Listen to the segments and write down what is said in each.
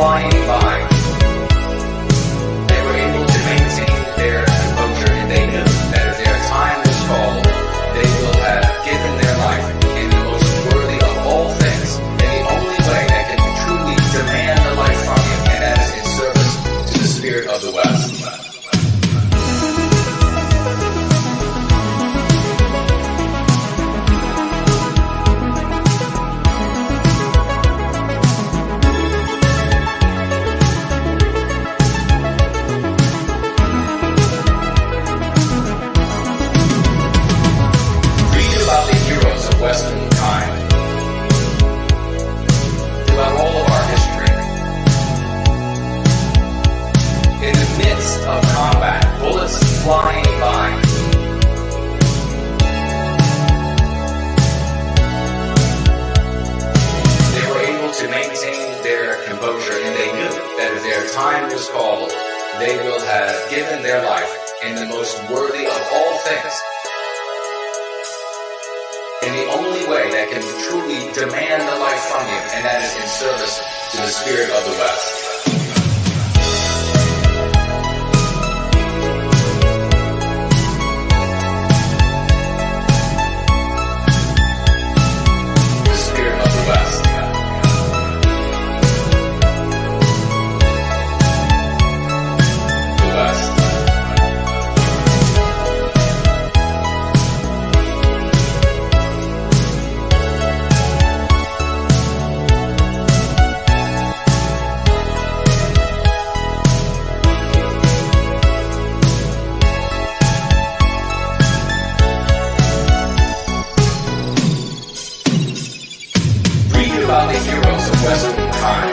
flying by. They were able to maintain their composure, and they knew that if their time was called, they will have given their life in the most worthy of all things, in the only way that can truly demand the life from you, and that is in service to the spirit of the West. Western time. Throughout all of our history, in the midst of combat, bullets flying by, they were able to maintain their composure, and they knew that if their time was called, they will have given their life in the most worthy of all things, in the only way that can truly demand the life from you, and that is in service to the spirit of the West. The spirit of the West. The West. About the heroes of Western time.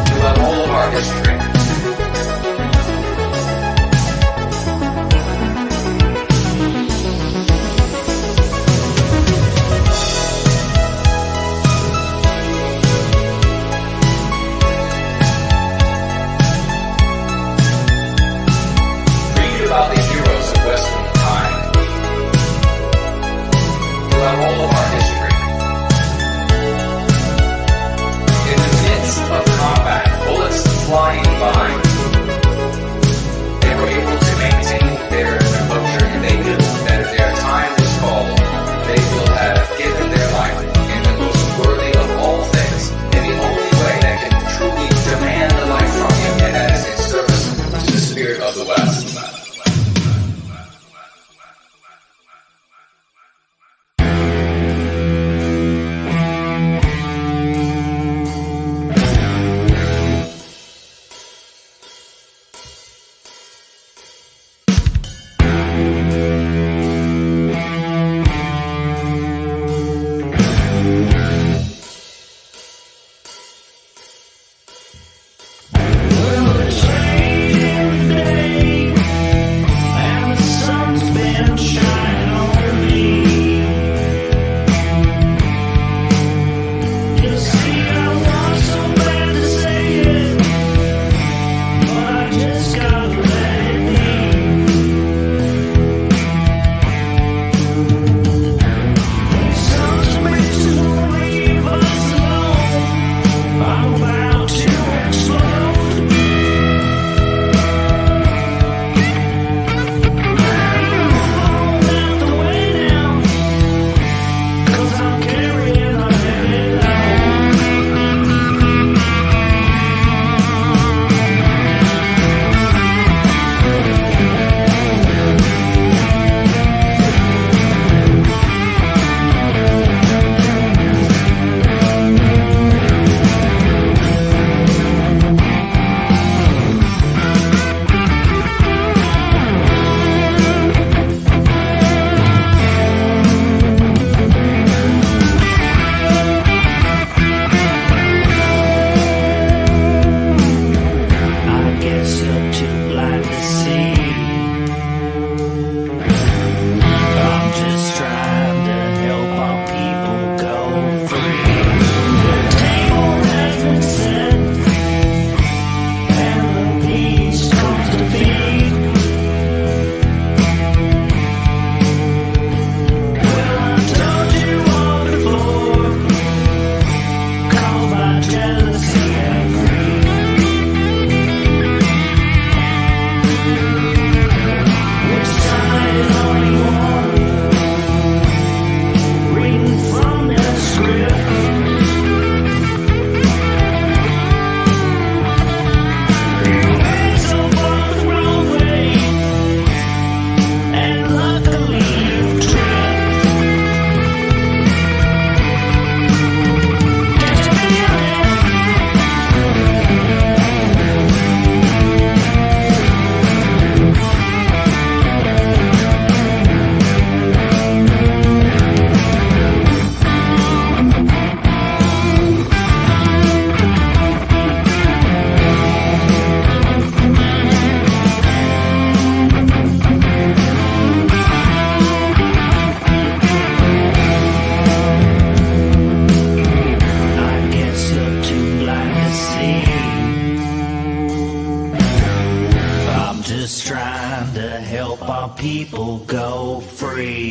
Throughout all of our history, read about the heroes of Western time.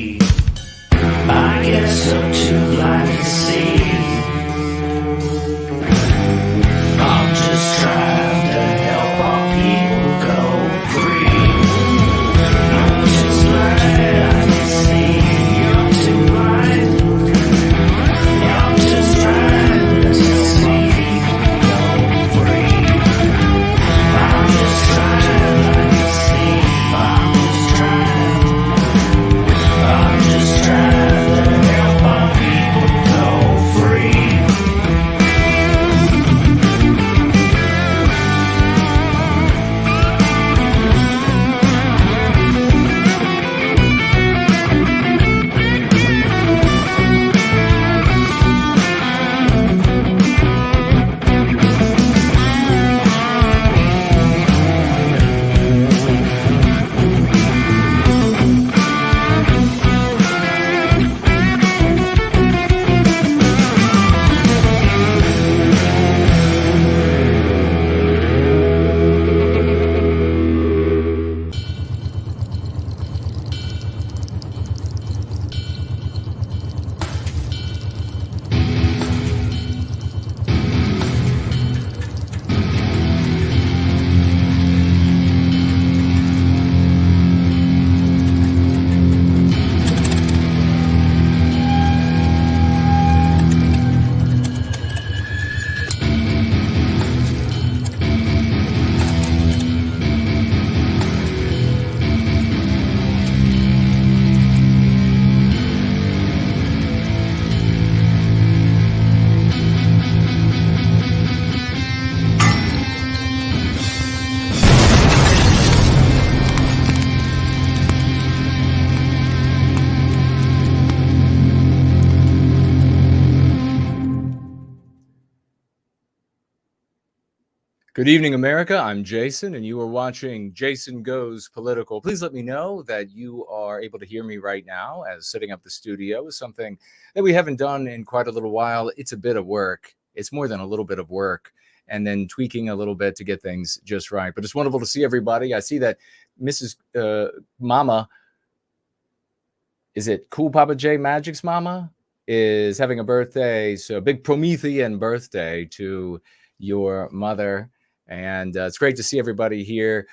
free. I guess up to life to see. I'm just trying to help our people go free. I'm just trying to see. I'm too blind. I'm just trying to see. Go free. I'm just trying to see. I'm just trying to help our people go free. Good evening, America. I'm Jason, and you are watching Jason Goes Political. Please let me know that you are able to hear me right now, as setting up the studio is something that we haven't done in quite a little while. It's a bit of work. It's more than a little bit of work, and then tweaking a little bit to get things just right. But it's wonderful to see everybody. I see that Mrs. Mama, is it Cool Papa J Magic's mama, is having a birthday. So big Promethean birthday to your mother. And it's great to see everybody here.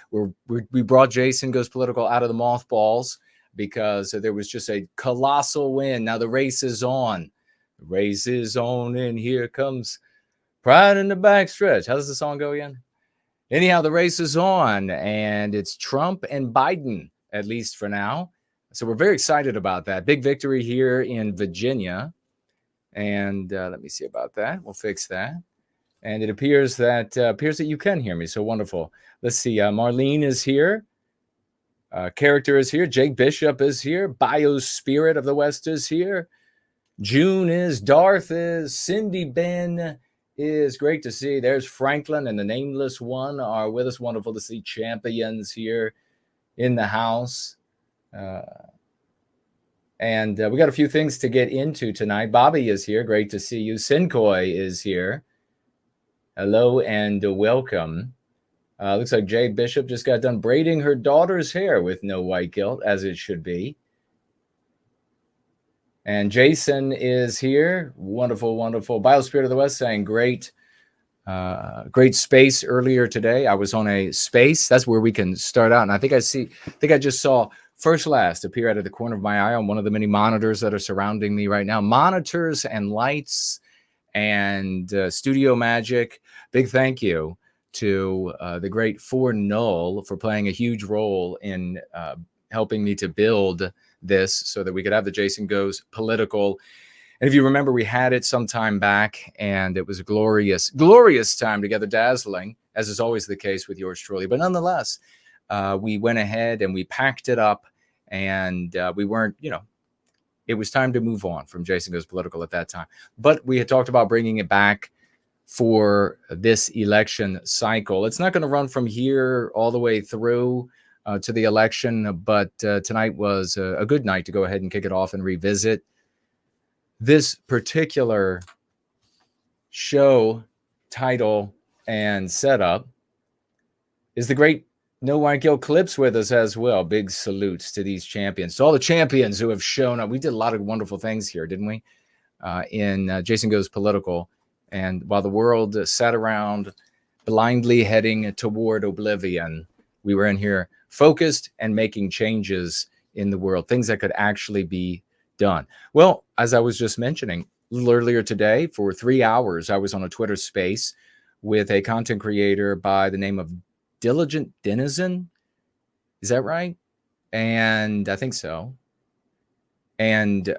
We brought Jason Goes Political out of the mothballs because there was just a colossal win. Now the race is on. The race is on, and here comes pride in the backstretch. How does the song go again? Anyhow, the race is on, and it's Trump and Biden, at least for now. So we're very excited about that. Big victory here in Virginia. And let me see about that. We'll fix that. And it appears that you can hear me. So wonderful. Let's see. Marlene is here. Character is here. Jake Bishop is here. Biospirit of the West is here. June is. Darth is. Cindy Ben is. Great to see. There's Franklin and the Nameless One are with us. Wonderful to see champions here in the house. And we got a few things to get into tonight. Bobby is here. Great to see you. Sinkoi is here. Hello and welcome. Looks like Jade Bishop just got done braiding her daughter's hair with no white guilt, as it should be. And Jason is here. Wonderful, wonderful. Biospirit of the West saying great space earlier today. I was on a space. That's where we can start out. And I think I just saw First Last appear out of the corner of my eye on one of the many monitors that are surrounding me right now. Monitors and lights and studio magic. Big thank you to the great Four Null for playing a huge role in helping me to build this so that we could have the Jason Goes Political. And if you remember, we had it some time back, and it was a glorious, glorious time together, dazzling, as is always the case with yours truly. But nonetheless, we went ahead and we packed it up, and we weren't, it was time to move on from Jason Goes Political at that time. But we had talked about bringing it back for this election cycle. It's not going to run from here all the way through to the election, but tonight was a good night to go ahead and kick it off and revisit this particular show title and setup. Is the great No White Guilt Clips with us as well. Big salutes to these champions, to all the champions who have shown up. We did a lot of wonderful things here, didn't we? In Jason Goes Political. And while the world sat around blindly heading toward oblivion, we were in here focused and making changes in the world, things that could actually be done. Well, as I was just mentioning, a little earlier today, for 3 hours, I was on a Twitter space with a content creator by the name of Diligent Denizen. Is that right? And I think so. And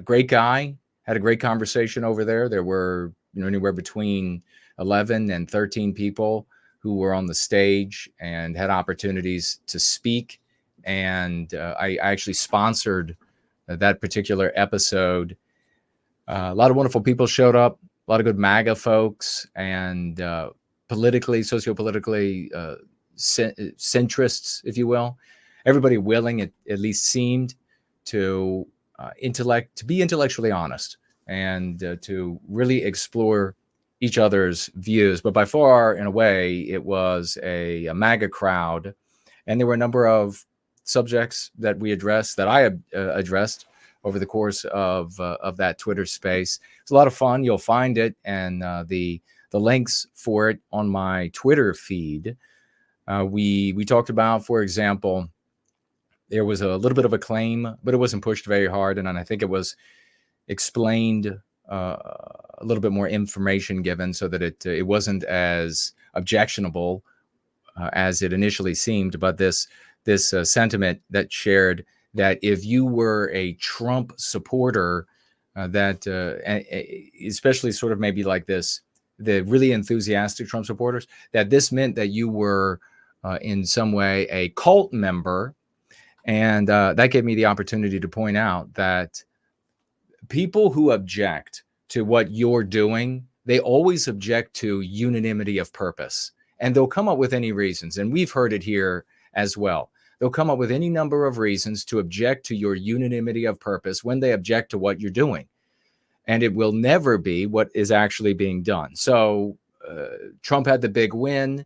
great guy. Had a great conversation over there. There were anywhere between 11 and 13 people who were on the stage and had opportunities to speak. And I actually sponsored that particular episode. A lot of wonderful people showed up, a lot of good MAGA folks, and politically, socio-politically centrists, if you will. Everybody willing, at least seemed, to be intellectually honest and to really explore each other's views. But by far, in a way, it was a MAGA crowd, and there were a number of subjects that we addressed, that I addressed over the course of that Twitter space. It's a lot of fun. You'll find it and the links for it on my Twitter feed. We talked about, for example, there was a little bit of a claim, but it wasn't pushed very hard, and I think it was explained a little bit more information given so that it wasn't as objectionable as it initially seemed. But this sentiment that shared that if you were a Trump supporter, that especially sort of maybe like this, the really enthusiastic Trump supporters, that this meant that you were in some way a cult member. And that gave me the opportunity to point out that people who object to what you're doing, they always object to unanimity of purpose. And they'll come up with any reasons. And we've heard it here as well. They'll come up with any number of reasons to object to your unanimity of purpose when they object to what you're doing. And it will never be what is actually being done. So Trump had the big win.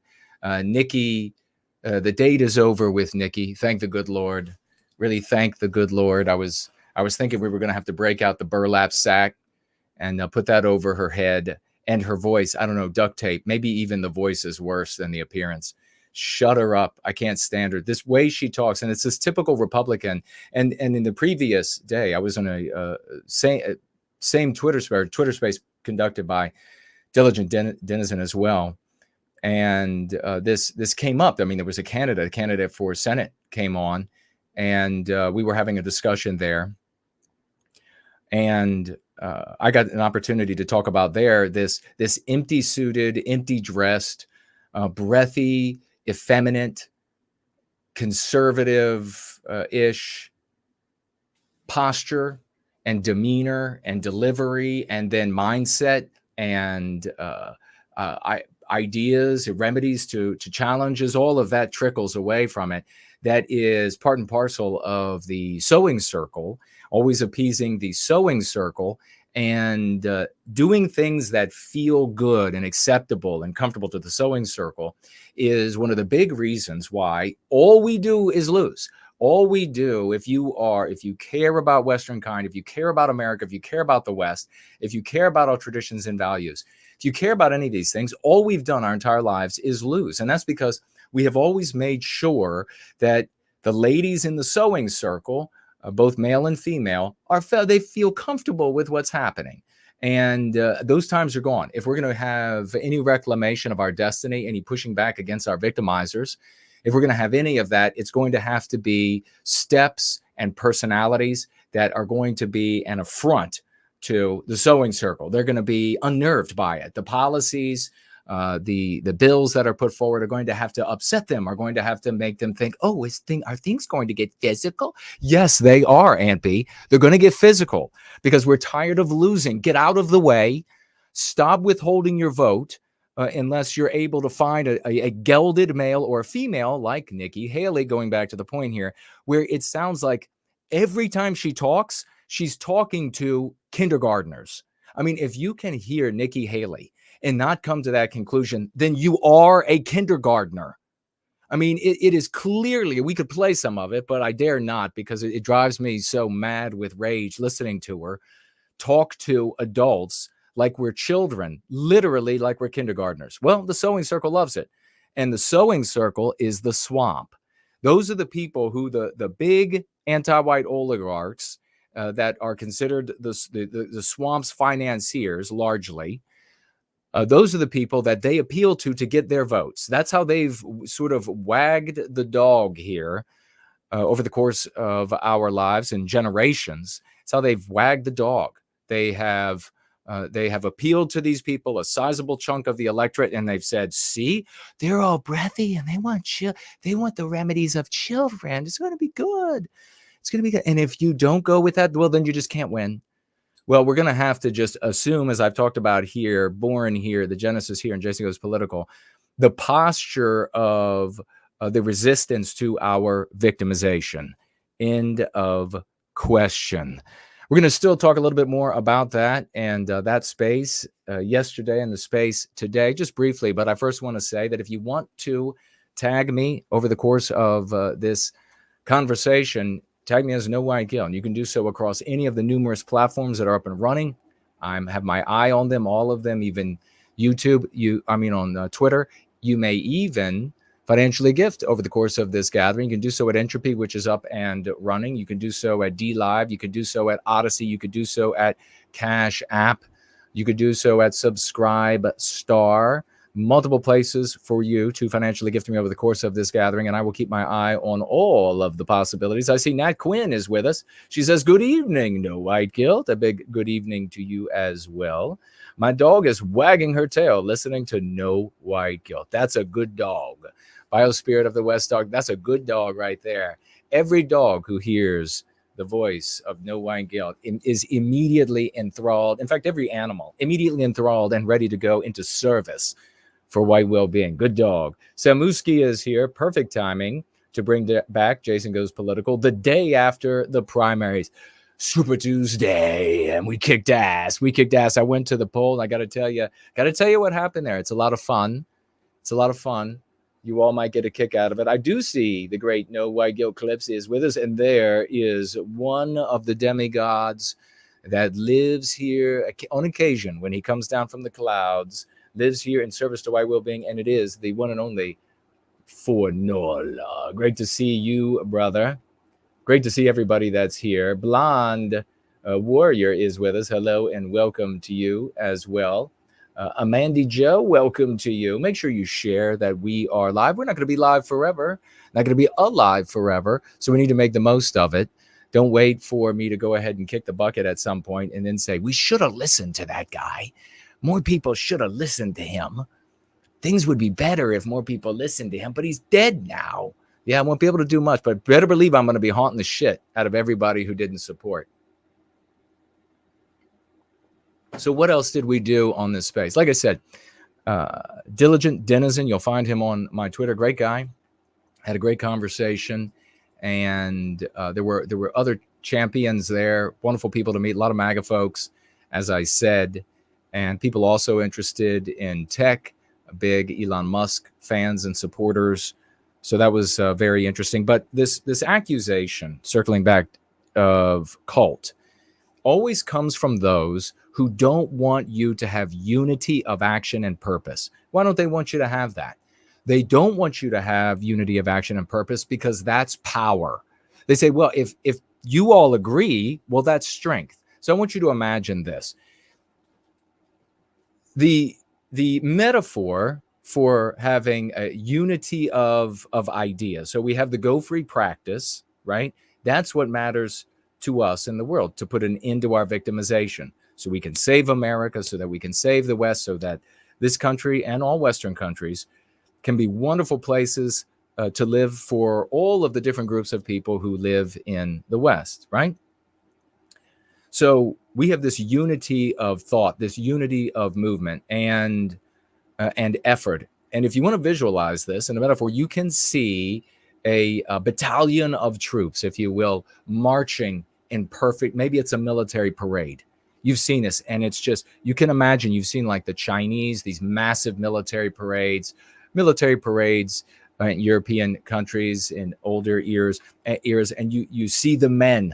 Nikki, the date is over with Nikki. Thank the good Lord. Really thank the good Lord. I was thinking we were going to have to break out the burlap sack and put that over her head and her voice. I don't know, duct tape. Maybe even the voice is worse than the appearance. Shut her up. I can't stand her. This way she talks, and it's this typical Republican. And in the previous day, I was on a same Twitter space conducted by Diligent Denizen as well. And this came up. I mean, there was a candidate for Senate came on, and we were having a discussion there. And I got an opportunity to talk about this empty-suited, empty-dressed, breathy, effeminate, conservative-ish posture and demeanor and delivery, and then mindset and ideas, remedies to challenges. All of that trickles away from it. That is part and parcel of the sewing circle, always appeasing the sewing circle, and doing things that feel good and acceptable and comfortable to the sewing circle is one of the big reasons why all we do is lose. All we do, if you care about Western kind, if you care about America, if you care about the West, if you care about our traditions and values, if you care about any of these things, all we've done our entire lives is lose. And that's because we have always made sure that the ladies in the sewing circle, both male and female, they feel comfortable with what's happening. And those times are gone. If we're going to have any reclamation of our destiny, any pushing back against our victimizers, if we're going to have any of that, it's going to have to be steps and personalities that are going to be an affront to the sewing circle. They're going to be unnerved by it. The policies, the bills that are put forward are going to have to upset them, are going to have to make them think, oh, are things going to get physical? Yes, they are, Aunt B. They're going to get physical because we're tired of losing. Get out of the way. Stop withholding your vote unless you're able to find a gelded male or a female like Nikki Haley, going back to the point here, where it sounds like every time she talks, she's talking to kindergartners. I mean, if you can hear Nikki Haley and not come to that conclusion, then you are a kindergartner. I mean, it is clearly, we could play some of it, but I dare not because it drives me so mad with rage listening to her talk to adults like we're children, literally like we're kindergartners. Well, the sewing circle loves it. And the sewing circle is the swamp. Those are the people who the big anti-white oligarchs that are considered the swamp's financiers largely. Those are the people that they appeal to get their votes. That's how they've sort of wagged the dog here over the course of our lives and generations. It's how they've wagged the dog. They have appealed to these people, a sizable chunk of the electorate, and they've said, "See, they're all breathy and they want the remedies of children. It's going to be good. It's going to be good." And if you don't go with that, well, then you just can't win. Well, we're going to have to just assume, as I've talked about here, born here, the genesis here in Jason Goes Political, the posture of the resistance to our victimization. End of question. We're going to still talk a little bit more about that and that space yesterday and the space today, just briefly. But I first want to say that if you want to tag me over the course of this conversation, tag me as No White Guilt, and you can do so across any of the numerous platforms that are up and running. I have my eye on them, all of them, even YouTube. On Twitter. You may even financially gift over the course of this gathering. You can do so at Entropy, which is up and running. You can do so at D Live. You can do so at Odyssey. You could do so at Cash App. You could do so at Subscribe Star. Multiple places for you to financially gift me over the course of this gathering, and I will keep my eye on all of the possibilities. I see Nat Quinn is with us. She says, "Good evening, No White Guilt." A big good evening to you as well. My dog is wagging her tail listening to No White Guilt. That's a good dog. Biospirit of the West dog. That's a good dog right there. Every dog who hears the voice of No White Guilt is immediately enthralled. In fact, every animal immediately enthralled and ready to go into service for White Wellbeing. Good dog. Samuski is here. Perfect timing to bring back Jason Goes Political the day after the primaries. Super Tuesday, and we kicked ass. I went to the poll, and I got to tell you what happened there. It's a lot of fun. You all might get a kick out of it. I do see the great No White Guilt Clips is with us, and there is one of the demigods that lives here on occasion when he comes down from the clouds, lives here in service to White Wellbeing, and it is the one and only Fornola. Great to see you, brother. Great to see everybody that's here. Blonde Warrior is with us. Hello and welcome to you as well. Amandy Joe, welcome to you. Make sure you share that we are live. We're not going to be live forever, not going to be alive forever, so we need to make the most of it. Don't wait for me to go ahead and kick the bucket at some point and then say, we should have listened to that guy. More people should have listened to him. Things would be better if more people listened to him, but he's dead now. Yeah, I won't be able to do much, but better believe I'm going to be haunting the shit out of everybody who didn't support. So what else did we do on this space? Like I said, Diligent Denizen, you'll find him on my Twitter. Great guy. Had a great conversation. And there were other champions there, wonderful people to meet, a lot of MAGA folks, as I said, and people also interested in tech, big Elon Musk fans and supporters. So that was very interesting. But this accusation, circling back, of cult always comes from those who don't want you to have unity of action and purpose. Why don't they want you to have that? They don't want you to have unity of action and purpose because that's power. They say, well, if you all agree, well, that's strength. So I want you to imagine this. The metaphor for having a unity of ideas. So we have the Go Free practice, right? That's what matters to us in the world, to put an end to our victimization. So we can save America, so that we can save the West, so that this country and all Western countries can be wonderful places to live for all of the different groups of people who live in the West, right? So we have this unity of thought, this unity of movement and effort. And if you want to visualize this in a metaphor, you can see a battalion of troops, if you will, marching in perfect, maybe it's a military parade. You've seen this, and it's just, you can imagine, you've seen like the Chinese, these massive military parades in European countries in older eras, and you see the men,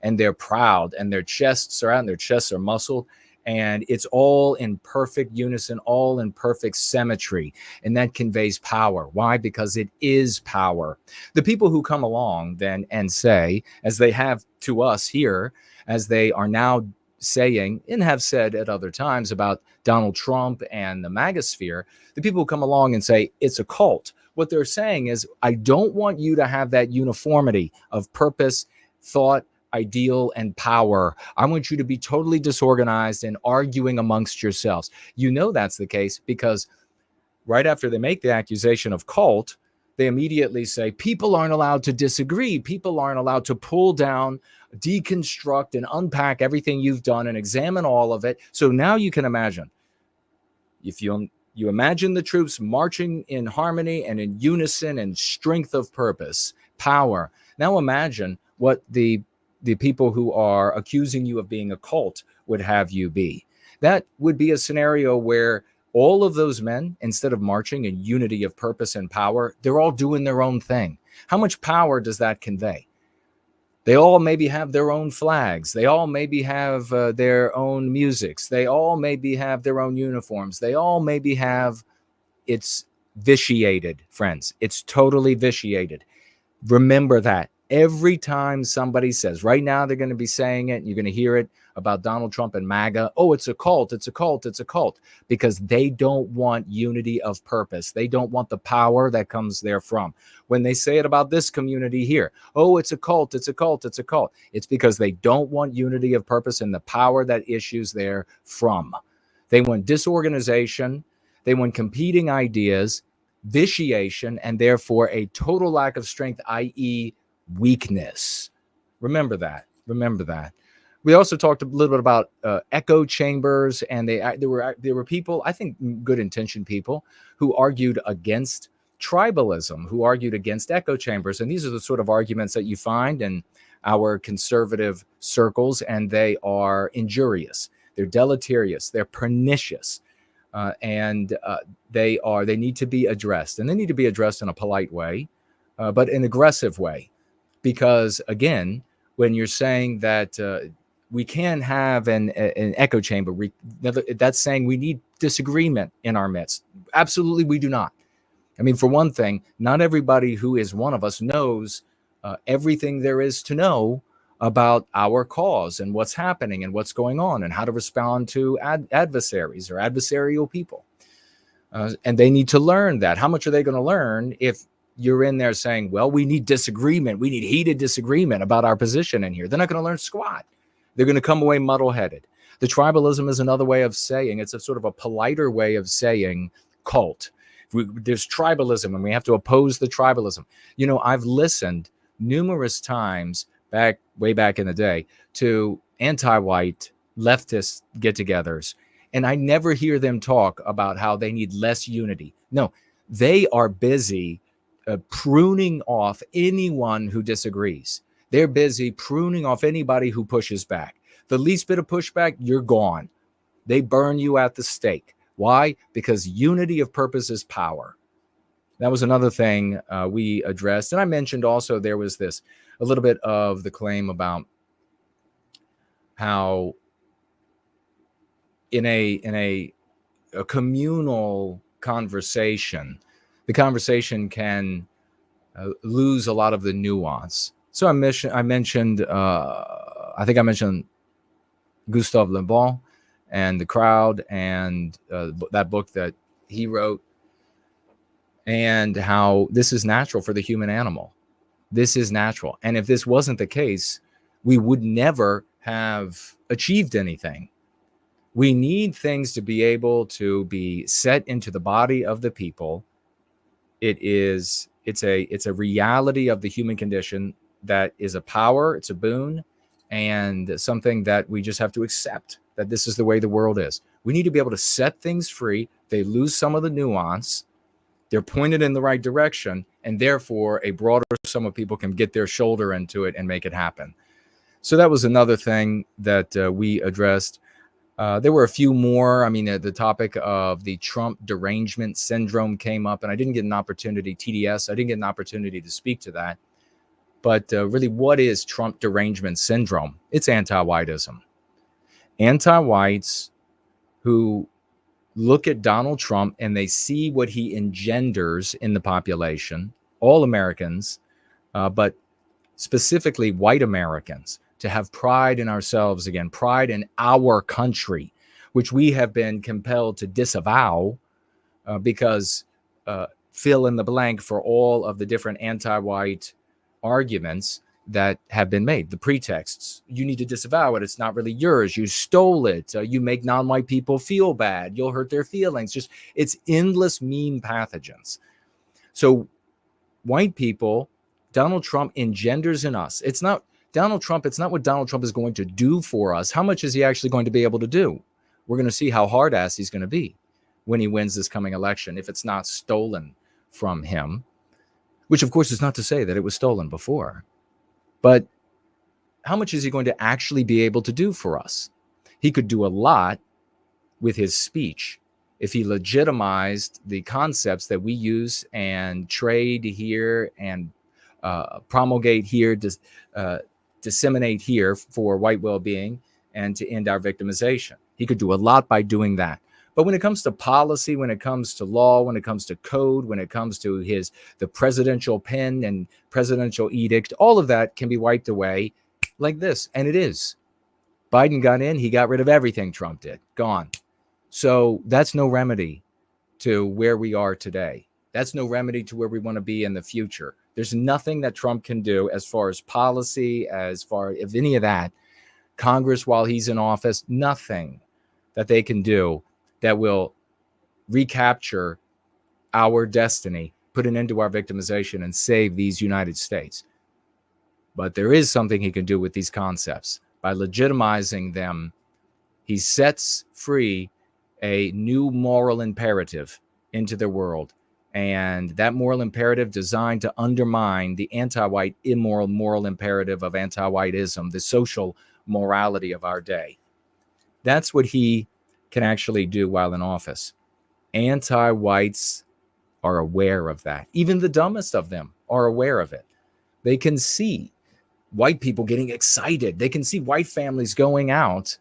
and they're proud, and their chests are out, and their chests are muscled, and it's all in perfect unison, all in perfect symmetry, and that conveys power. Why? Because it is power. The people who come along then and say, as they have to us here, as they are now saying and have said at other times about Donald Trump and the MAGA sphere, the people who come along and say it's a cult, what they're saying is, I don't want you to have that uniformity of purpose, thought, ideal, and power. I want you to be totally disorganized and arguing amongst yourselves. You know that's the case because right after they make the accusation of cult, they immediately say people aren't allowed to disagree. People aren't allowed to pull down, deconstruct, and unpack everything you've done and examine all of it. So now you can imagine, if you imagine the troops marching in harmony and in unison and strength of purpose, power. Now imagine what the people who are accusing you of being a cult would have you be. That would be a scenario where all of those men, instead of marching in unity of purpose and power, they're all doing their own thing. How much power does that convey? They all maybe have their own flags. They all maybe have their own musics. They all maybe have their own uniforms. They all maybe have, it's vitiated, friends. It's totally vitiated. Remember that. Every time somebody says, right now they're going to be saying it, you're going to hear it about Donald Trump and MAGA. Oh, it's a cult, it's a cult, it's a cult. Because they don't want unity of purpose. They don't want the power that comes therefrom. When they say it about this community here, oh, it's a cult, it's a cult, it's a cult. It's because they don't want unity of purpose and the power that issues there from. They want disorganization. They want competing ideas, vitiation, and therefore a total lack of strength, i.e., weakness. Remember that. Remember that. We also talked a little bit about echo chambers, and there were people, I think good-intentioned people, who argued against tribalism, who argued against echo chambers, and these are the sort of arguments that you find in our conservative circles, and they are injurious, they're deleterious, they're pernicious, and they need to be addressed, and they need to be addressed in a polite way, but an aggressive way. Because again, when you're saying that we can have an echo chamber, that's saying we need disagreement in our midst. Absolutely, we do not. I mean, for one thing, not everybody who is one of us knows everything there is to know about our cause and what's happening and what's going on and how to respond to adversaries or adversarial people. And they need to learn that. How much are they going to learn if you're in there saying, well, we need disagreement. We need heated disagreement about our position in here. They're not going to learn squat. They're going to come away muddle-headed. The tribalism is another way of saying, it's a sort of a politer way of saying cult. There's tribalism, and we have to oppose the tribalism. You know, I've listened numerous times way back in the day to anti-white leftist get-togethers, and I never hear them talk about how they need less unity. No, they are busy pruning off anyone who disagrees. They're busy pruning off anybody who pushes back. The least bit of pushback, you're gone. They burn you at the stake. Why? Because unity of purpose is power. That was another thing we addressed. And I mentioned also there was a little bit of the claim about how in a communal conversation, the conversation can lose a lot of the nuance. So I mentioned Gustave Le Bon and The Crowd and that book that he wrote, and how this is natural for the human animal. This is natural. And if this wasn't the case, we would never have achieved anything. We need things to be able to be set into the body of the people. It's a reality of the human condition that is a power, it's a boon, and something that we just have to accept, that this is the way the world is. We need to be able to set things free. They lose some of the nuance. They're pointed in the right direction, and therefore a broader sum of people can get their shoulder into it and make it happen. So that was another thing that we addressed. There were a few more. I mean, the topic of the Trump derangement syndrome came up, and I didn't get an opportunity, TDS, I didn't get an opportunity to speak to that. But really, what is Trump derangement syndrome? It's anti-whiteism. Anti-whites who look at Donald Trump and they see what he engenders in the population, all Americans, but specifically white Americans, to have pride in ourselves again, pride in our country, which we have been compelled to disavow because fill in the blank for all of the different anti-white arguments that have been made, the pretexts. You need to disavow it. It's not really yours. You stole it. You make non-white people feel bad. You'll hurt their feelings. Just, it's endless mean pathogens. So white people, Donald Trump engenders in us. It's not Donald Trump. It's not what Donald Trump is going to do for us. How much is he actually going to be able to do? We're going to see how hard-ass he's going to be when he wins this coming election, if it's not stolen from him, which of course is not to say that it was stolen before. But how much is he going to actually be able to do for us? He could do a lot with his speech if he legitimized the concepts that we use and trade here and promulgate here, disseminate here for white well-being and to end our victimization. He could do a lot by doing that. But when it comes to policy, when it comes to law, when it comes to code, when it comes to the presidential pen and presidential edict, all of that can be wiped away like this. And it is. Biden got in, he got rid of everything Trump did. Gone. So that's no remedy to where we are today. That's no remedy to where we want to be in the future. There's nothing that Trump can do as far as policy, as far as any of that. Congress, while he's in office, nothing that they can do that will recapture our destiny, put an end to our victimization, and save these United States. But there is something he can do with these concepts. By legitimizing them, he sets free a new moral imperative into the world. And that moral imperative designed to undermine the anti-white, immoral moral imperative of anti-whiteism, the social morality of our day. That's what he can actually do while in office. Anti-whites are aware of that. Even the dumbest of them are aware of it. They can see white people getting excited. They can see white families going out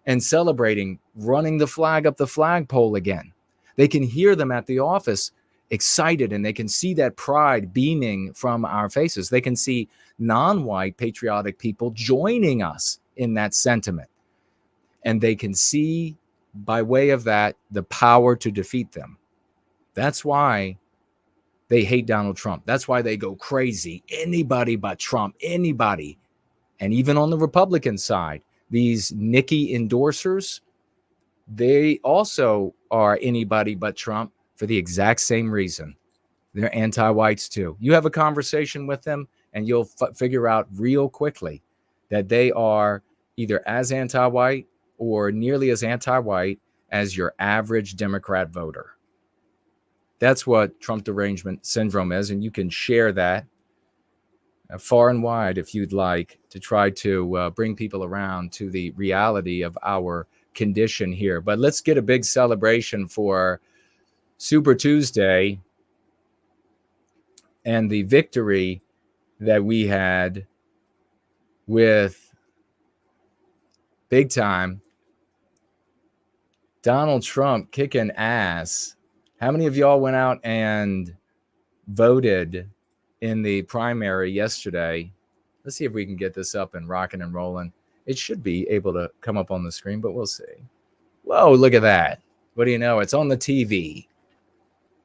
and celebrating, running the flag up the flagpole again. They can hear them at the office excited, and they can see that pride beaming from our faces. They can see non-white patriotic people joining us in that sentiment. And they can see, by way of that, the power to defeat them. That's why they hate Donald Trump. That's why they go crazy. Anybody but Trump, anybody. And even on the Republican side, these Nikki endorsers, they also are anybody but Trump for the exact same reason. They're anti-whites too. You have a conversation with them and you'll figure out real quickly that they are either as anti-white or nearly as anti-white as your average Democrat voter. That's what Trump derangement syndrome is, and you can share that far and wide if you'd like, to try to bring people around to the reality of our condition here. But let's get a big celebration for Super Tuesday and the victory that we had with big time Donald Trump kicking ass. How many of y'all went out and voted in the primary yesterday? Let's see if we can get this up and rocking and rolling. It should be able to come up on the screen, but we'll see. Whoa, look at that. What do you know? It's on the TV.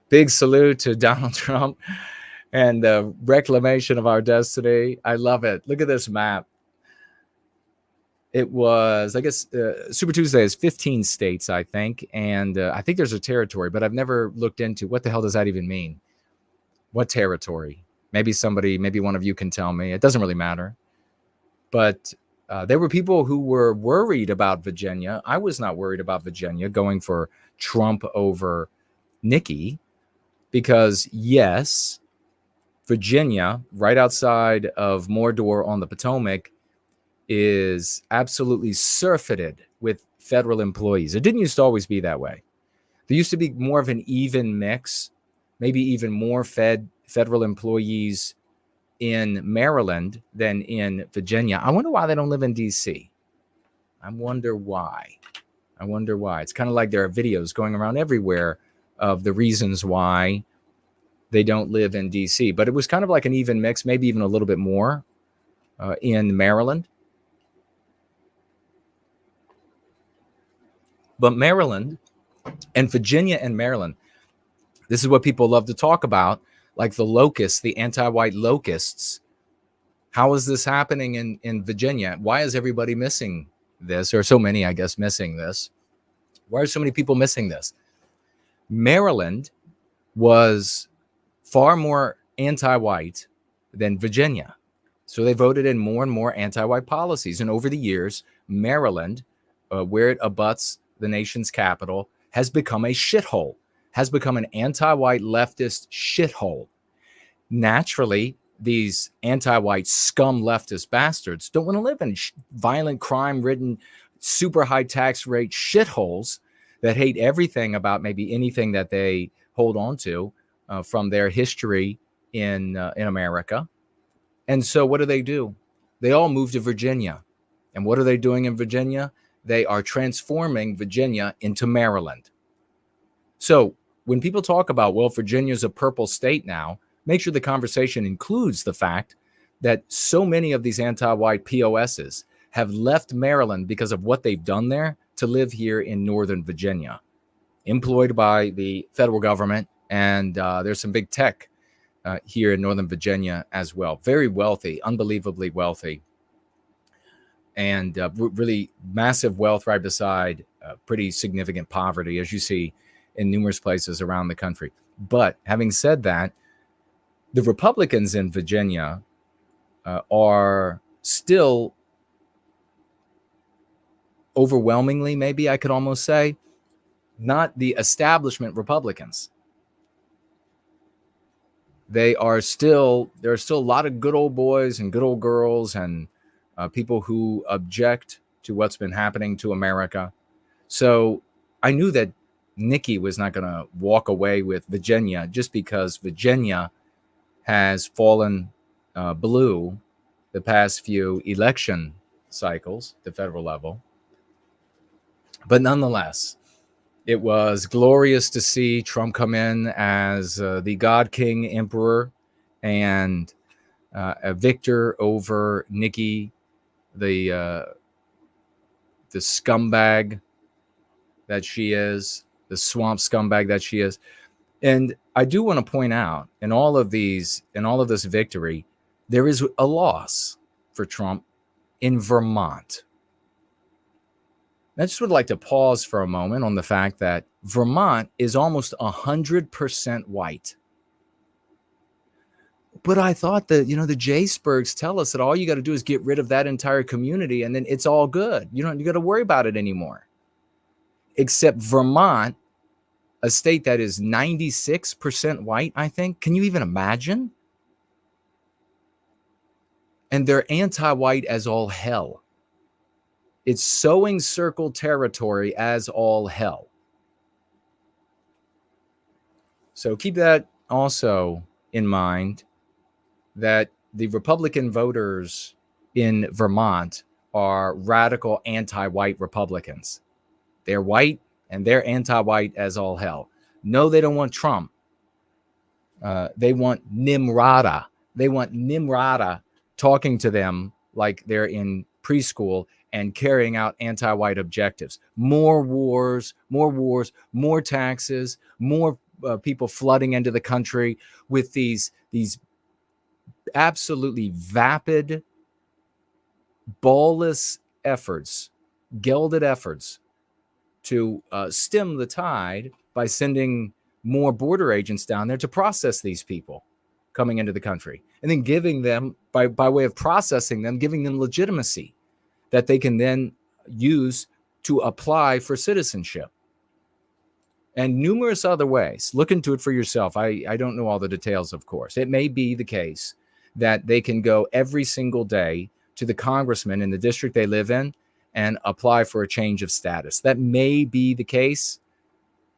Big salute to Donald Trump and the reclamation of our destiny. I love it. Look at this map. It was, I guess, Super Tuesday is 15 states, I think. And I think there's a territory, but I've never looked into what the hell does that even mean? What territory? Maybe one of you can tell me. It doesn't really matter. But there were people who were worried about Virginia. I was not worried about Virginia going for Trump over Nikki because, yes, Virginia, right outside of Mordor on the Potomac, is absolutely surfeited with federal employees. It didn't used to always be that way. There used to be more of an even mix, maybe even more federal employees in Maryland than in Virginia. I wonder why they don't live in DC. I wonder why. It's kind of like there are videos going around everywhere of the reasons why they don't live in DC. But it was kind of like an even mix, maybe even a little bit more in Maryland. But Maryland and Virginia and Maryland, this is what people love to talk about, like the locusts, the anti-white locusts. How is this happening in Virginia? Why is everybody missing this? Or so many, I guess, missing this. Why are so many people missing this? Maryland was far more anti-white than Virginia. So they voted in more and more anti-white policies. And over the years, Maryland, where it abuts the nation's capital, has become a shithole, has become an anti-white leftist shithole. Naturally, these anti-white scum leftist bastards don't want to live in violent, crime-ridden, super high tax rate shitholes that hate everything about maybe anything that they hold on to from their history in America. And so what do? They all move to Virginia. And what are they doing in Virginia? They are transforming Virginia into Maryland. So when people talk about, well, Virginia's a purple state now, make sure the conversation includes the fact that so many of these anti-white POSs have left Maryland because of what they've done there to live here in Northern Virginia, employed by the federal government. And there's some big tech here in Northern Virginia as well. Very wealthy, unbelievably wealthy. And really massive wealth right beside pretty significant poverty, as you see in numerous places around the country. But having said that, the Republicans in Virginia are still overwhelmingly, maybe I could almost say, not the establishment Republicans. There are still a lot of good old boys and good old girls and people who object to what's been happening to America. So I knew that Nikki was not going to walk away with Virginia just because Virginia has fallen blue the past few election cycles, the federal level. But nonetheless, it was glorious to see Trump come in as the God King Emperor and a victor over Nikki, the scumbag that she is, the swamp scumbag that she is. And I do want to point out in all of this victory, there is a loss for Trump in Vermont. I just would like to pause for a moment on the fact that Vermont is almost 100% white. But I thought that, the J-Spergs tell us that all you got to do is get rid of that entire community and then it's all good. You got to worry about it anymore. Except Vermont, a state that is 96% white, I think. Can you even imagine? And they're anti-white as all hell. It's sewing circle territory as all hell. So keep that also in mind, that the Republican voters in Vermont are radical anti-white Republicans. They're white and they're anti-white as all hell. No, they don't want Trump. They want Nimrata. They want Nimrata talking to them like they're in preschool and carrying out anti-white objectives. More wars, more taxes, more people flooding into the country with these absolutely vapid, ballless efforts, gelded efforts to stem the tide by sending more border agents down there to process these people coming into the country, and then giving them, by way of processing them, giving them legitimacy that they can then use to apply for citizenship. And numerous other ways. Look into it for yourself. I don't know all the details, of course. It may be the case that they can go every single day to the congressman in the district they live in and apply for a change of status. That may be the case.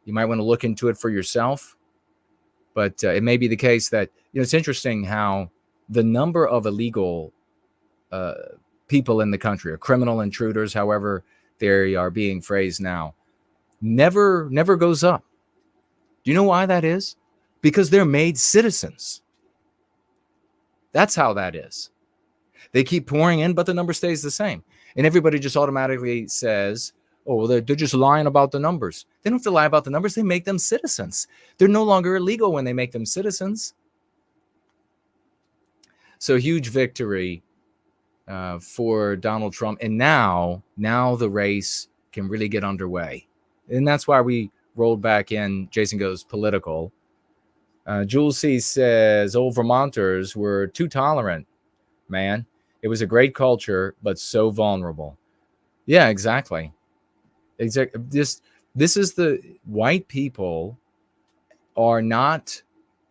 You might want to look into it for yourself. But it may be the case that, it's interesting how the number of illegal people in the country, or criminal intruders, however they are being phrased now, never goes up. Do you know why that is? Because they're made citizens. That's how that is. They keep pouring in, but the number stays the same. And everybody just automatically says, oh, well, they're just lying about the numbers. They don't have to lie about the numbers. They make them citizens. They're no longer illegal when they make them citizens. So huge victory for Donald Trump. And now the race can really get underway. And that's why we rolled back in Jason Goes Political. Jules C. says, old Vermonters were too tolerant, man. It was a great culture, but so vulnerable. Yeah, exactly. This is the white people are not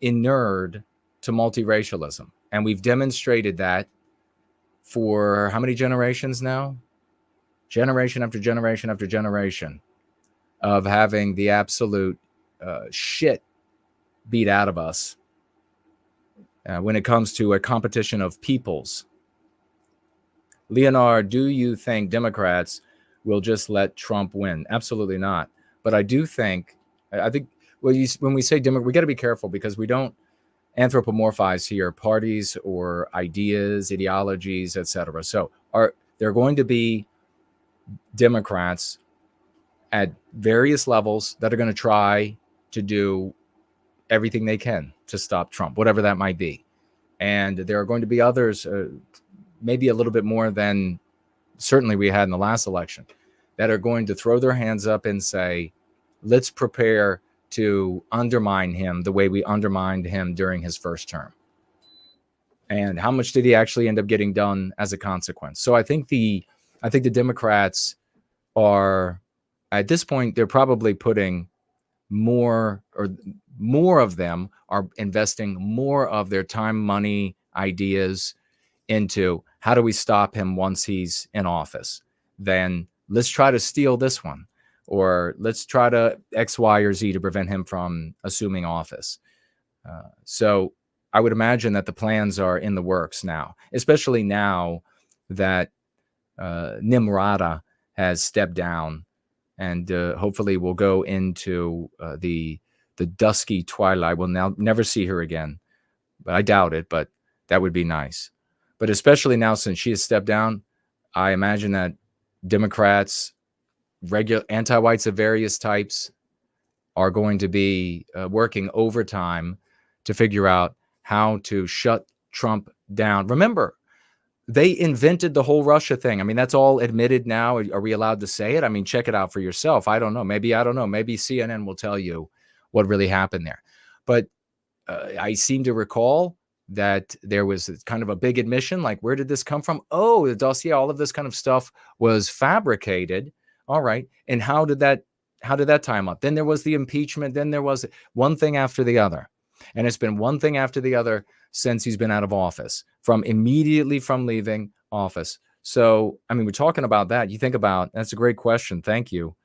inured to multiracialism. And we've demonstrated that for how many generations now? Generation after generation after generation of having the absolute shit beat out of us when it comes to a competition of peoples. Leonard, do you think Democrats will just let Trump win? Absolutely not. But I think when we say Democrat, we got to be careful because we don't anthropomorphize here parties or ideas, ideologies, etc. So there are going to be Democrats at various levels that are going to try to do everything they can to stop Trump, whatever that might be. And there are going to be others, maybe a little bit more than certainly we had in the last election, that are going to throw their hands up and say, let's prepare to undermine him the way we undermined him during his first term. And how much did he actually end up getting done as a consequence? So I think the Democrats are, at this point, they're probably putting more of them are investing more of their time, money, ideas into how do we stop him once he's in office, then let's try to steal this one, or let's try to X, Y, or Z to prevent him from assuming office. So I would imagine that the plans are in the works now, especially now that Nimrata has stepped down and hopefully will go into the dusky twilight. We'll now never see her again, but I doubt it, but that would be nice. But especially now since she has stepped down, I imagine that Democrats, regular anti-whites of various types, are going to be working overtime to figure out how to shut Trump down. Remember, they invented the whole Russia thing. I mean, that's all admitted now. Are we allowed to say it? I mean, check it out for yourself. I don't know. Maybe CNN will tell you what really happened there. But I seem to recall that there was kind of a big admission, like, where did this come from? Oh, the dossier, all of this kind of stuff was fabricated. All right. And how did that time up? Then there was the impeachment. Then there was one thing after the other. And it's been one thing after the other since he's been out of office, immediately from leaving office. So, I mean, we're talking about that. You think about, that's a great question. Thank you.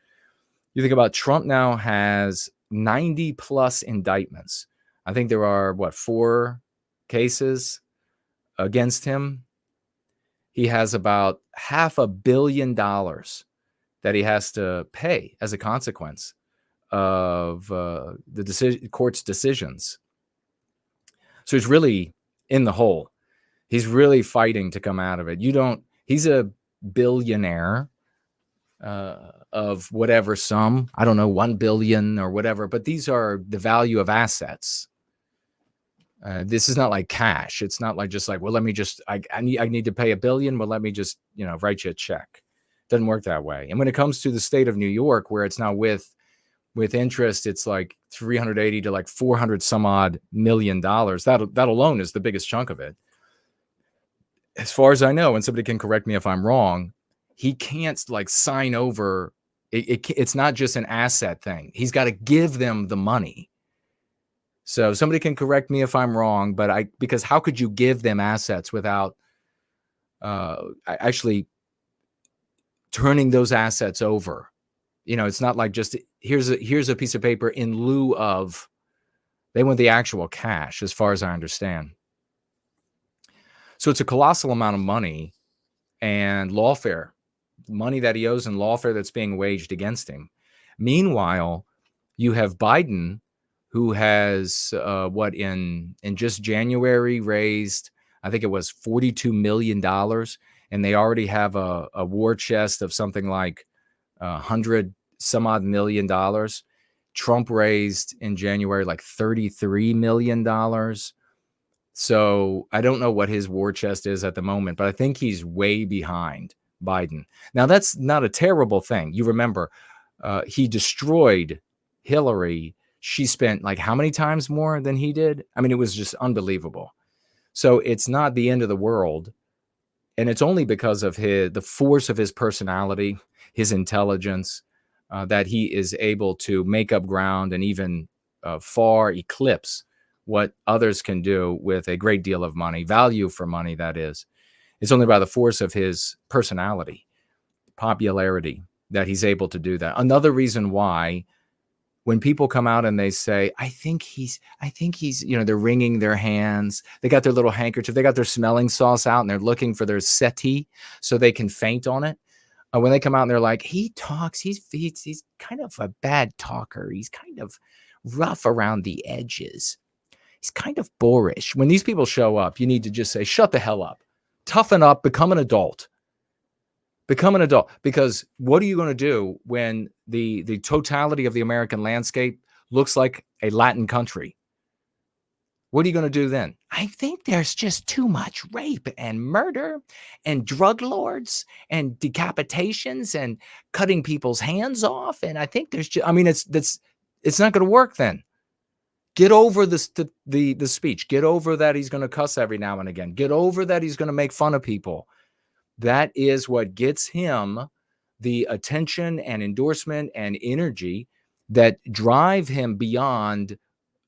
You think about Trump now has 90 plus indictments. I think there are, 4 cases against him. He has about $500 million that he has to pay as a consequence of the court's decisions. So he's really in the hole. He's really fighting to come out of it. He's a billionaire of whatever sum, I don't know, 1 billion or whatever, but these are the value of assets. This is not like cash. It's not like well, let me just, I need to pay $1 billion. Well, let me just, write you a check. Doesn't work that way. And when it comes to the state of New York, where it's now with interest, it's like 380 to like 400 some odd million dollars. That alone is the biggest chunk of it. As far as I know, and somebody can correct me if I'm wrong, he can't sign over. It's not just an asset thing. He's got to give them the money. So somebody can correct me if I'm wrong, but because how could you give them assets without actually turning those assets over. It's not like just here's a piece of paper in lieu of. They want the actual cash, as far as I understand. So it's a colossal amount of money and lawfare, money that he owes in lawfare that's being waged against him. Meanwhile, you have Biden, who has in just January raised, I think it was $42 million, and they already have a war chest of something like $100 some odd million. Trump raised in January like $33 million. So I don't know what his war chest is at the moment, but I think he's way behind Biden. Now, that's not a terrible thing. You remember, he destroyed Hillary. She spent like how many times more than he did? I mean, it was just unbelievable. So it's not the end of the world. And it's only because of the force of his personality, his intelligence, that he is able to make up ground and even far eclipse what others can do with a great deal of money, value for money, that is. It's only by the force of his personality, popularity, that he's able to do that. Another reason why, when people come out and they say, I think he's, they're wringing their hands. They got their little handkerchief. They got their smelling sauce out and they're looking for their settee so they can faint on it. When they come out and they're like, he talks, he's kind of a bad talker. He's kind of rough around the edges. He's kind of boorish. When these people show up, you need to just say, shut the hell up, toughen up, become an adult. Become an adult. Because what are you going to do when the totality of the American landscape looks like a Latin country? What are you going to do then? I think there's just too much rape and murder and drug lords and decapitations and cutting people's hands off. And I think there's just, it's not going to work then. Get over the speech. Get over that he's going to cuss every now and again. Get over that he's going to make fun of people. That is what gets him the attention and endorsement and energy that drive him beyond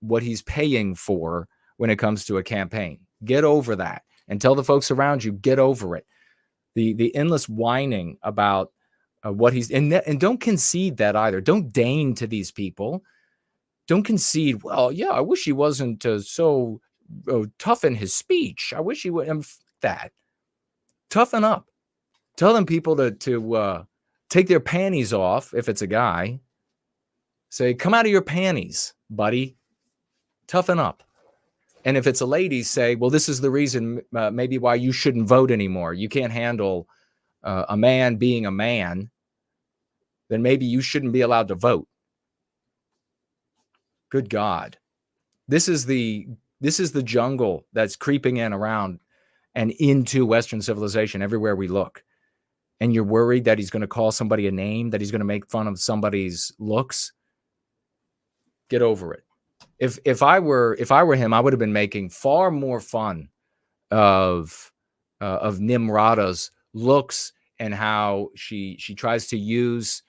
what he's paying for when it comes to a campaign. Get over that and tell the folks around you, get over it. The endless whining about what he's, and don't concede that either. Don't deign to these people. Don't concede, well, yeah, I wish he wasn't so tough in his speech. I wish he would. That. Toughen up. Tell them people to take their panties off if it's a guy. Say, come out of your panties, buddy. Toughen up. And if it's a lady, say, well, this is the reason maybe why you shouldn't vote anymore. You can't handle a man being a man. Then maybe you shouldn't be allowed to vote. Good God. This is the jungle that's creeping in around and into Western civilization everywhere we look. And you're worried that he's going to call somebody a name, that he's going to make fun of somebody's looks. Get over it. If I were him, I would have been making far more fun of Nimrata's looks and how she tries to use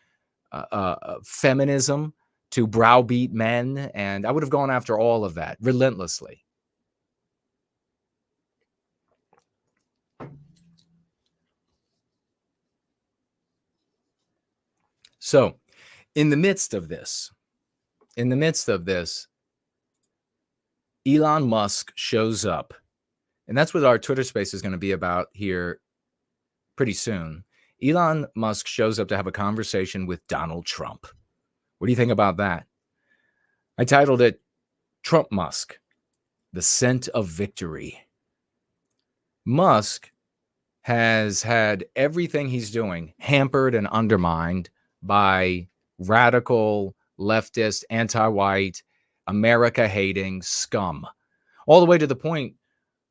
feminism to browbeat men, and I would have gone after all of that relentlessly. So, in the midst of this, Elon Musk shows up, and that's what our Twitter space is going to be about here pretty soon. Elon Musk shows up to have a conversation with Donald Trump. What do you think about that? I titled it Trump Musk, the Scent of Victory. Musk has had everything he's doing hampered and undermined by radical, leftist, anti-white, America-hating scum, all the way to the point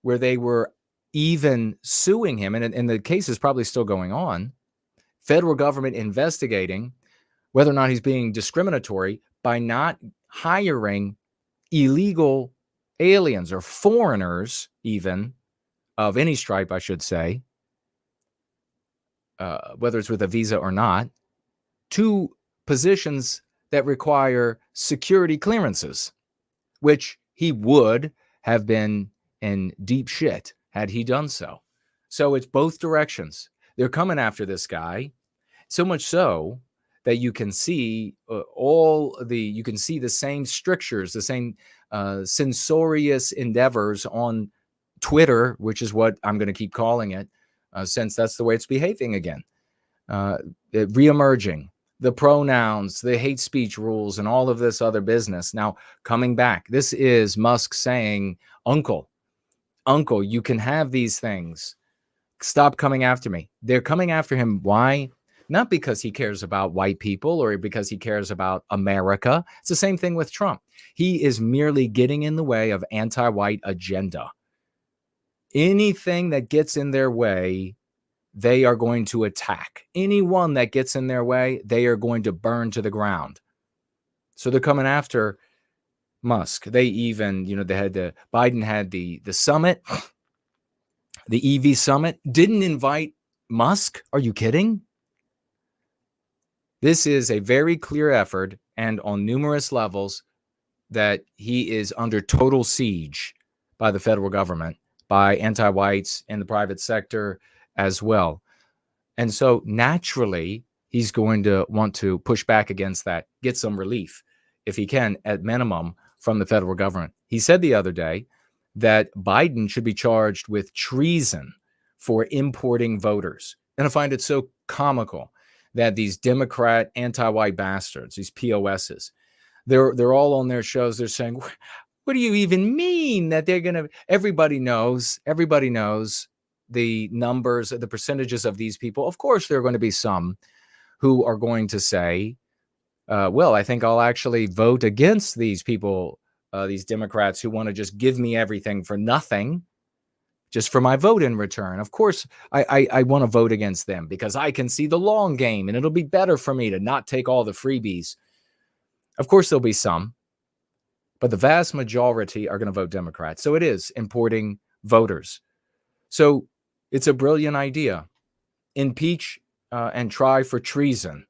where they were even suing him, and the case is probably still going on, federal government investigating whether or not he's being discriminatory by not hiring illegal aliens or foreigners, even of any stripe, I should say, whether it's with a visa or not, to positions that require security clearances, which he would have been in deep shit had he done so. So it's both directions. They're coming after this guy. So much so that you can see you can see the same strictures, the same censorious endeavors on Twitter, which is what I'm going to keep calling it, since that's the way it's behaving again. Reemerging, the pronouns, the hate speech rules, and all of this other business. Now, coming back, this is Musk saying, Uncle, you can have these things. Stop coming after me. They're coming after him. Why? Not because he cares about white people or because he cares about America. It's the same thing with Trump. He is merely getting in the way of anti-white agenda. Anything that gets in their way, they are going to attack. Anyone that gets in their way, they are going to burn to the ground. So they're coming after Musk. They even, Biden had the summit, the EV summit, didn't invite Musk. Are you kidding? This is a very clear effort, and on numerous levels, that he is under total siege by the federal government, by anti-whites in the private sector as well. And so naturally, he's going to want to push back against that, get some relief, if he can, at minimum, from the federal government. He said the other day that Biden should be charged with treason for importing voters. And I find it so comical that these Democrat anti-white bastards, these POSs, they're all on their shows. They're saying, what do you even mean that they're going to, everybody knows the numbers, the percentages of these people. Of course, there are going to be some who are going to say, well, I think I'll actually vote against these people, these Democrats who want to just give me everything for nothing, just for my vote in return. Of course, I want to vote against them because I can see the long game and it'll be better for me to not take all the freebies. Of course, there'll be some, but the vast majority are going to vote Democrat. So it is importing voters. So it's a brilliant idea. Impeach and try for treason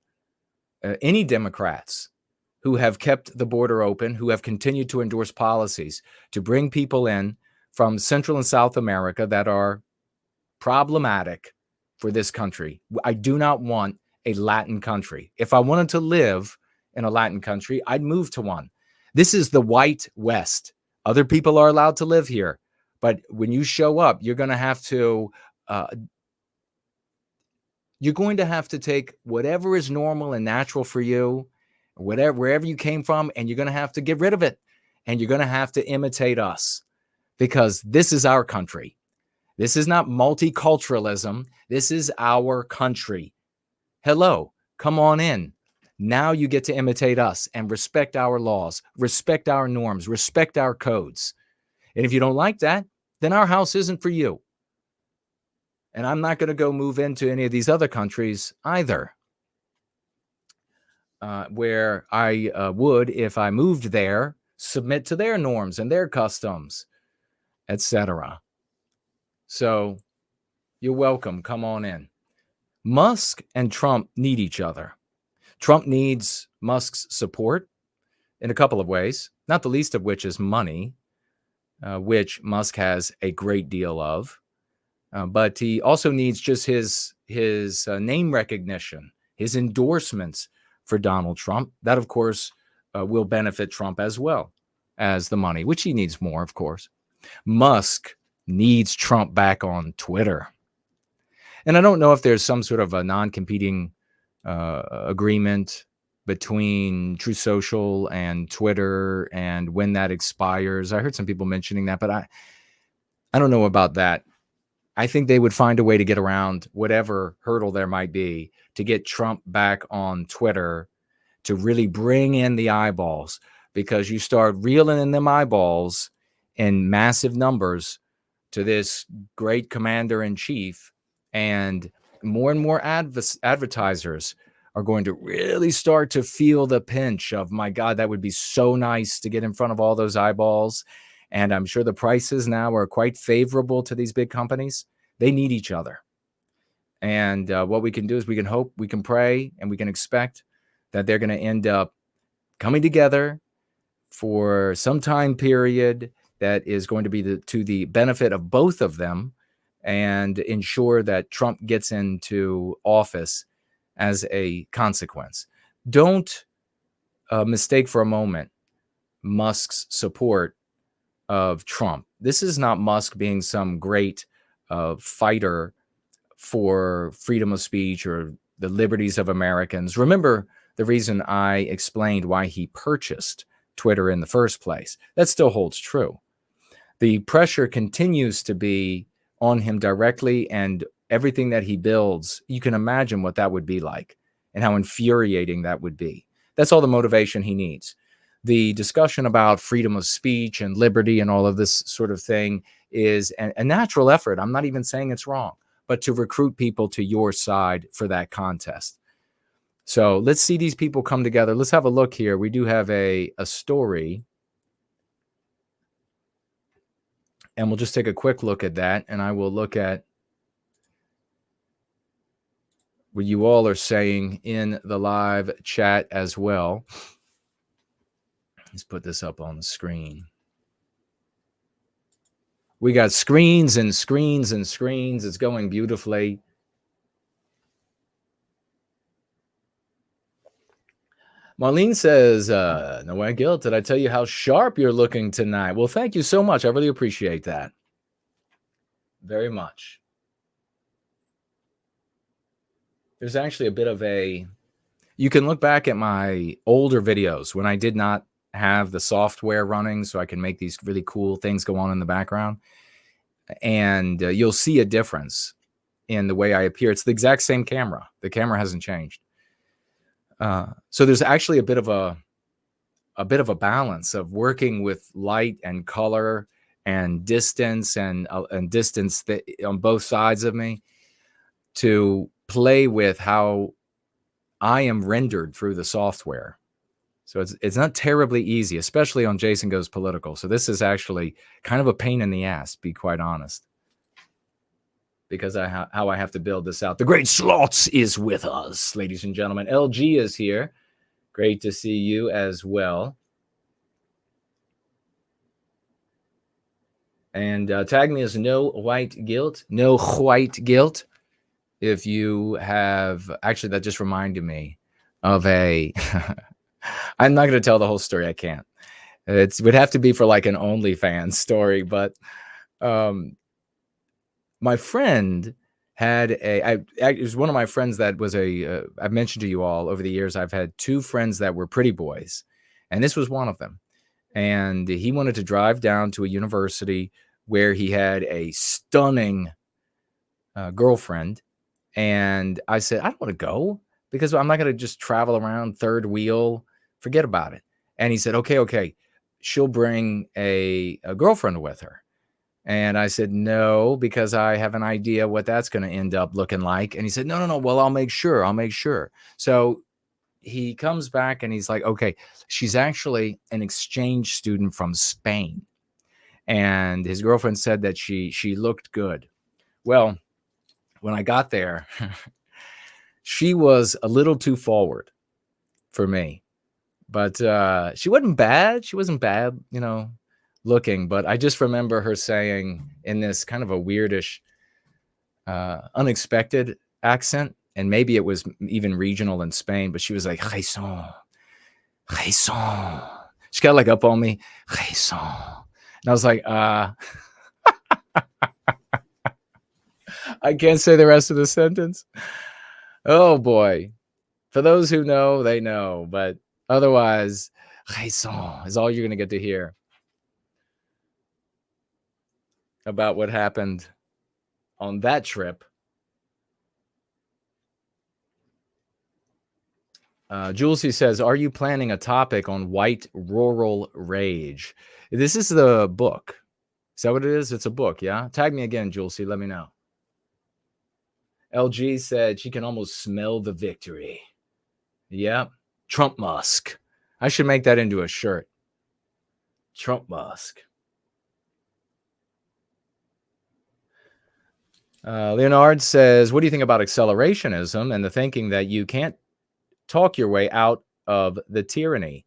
any Democrats who have kept the border open, who have continued to endorse policies to bring people in from Central and South America that are problematic for this country. I do not want a Latin country. If I wanted to live in a Latin country, I'd move to one. This is the White West. Other people are allowed to live here. But when you show up, you're going to have to take whatever is normal and natural for you, wherever you came from, and you're going to have to get rid of it. And you're going to have to imitate us because this is our country. This is not multiculturalism. This is our country. Hello, come on in. Now you get to imitate us and respect our laws, respect our norms, respect our codes. And if you don't like that, then our house isn't for you. And I'm not going to go move into any of these other countries either, where I would, if I moved there, submit to their norms and their customs, etc. So you're welcome. Come on in. Musk and Trump need each other. Trump needs Musk's support in a couple of ways, not the least of which is money, which Musk has a great deal of. But he also needs just his name recognition, his endorsements for Donald Trump. That, of course, will benefit Trump as well as the money, which he needs more, of course. Musk needs Trump back on Twitter. And I don't know if there's some sort of a non-competing agreement between Truth Social and Twitter and when that expires. I heard some people mentioning that, but I don't know about that. I think they would find a way to get around whatever hurdle there might be to get Trump back on Twitter to really bring in the eyeballs, because you start reeling in them eyeballs in massive numbers to this great commander-in-chief, and more advertisers are going to really start to feel the pinch of, my God, that would be so nice to get in front of all those eyeballs. And I'm sure the prices now are quite favorable to these big companies. They need each other. And what we can do is we can hope, we can pray, and we can expect that they're going to end up coming together for some time period that is going to be to the benefit of both of them, and ensure that Trump gets into office as a consequence. Don't mistake for a moment Musk's support of Trump. This is not Musk being some great fighter for freedom of speech or the liberties of Americans. Remember the reason I explained why he purchased Twitter in the first place. That still holds true. The pressure continues to be on him directly, and everything that he builds, you can imagine what that would be like and how infuriating that would be. That's all the motivation he needs. The discussion about freedom of speech and liberty and all of this sort of thing is a natural effort. I'm not even saying it's wrong, but to recruit people to your side for that contest. So let's see these people come together. Let's have a look here. We do have a story, and we'll just take a quick look at that, and I will look at what you all are saying in the live chat as well. Let's put this up on the screen. We got screens and screens and screens. It's going beautifully. Marlene says, no way, guilt. Did I tell you how sharp you're looking tonight? Well, thank you so much. I really appreciate that. Very much. There's actually a bit of a, you can look back at my older videos when I did not have the software running so I can make these really cool things go on in the background. And you'll see a difference in the way I appear. It's the exact same camera. The camera hasn't changed. So there's actually a bit of a balance of working with light and color and distance and distance on both sides of me to play with how I am rendered through the software. So it's not terribly easy, especially on Jason Goes Political. So this is actually kind of a pain in the ass, to be quite honest, because how I have to build this out. The great Slots is with us, ladies and gentlemen. LG is here. Great to see you as well. And tag me as No White Guilt. No White Guilt. If you have, actually, that just reminded me of a, I'm not going to tell the whole story. I can't. It would have to be for like an OnlyFans story. But my friend had it was one of my friends that was I've mentioned to you all over the years, I've had two friends that were pretty boys. And this was one of them. And he wanted to drive down to a university where he had a stunning girlfriend. And I said, I don't want to go because I'm not going to just travel around third wheel. Forget about it. And he said, okay. She'll bring a girlfriend with her. And I said, no, because I have an idea what that's going to end up looking like. And he said, no. Well, I'll make sure. So he comes back and he's like, okay, she's actually an exchange student from Spain. And his girlfriend said that she looked good. Well, when I got there, she was a little too forward for me, but she wasn't bad. She wasn't bad, looking, but I just remember her saying in this kind of a weirdish, unexpected accent, and maybe it was even regional in Spain, but she was like, Jason. She got like up on me, Jason. And I was like, I can't say the rest of the sentence. Oh boy. For those who know, they know, but otherwise, Jason is all you're going to get to hear about what happened on that trip. Julesy says, are you planning a topic on white rural rage? This is the book. Is that what it is? It's a book, yeah? Tag me again, Julesy. Let me know. LG said she can almost smell the victory. Yep. Trump Musk. I should make that into a shirt. Trump Musk. Leonard says, what do you think about accelerationism and the thinking that you can't talk your way out of the tyranny?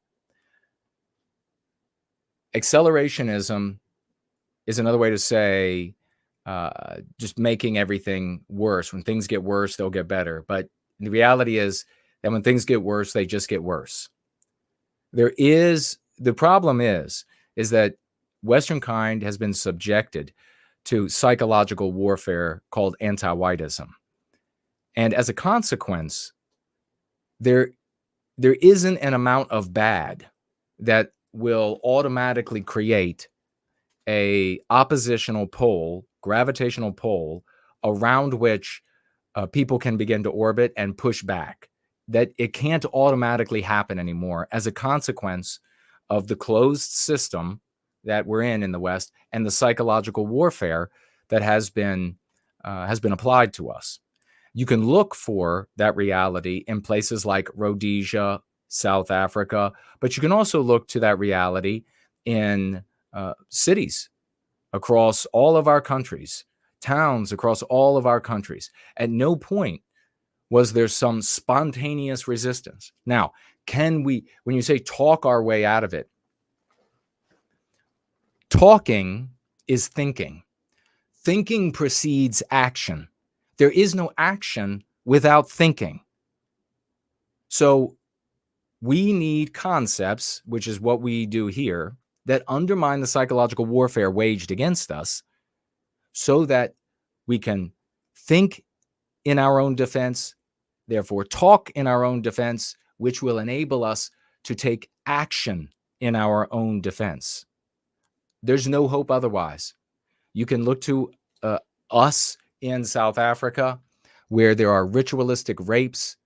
Accelerationism is another way to say just making everything worse. When things get worse, they'll get better. But And the reality is that when things get worse, they just get worse. The problem is that Western kind has been subjected to psychological warfare called anti-whiteism. And as a consequence, there isn't an amount of bad that will automatically create a oppositional pole, gravitational pole, around which people can begin to orbit and push back. That it can't automatically happen anymore as a consequence of the closed system that we're in the West and the psychological warfare that has been applied to us. You can look for that reality in places like Rhodesia, South Africa, but you can also look to that reality in cities across all of our countries, towns across all of our countries. At no point was there some spontaneous resistance. Now, can we, when you say talk our way out of it, talking is thinking. Thinking precedes action. There is no action without thinking. So we need concepts, which is what we do here, that undermine the psychological warfare waged against us so that we can think in our own defense, therefore talk in our own defense, which will enable us to take action in our own defense. There's no hope otherwise. You can look to us in South Africa, where there are ritualistic rapes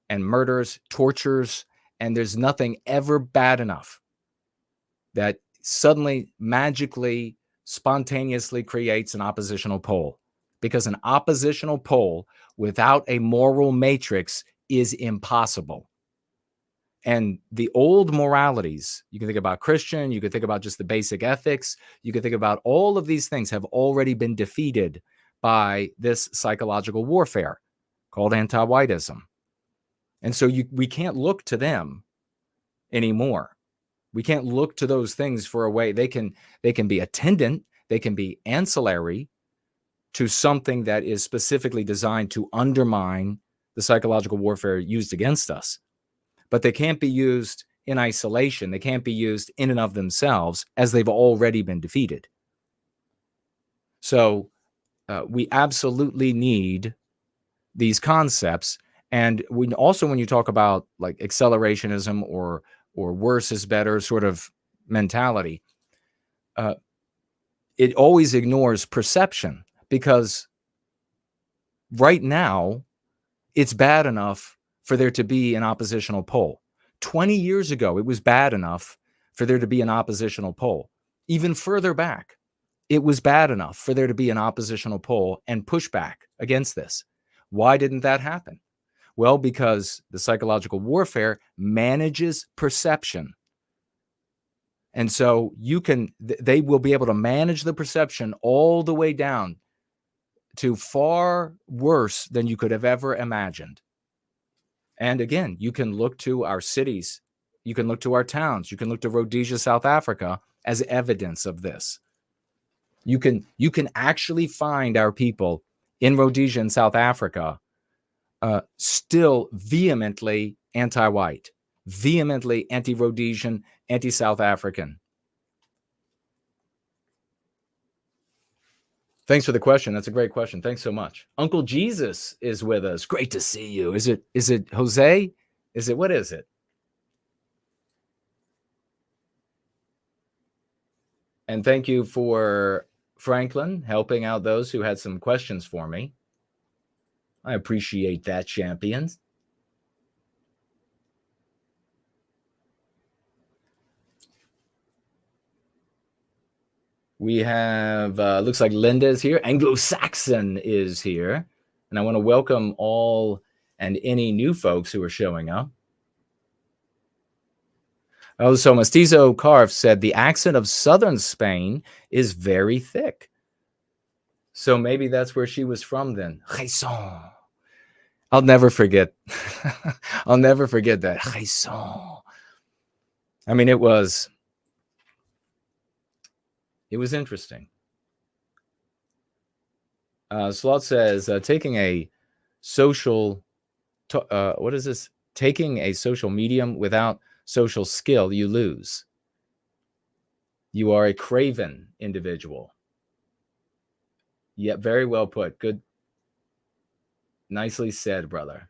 and murders, tortures, and there's nothing ever bad enough that suddenly, magically, spontaneously creates an oppositional pole. Because an oppositional pole without a moral matrix is impossible. And the old moralities, you can think about Christian, you can think about just the basic ethics, you can think about all of these things have already been defeated by this psychological warfare called anti-whiteism. And so we can't look to them anymore. We can't look to those things for a way. They can be attendant, they can be ancillary to something that is specifically designed to undermine the psychological warfare used against us. But they can't be used in isolation. They can't be used in and of themselves, as they've already been defeated. So we absolutely need these concepts. And when you talk about like accelerationism or worse is better sort of mentality, it always ignores perception, because right now it's bad enough for there to be an oppositional pole. 20 years ago, it was bad enough for there to be an oppositional pole. Even further back, it was bad enough for there to be an oppositional pole and pushback against this. Why didn't that happen? Well, because the psychological warfare manages perception. And so they will be able to manage the perception all the way down to far worse than you could have ever imagined. And again, you can look to our cities, you can look to our towns, you can look to Rhodesia, South Africa as evidence of this. You can actually find our people in Rhodesia and South Africa still vehemently anti-white, vehemently anti-Rhodesian, anti-South African. Thanks for the question. That's a great question. Thanks so much. Uncle Jesus is with us. Great to see you. Is it Jose? What is it? And thank you for Franklin helping out those who had some questions for me. I appreciate that, champions. We have, looks like Linda is here. Anglo-Saxon is here. And I want to welcome all and any new folks who are showing up. Oh, so Mestizo Carf said the accent of southern Spain is very thick. So maybe that's where she was from then. Raison. I'll never forget. I'll never forget that. Raison. I mean, it was interesting. Slot says, taking a social what is this? Taking a social medium without social skill, you lose. You are a craven individual. Yet very well put. Good. Nicely said, brother.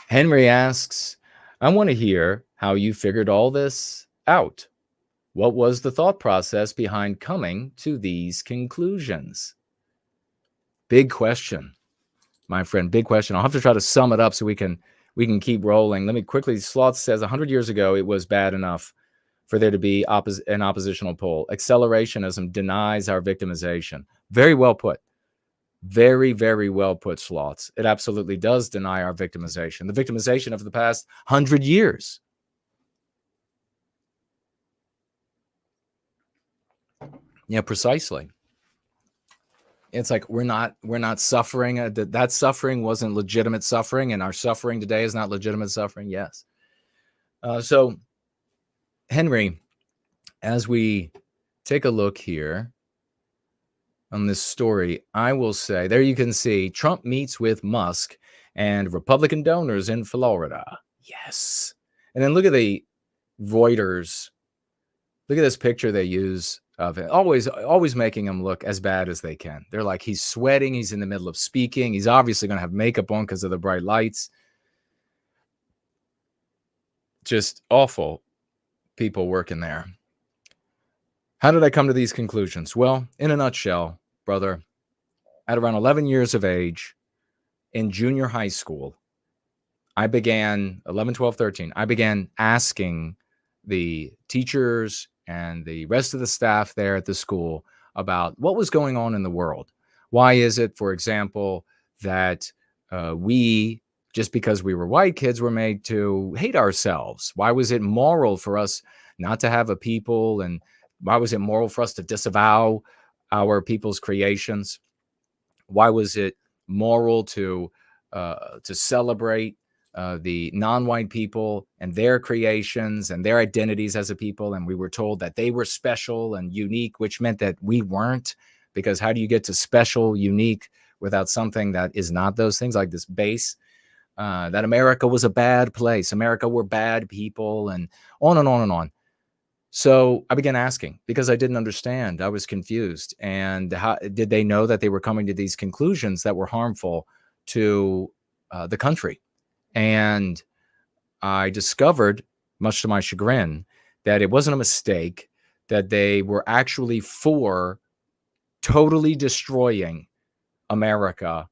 Henry asks, I want to hear how you figured all this out. What was the thought process behind coming to these conclusions? Big question, my friend. Big question. I'll have to try to sum it up so we can keep rolling. Let me quickly. Sloth says 100 years ago it was bad enough for there to be an oppositional pole. Accelerationism denies our victimization. Very well put. Very, very well put, Sloths. It absolutely does deny our victimization. The victimization of the past 100 years. Yeah, precisely. It's like we're not suffering. That suffering wasn't legitimate suffering, and our suffering today is not legitimate suffering. Yes. So, Henry, as we take a look here on this story, I will say, there you can see Trump meets with Musk and Republican donors in Florida. Yes. And then look at the Reuters. Look at this picture they use of it. Always making him look as bad as they can. They're like, he's sweating. He's in the middle of speaking. He's obviously going to have makeup on because of the bright lights. Just awful people working there. How did I come to these conclusions? Well, in a nutshell, brother, at around 11 years of age in junior high school, I began 11, 12, 13. I began asking the teachers and the rest of the staff there at the school about what was going on in the world. Why is it, for example, that we, just because we were white kids, were made to hate ourselves? Why was it moral for us not to have a people? And why was it moral for us to disavow our people's creations? Why was it moral to celebrate the non-white people and their creations and their identities as a people? And we were told that they were special and unique, which meant that we weren't, because how do you get to special, unique without something that is not those things, like this base? That America was a bad place. America were bad people, and on and on and on. So I began asking because I didn't understand. I was confused. And how did they know that they were coming to these conclusions that were harmful to the country? And I discovered, much to my chagrin, that it wasn't a mistake, that they were actually for totally destroying America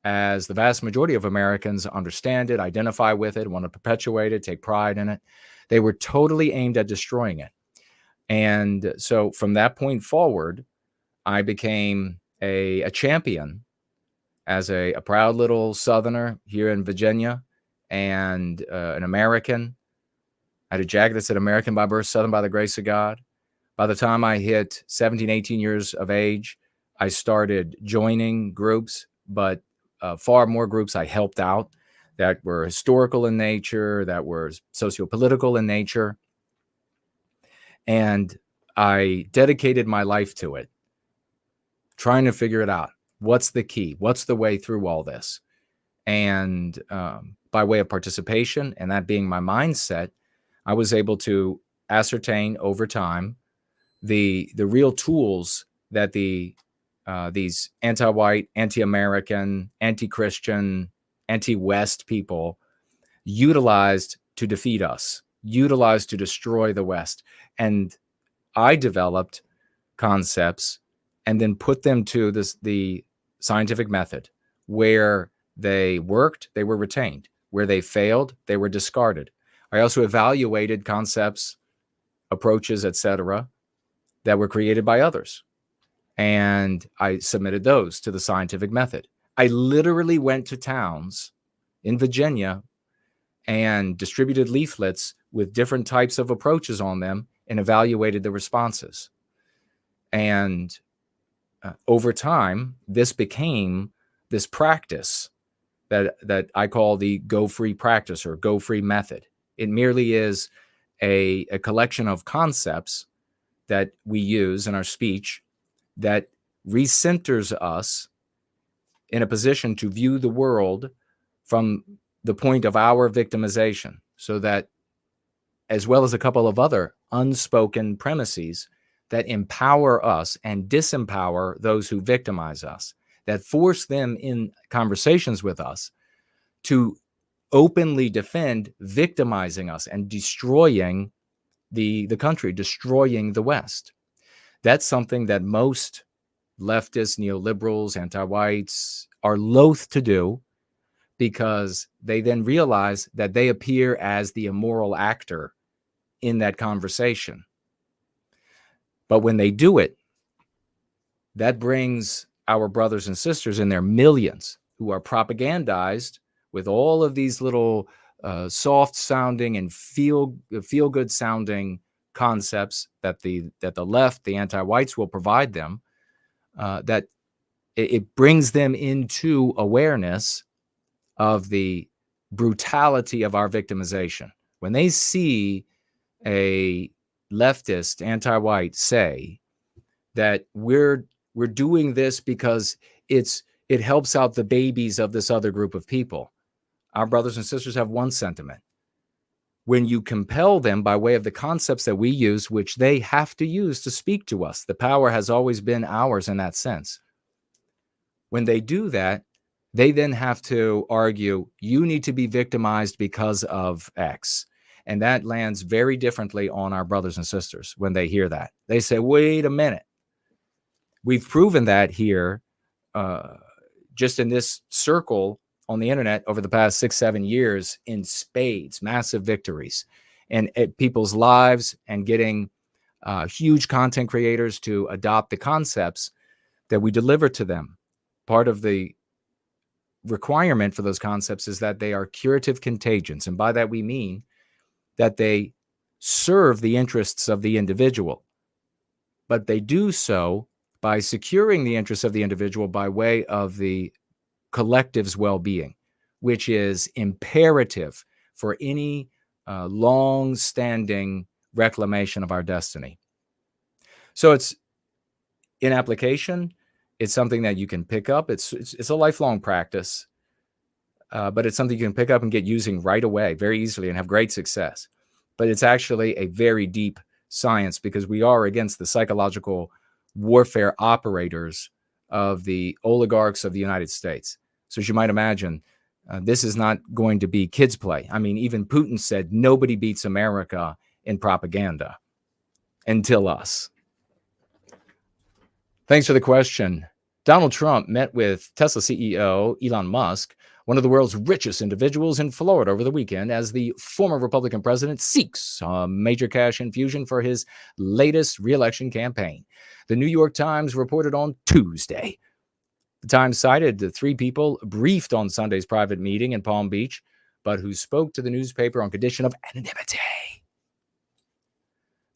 as the vast majority of Americans understand it, identify with it, want to perpetuate it, take pride in it. They were totally aimed at destroying it. And so from that point forward, I became a champion as a proud little Southerner here in Virginia, and an American. I had a jacket that said American by birth, Southern by the grace of God. By the time I hit 17, 18 years of age, I started joining groups, but far more groups I helped out that were historical in nature, that were socio-political in nature. And I dedicated my life to it, trying to figure it out. What's the key? What's the way through all this? And by way of participation, and that being my mindset, I was able to ascertain over time the real tools that these anti-white, anti-American, anti-Christian, anti-West people utilized to defeat us, utilized to destroy the West. And I developed concepts and then put them to the scientific method. Where they worked, they were retained. Where they failed, they were discarded. I also evaluated concepts, approaches, etc., that were created by others. And I submitted those to the scientific method. I literally went to towns in Virginia and distributed leaflets with different types of approaches on them and evaluated the responses. And over time, this became this practice that I call the Go Free practice or Go Free method. It merely is a collection of concepts that we use in our speech that recenters us in a position to view the world from the point of our victimization, so that, as well as a couple of other unspoken premises that empower us and disempower those who victimize us, that force them in conversations with us to openly defend victimizing us and destroying the country, destroying the West. That's something that most leftists, neoliberals, anti-whites are loath to do, because they then realize that they appear as the immoral actor in that conversation. But when they do it, that brings our brothers and sisters in their millions, who are propagandized with all of these little soft sounding and feel good sounding concepts that the left, the anti-whites, will provide them, that it brings them into awareness of the brutality of our victimization. When they see a leftist anti-white say that we're doing this because it helps out the babies of this other group of people, our brothers and sisters have one sentiment. When you compel them by way of the concepts that we use, which they have to use to speak to us, the power has always been ours in that sense. When they do that, they then have to argue, you need to be victimized because of X. And that lands very differently on our brothers and sisters when they hear that. They say, wait a minute. We've proven that here, just in this circle on the internet over the past 6-7 years, in spades, massive victories, and people's lives, and getting huge content creators to adopt the concepts that we deliver to them. Part of the requirement for those concepts is that they are curative contagions. And by that, we mean that they serve the interests of the individual, but they do so by securing the interests of the individual by way of the collective's well-being, which is imperative for any long-standing reclamation of our destiny. So it's, in application, it's something that you can pick up. It's a lifelong practice, but it's something you can pick up and get using right away, very easily, and have great success. But it's actually a very deep science, because we are against the psychological warfare operators of the oligarchs of the United States. So as you might imagine, this is not going to be kids' play. I mean, even Putin said nobody beats America in propaganda until us. Thanks for the question. Donald Trump met with Tesla CEO Elon Musk, one of the world's richest individuals, in Florida over the weekend, as the former Republican president seeks a major cash infusion for his latest re-election campaign. The New York Times reported on Tuesday. The Times cited the three people briefed on Sunday's private meeting in Palm Beach, but who spoke to the newspaper on condition of anonymity.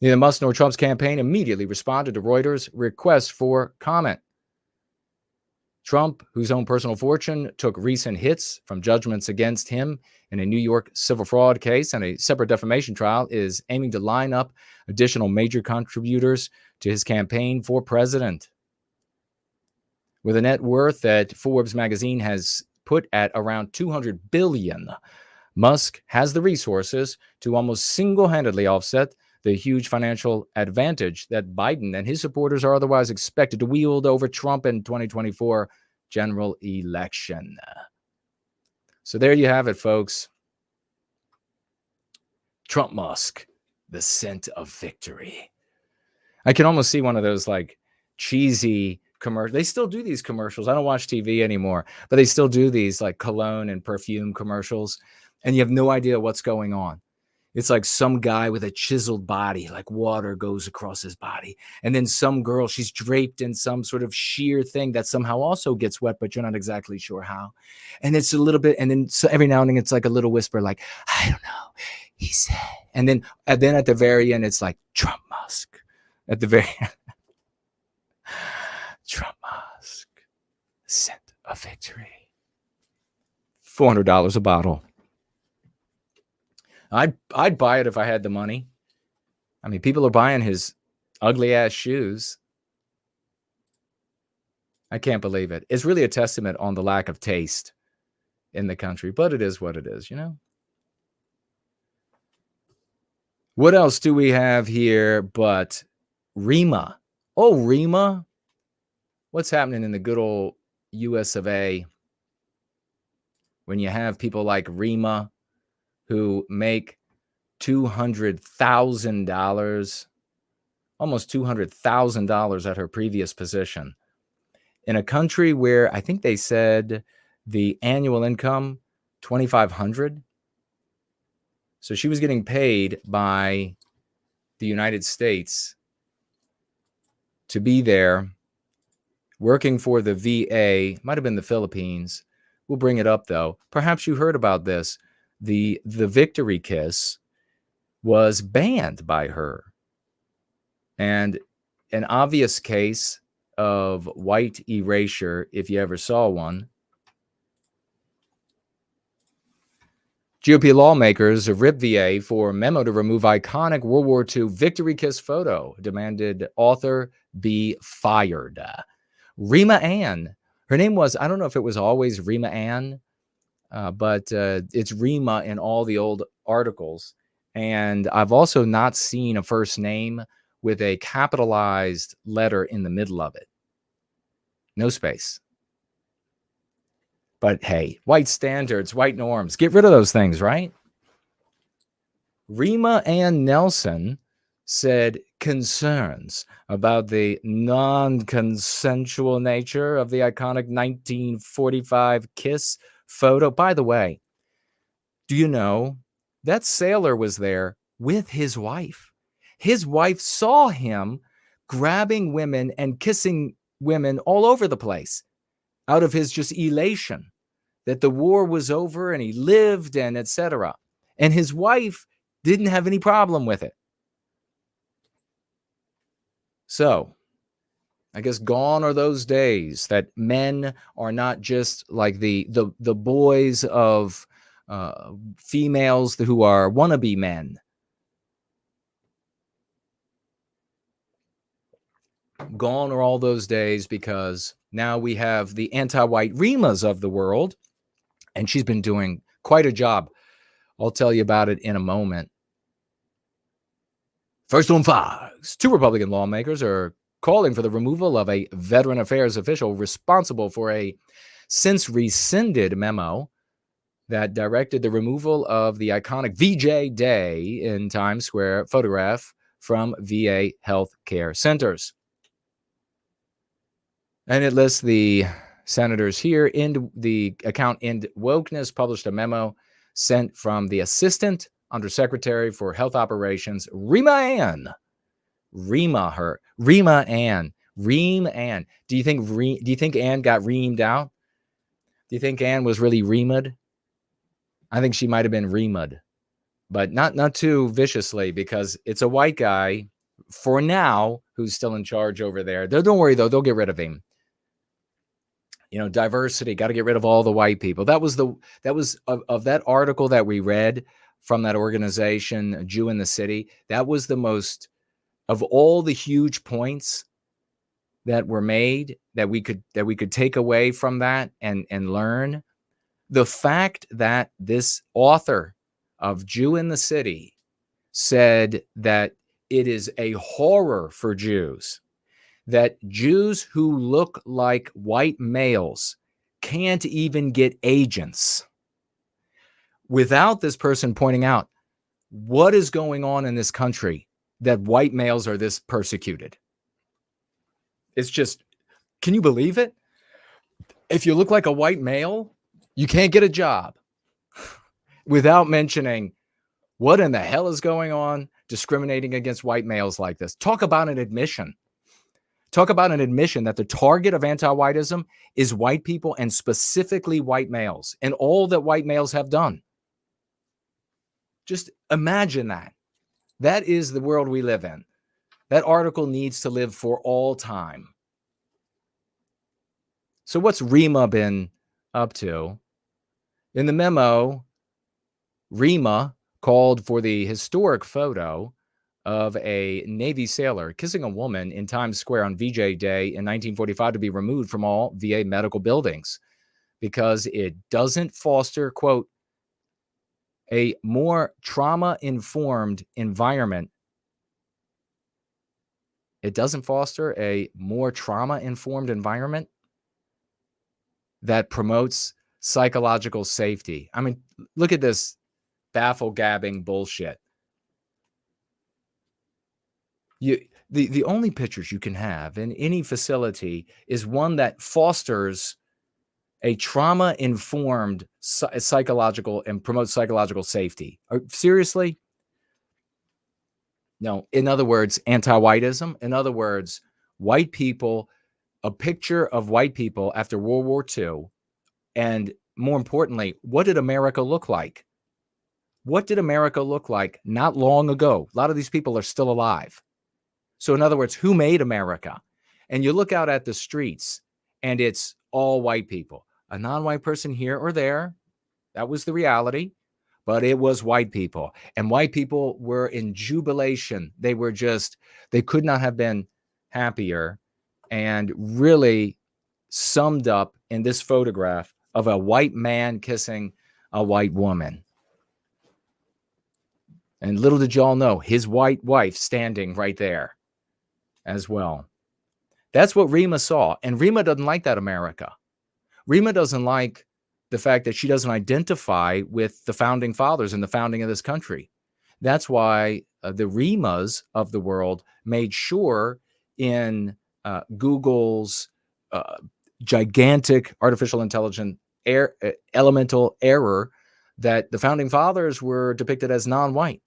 Neither Musk nor Trump's campaign immediately responded to Reuters' request for comment. Trump, whose own personal fortune took recent hits from judgments against him in a New York civil fraud case and a separate defamation trial, is aiming to line up additional major contributors to his campaign for president. With a net worth that Forbes magazine has put at around $200 billion, Musk has the resources to almost single-handedly offset the huge financial advantage that Biden and his supporters are otherwise expected to wield over Trump in 2024 general election. So there you have it, folks. Trump Musk, the scent of victory. I can almost see one of those like cheesy commercials. They still do these commercials. I don't watch TV anymore, but they still do these like cologne and perfume commercials, and you have no idea what's going on. It's like some guy with a chiseled body, like water goes across his body. And then some girl, she's draped in some sort of sheer thing that somehow also gets wet, but you're not exactly sure how. And it's a little bit, and then so every now and then it's like a little whisper, like, I don't know, he said. And then at the very end, it's like Trump Musk. At the very end, Trump Musk, scent of victory. $400 a bottle. I'd buy it if I had the money. I mean, people are buying his ugly ass shoes. I can't believe it. It's really a testament on the lack of taste in the country, but it is what it is, you know? What else do we have here but Rima? Oh, Rima. What's happening in the good old US of A when you have people like Rima who make $200,000, almost $200,000 at her previous position in a country where I think they said the annual income, $2,500. So she was getting paid by the United States to be there working for the VA, might have been the Philippines. We'll bring it up though. Perhaps you heard about this. The victory kiss was banned by her. And an obvious case of white erasure, if you ever saw one. GOP lawmakers ripped VA for memo to remove iconic World War II victory kiss photo, demanded author be fired. Rima Ann, her name was, I don't know if it was always Rima Ann, but it's Rima in all the old articles. And I've also not seen a first name with a capitalized letter in the middle of it. No space. But hey, white standards, white norms, get rid of those things, right? Rima Nelson said concerns about the non-consensual nature of the iconic 1945 kiss photo. By the way, do you know that sailor was there with his wife? His wife saw him grabbing women and kissing women all over the place out of his just elation that the war was over and he lived and etc. And his wife didn't have any problem with it. So I guess gone are those days that men are not just like the boys of females who are wannabe men. Gone are all those days because now we have the anti-white Rimas of the world, and she's been doing quite a job. I'll tell you about it in a moment. First on Fox, 2 Republican lawmakers are calling for the removal of a Veteran Affairs official responsible for a since rescinded memo that directed the removal of the iconic VJ Day in Times Square photograph from VA health care centers. And it lists the senators here. In the account End Wokeness published a memo sent from the Assistant Undersecretary for Health Operations, Rima Ann. Rima Ann. Do you think Ann got reamed out? Do you think Ann was really reamed? I think she might have been reamed, but not too viciously, because it's a white guy for now who's still in charge over there. Don't worry though, they'll get rid of him. You know, diversity, got to get rid of all the white people. That was of that article that we read from that organization, A Jew in the City. That was the most of all the huge points that were made that we could take away from that and learn. The fact that this author of Jew in the City said that it is a horror for Jews that Jews who look like white males can't even get agents, without this person pointing out what is going on in this country that white males are this persecuted. It's just, can you believe it? If you look like a white male, you can't get a job, without mentioning what in the hell is going on discriminating against white males like this. Talk about an admission. Talk about an admission that the target of anti-whiteism is white people, and specifically white males, and all that white males have done. Just imagine that. That is the world we live in. That article needs to live for all time. So what's Rima been up to? In the memo, Rima called for the historic photo of a Navy sailor kissing a woman in Times Square on VJ Day in 1945 to be removed from all VA medical buildings because it doesn't foster, quote, a more trauma-informed environment. It doesn't foster a more trauma-informed environment that promotes psychological safety. I mean, look at this baffle-gabbing bullshit. The only pictures you can have in any facility is one that fosters a trauma-informed psychological and promotes psychological safety. Seriously? No. In other words, anti-whiteism. In other words, white people, a picture of white people after World War II, and more importantly, what did America look like? What did America look like not long ago? A lot of these people are still alive. So in other words, who made America? And you look out at the streets and it's all white people. A non-white person here or there, that was the reality, but it was white people. And white people were in jubilation. They could not have been happier, and really summed up in this photograph of a white man kissing a white woman. And little did y'all know, his white wife standing right there as well. That's what Rima saw. And Rima doesn't like that America. Rima doesn't like the fact that she doesn't identify with the founding fathers and the founding of this country. That's why the Rimas of the world made sure in Google's gigantic artificial intelligence elemental error that the founding fathers were depicted as non-white.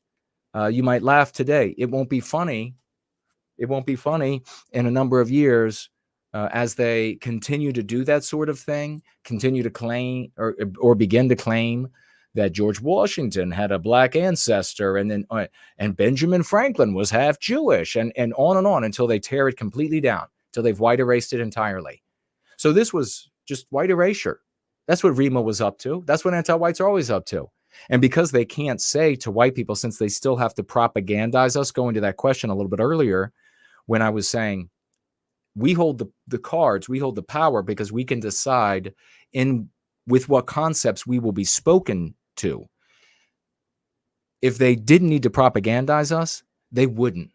You might laugh today. It won't be funny. It won't be funny in a number of years as they continue to do that sort of thing, continue to claim or begin to claim that George Washington had a black ancestor, and then and Benjamin Franklin was half Jewish, and on until they tear it completely down, till they've white erased it entirely. So this was just white erasure. That's what Rima was up to. That's what anti-whites are always up to. And because they can't say to white people, since they still have to propagandize us, going to that question a little bit earlier, when I was saying we hold the cards, we hold the power because we can decide with what concepts we will be spoken to. If they didn't need to propagandize us, they wouldn't.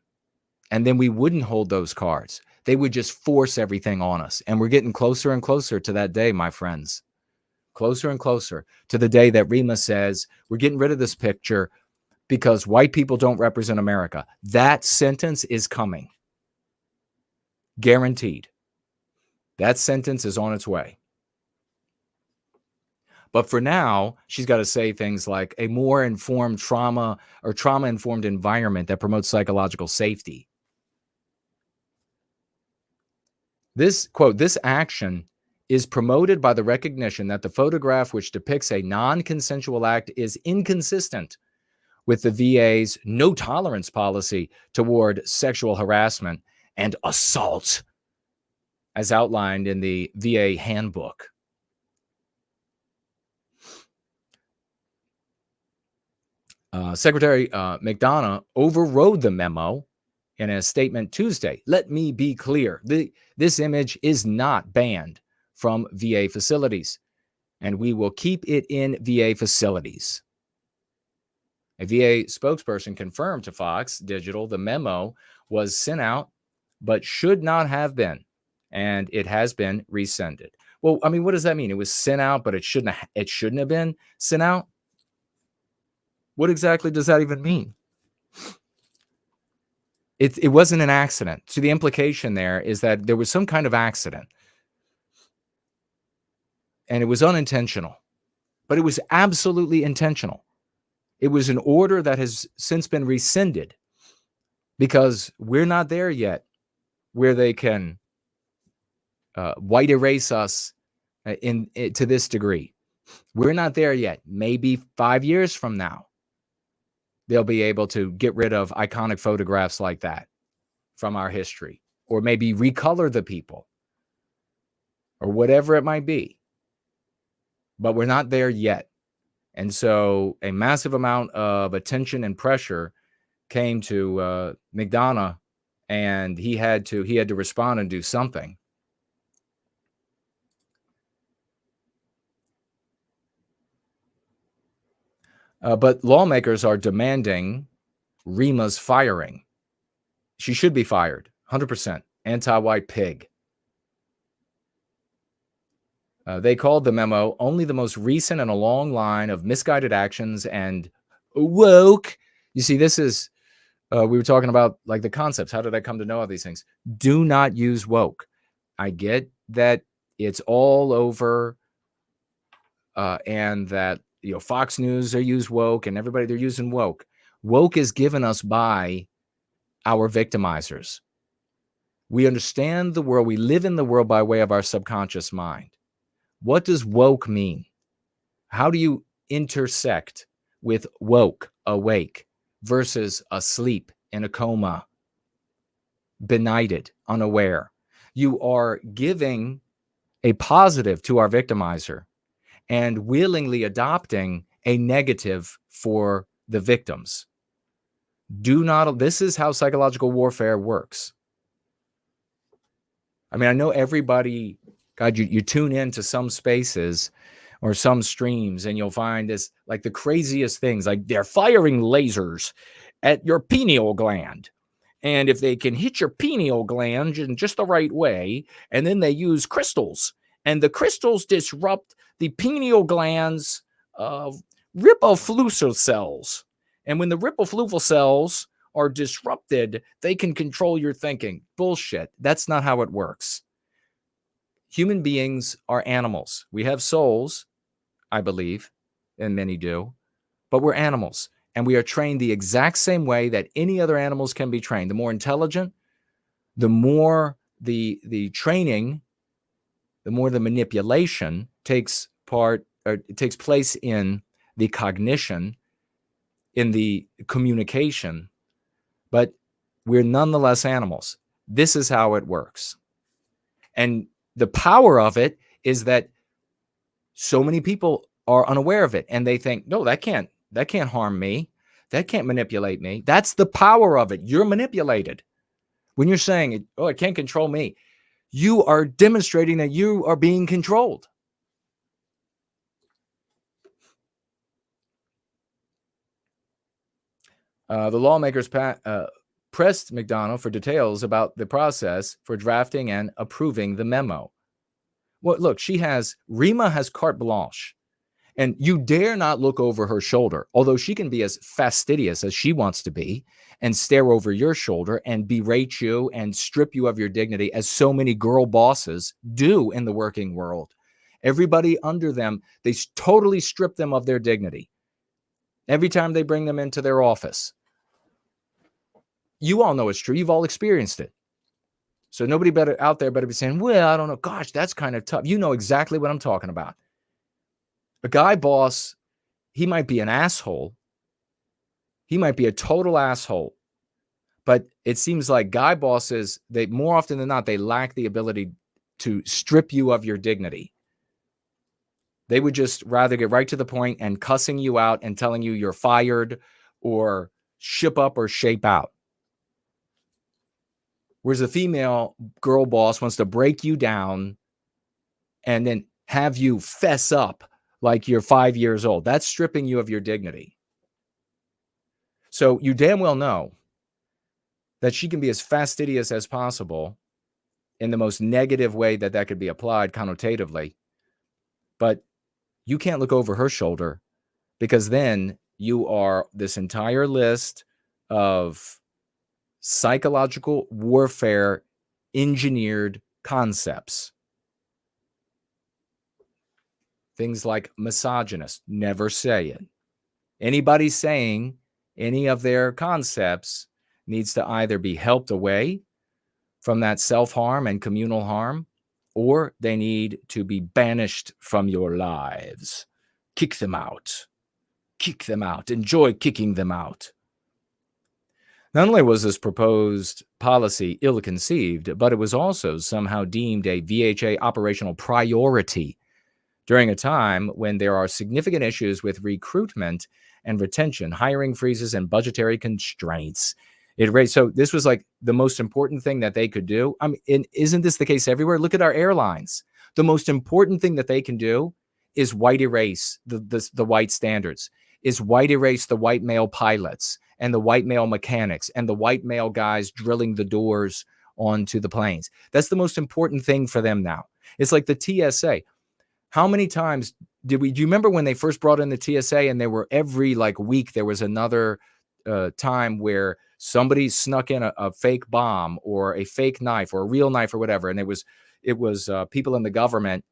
And then we wouldn't hold those cards. They would just force everything on us. And we're getting closer and closer to that day, my friends. Closer and closer to the day that Rima says, we're getting rid of this picture because white people don't represent America. That sentence is coming. Guaranteed. That sentence is on its way. But for now, she's got to say things like a more informed trauma-informed environment that promotes psychological safety. This, quote, this action is promoted by the recognition that the photograph which depicts a non-consensual act is inconsistent with the VA's no tolerance policy toward sexual harassment and assault, as outlined in the VA handbook. Secretary McDonough overrode the memo in a statement Tuesday. Let me be clear. This image is not banned from VA facilities, and we will keep it in VA facilities. A VA spokesperson confirmed to Fox Digital the memo was sent out, but should not have been, and it has been rescinded. Well, I mean, what does that mean? It was sent out, but it shouldn't have been sent out? What exactly does that even mean? It wasn't an accident. So the implication there is that there was some kind of accident, and it was unintentional, but it was absolutely intentional. It was an order that has since been rescinded because we're not there yet where they can white erase us to this degree. We're not there yet. Maybe 5 years from now, they'll be able to get rid of iconic photographs like that from our history, or maybe recolor the people, or whatever it might be. But we're not there yet. And so a massive amount of attention and pressure came to McDonough, and he had to respond and do something. But lawmakers are demanding Rima's firing. She should be fired, 100%. Anti-white pig. They called the memo only the most recent in a long line of misguided actions and woke. You see, this is, we were talking about like the concepts. How did I come to know all these things? Do not use woke. I get that it's all over and that, you know, Fox News, they use woke and everybody, they're using woke. Woke is given us by our victimizers. We understand the world. We live in the world by way of our subconscious mind. What does woke mean? How do you intersect with woke, awake, versus asleep, in a coma, benighted, unaware? You are giving a positive to our victimizer and willingly adopting a negative for the victims. This is how psychological warfare works. I mean, I know everybody, God, you tune into some spaces or some streams and you'll find this, like the craziest things, like they're firing lasers at your pineal gland. And if they can hit your pineal gland in just the right way, and then they use crystals, and the crystals disrupt the pineal gland's riboflucin cells. And when the riboflucin cells are disrupted, they can control your thinking. Bullshit. That's not how it works. Human beings are animals. We have souls, I believe, and many do, but we're animals. And we are trained the exact same way that any other animals can be trained. The more intelligent, the more the training, the more the manipulation takes place in the cognition, in the communication, but we're nonetheless animals. This is how it works. And the power of it is that so many people are unaware of it, and they think, no, that can't harm me. That can't manipulate me. That's the power of it. You're manipulated. When you're saying, oh, it can't control me, you are demonstrating that you are being controlled. The lawmakers pressed McDonough for details about the process for drafting and approving the memo. Well, look, Rima has carte blanche. And you dare not look over her shoulder, although she can be as fastidious as she wants to be and stare over your shoulder and berate you and strip you of your dignity, as so many girl bosses do in the working world. Everybody under them, they totally strip them of their dignity every time they bring them into their office. You all know it's true. You've all experienced it. So nobody out there better be saying, well, I don't know. Gosh, that's kind of tough. You know exactly what I'm talking about. A guy boss, he might be an asshole. He might be a total asshole. But it seems like guy bosses, they more often than not, they lack the ability to strip you of your dignity. They would just rather get right to the point and cussing you out and telling you you're fired or ship up or shape out. Whereas a female girl boss wants to break you down and then have you fess up like you're 5 years old. That's stripping you of your dignity. So you damn well know that she can be as fastidious as possible in the most negative way that could be applied connotatively. But you can't look over her shoulder, because then you are this entire list of psychological warfare engineered concepts. Things like misogynist, never say it. Anybody saying any of their concepts needs to either be helped away from that self-harm and communal harm, or they need to be banished from your lives. Kick them out. Kick them out. Enjoy kicking them out. Not only was this proposed policy ill-conceived, but it was also somehow deemed a VHA operational priority during a time when there are significant issues with recruitment and retention, hiring freezes, and budgetary constraints. So this was like the most important thing that they could do. I mean, isn't this the case everywhere? Look at our airlines. The most important thing that they can do is white erase the white standards, is white erase the white male pilots and the white male mechanics and the white male guys drilling the doors onto the planes. That's the most important thing for them now. It's like the TSA. How many times do you remember when they first brought in the TSA, and there were every like week there was another time where somebody snuck in a fake bomb or a fake knife or a real knife or whatever, and it was people in the government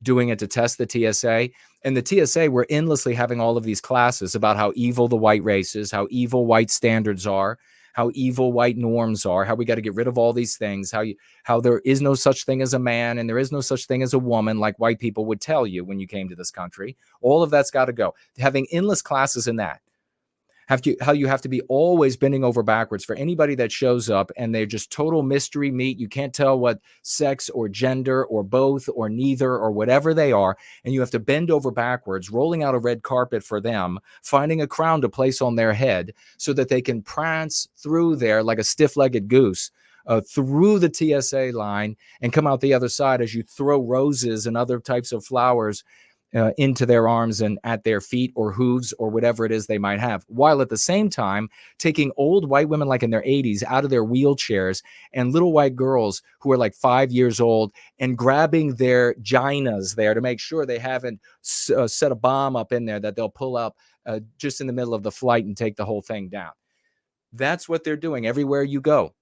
doing it to test the TSA, and the TSA were endlessly having all of these classes about how evil the white race is, how evil white standards are, how evil white norms are, how we got to get rid of all these things, how there is no such thing as a man and there is no such thing as a woman, like white people would tell you when you came to this country. All of that's got to go. Having endless classes in that. How you have to be always bending over backwards for anybody that shows up, and they're just total mystery meat. You can't tell what sex or gender or both or neither or whatever they are, and you have to bend over backwards, rolling out a red carpet for them, finding a crown to place on their head so that they can prance through there like a stiff-legged goose through the TSA line and come out the other side as you throw roses and other types of flowers into their arms and at their feet or hooves or whatever it is they might have, while at the same time taking old white women like in their 80s out of their wheelchairs and little white girls who are like 5 years old and grabbing their ginas there to make sure they haven't set a bomb up in there that they'll pull up just in the middle of the flight and take the whole thing down. That's what they're doing everywhere you go.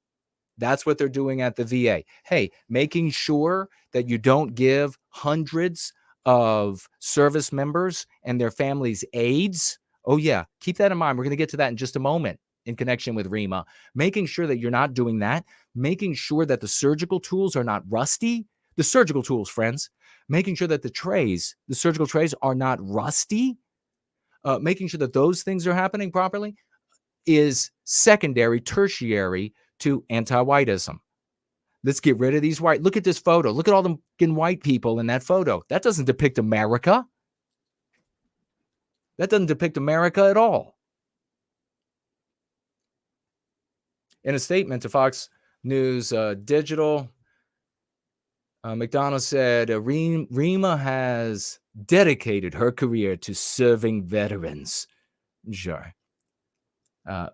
That's what they're doing at the VA. Hey, making sure that you don't give hundreds of service members and their families AIDS. Oh yeah, keep that in mind. We're going to get to that in just a moment in connection with Rima. Making sure that you're not doing that. Making sure that the surgical tools are not rusty. The surgical tools, friends. Making sure that the surgical trays are not rusty. Making sure that those things are happening properly is secondary, tertiary to anti-whiteism. Let's get rid of these white. Look at this photo. Look at all the white people in that photo. That doesn't depict America. That doesn't depict America at all. In a statement to Fox News Digital, McDonough said, Rima has dedicated her career to serving veterans. Sure.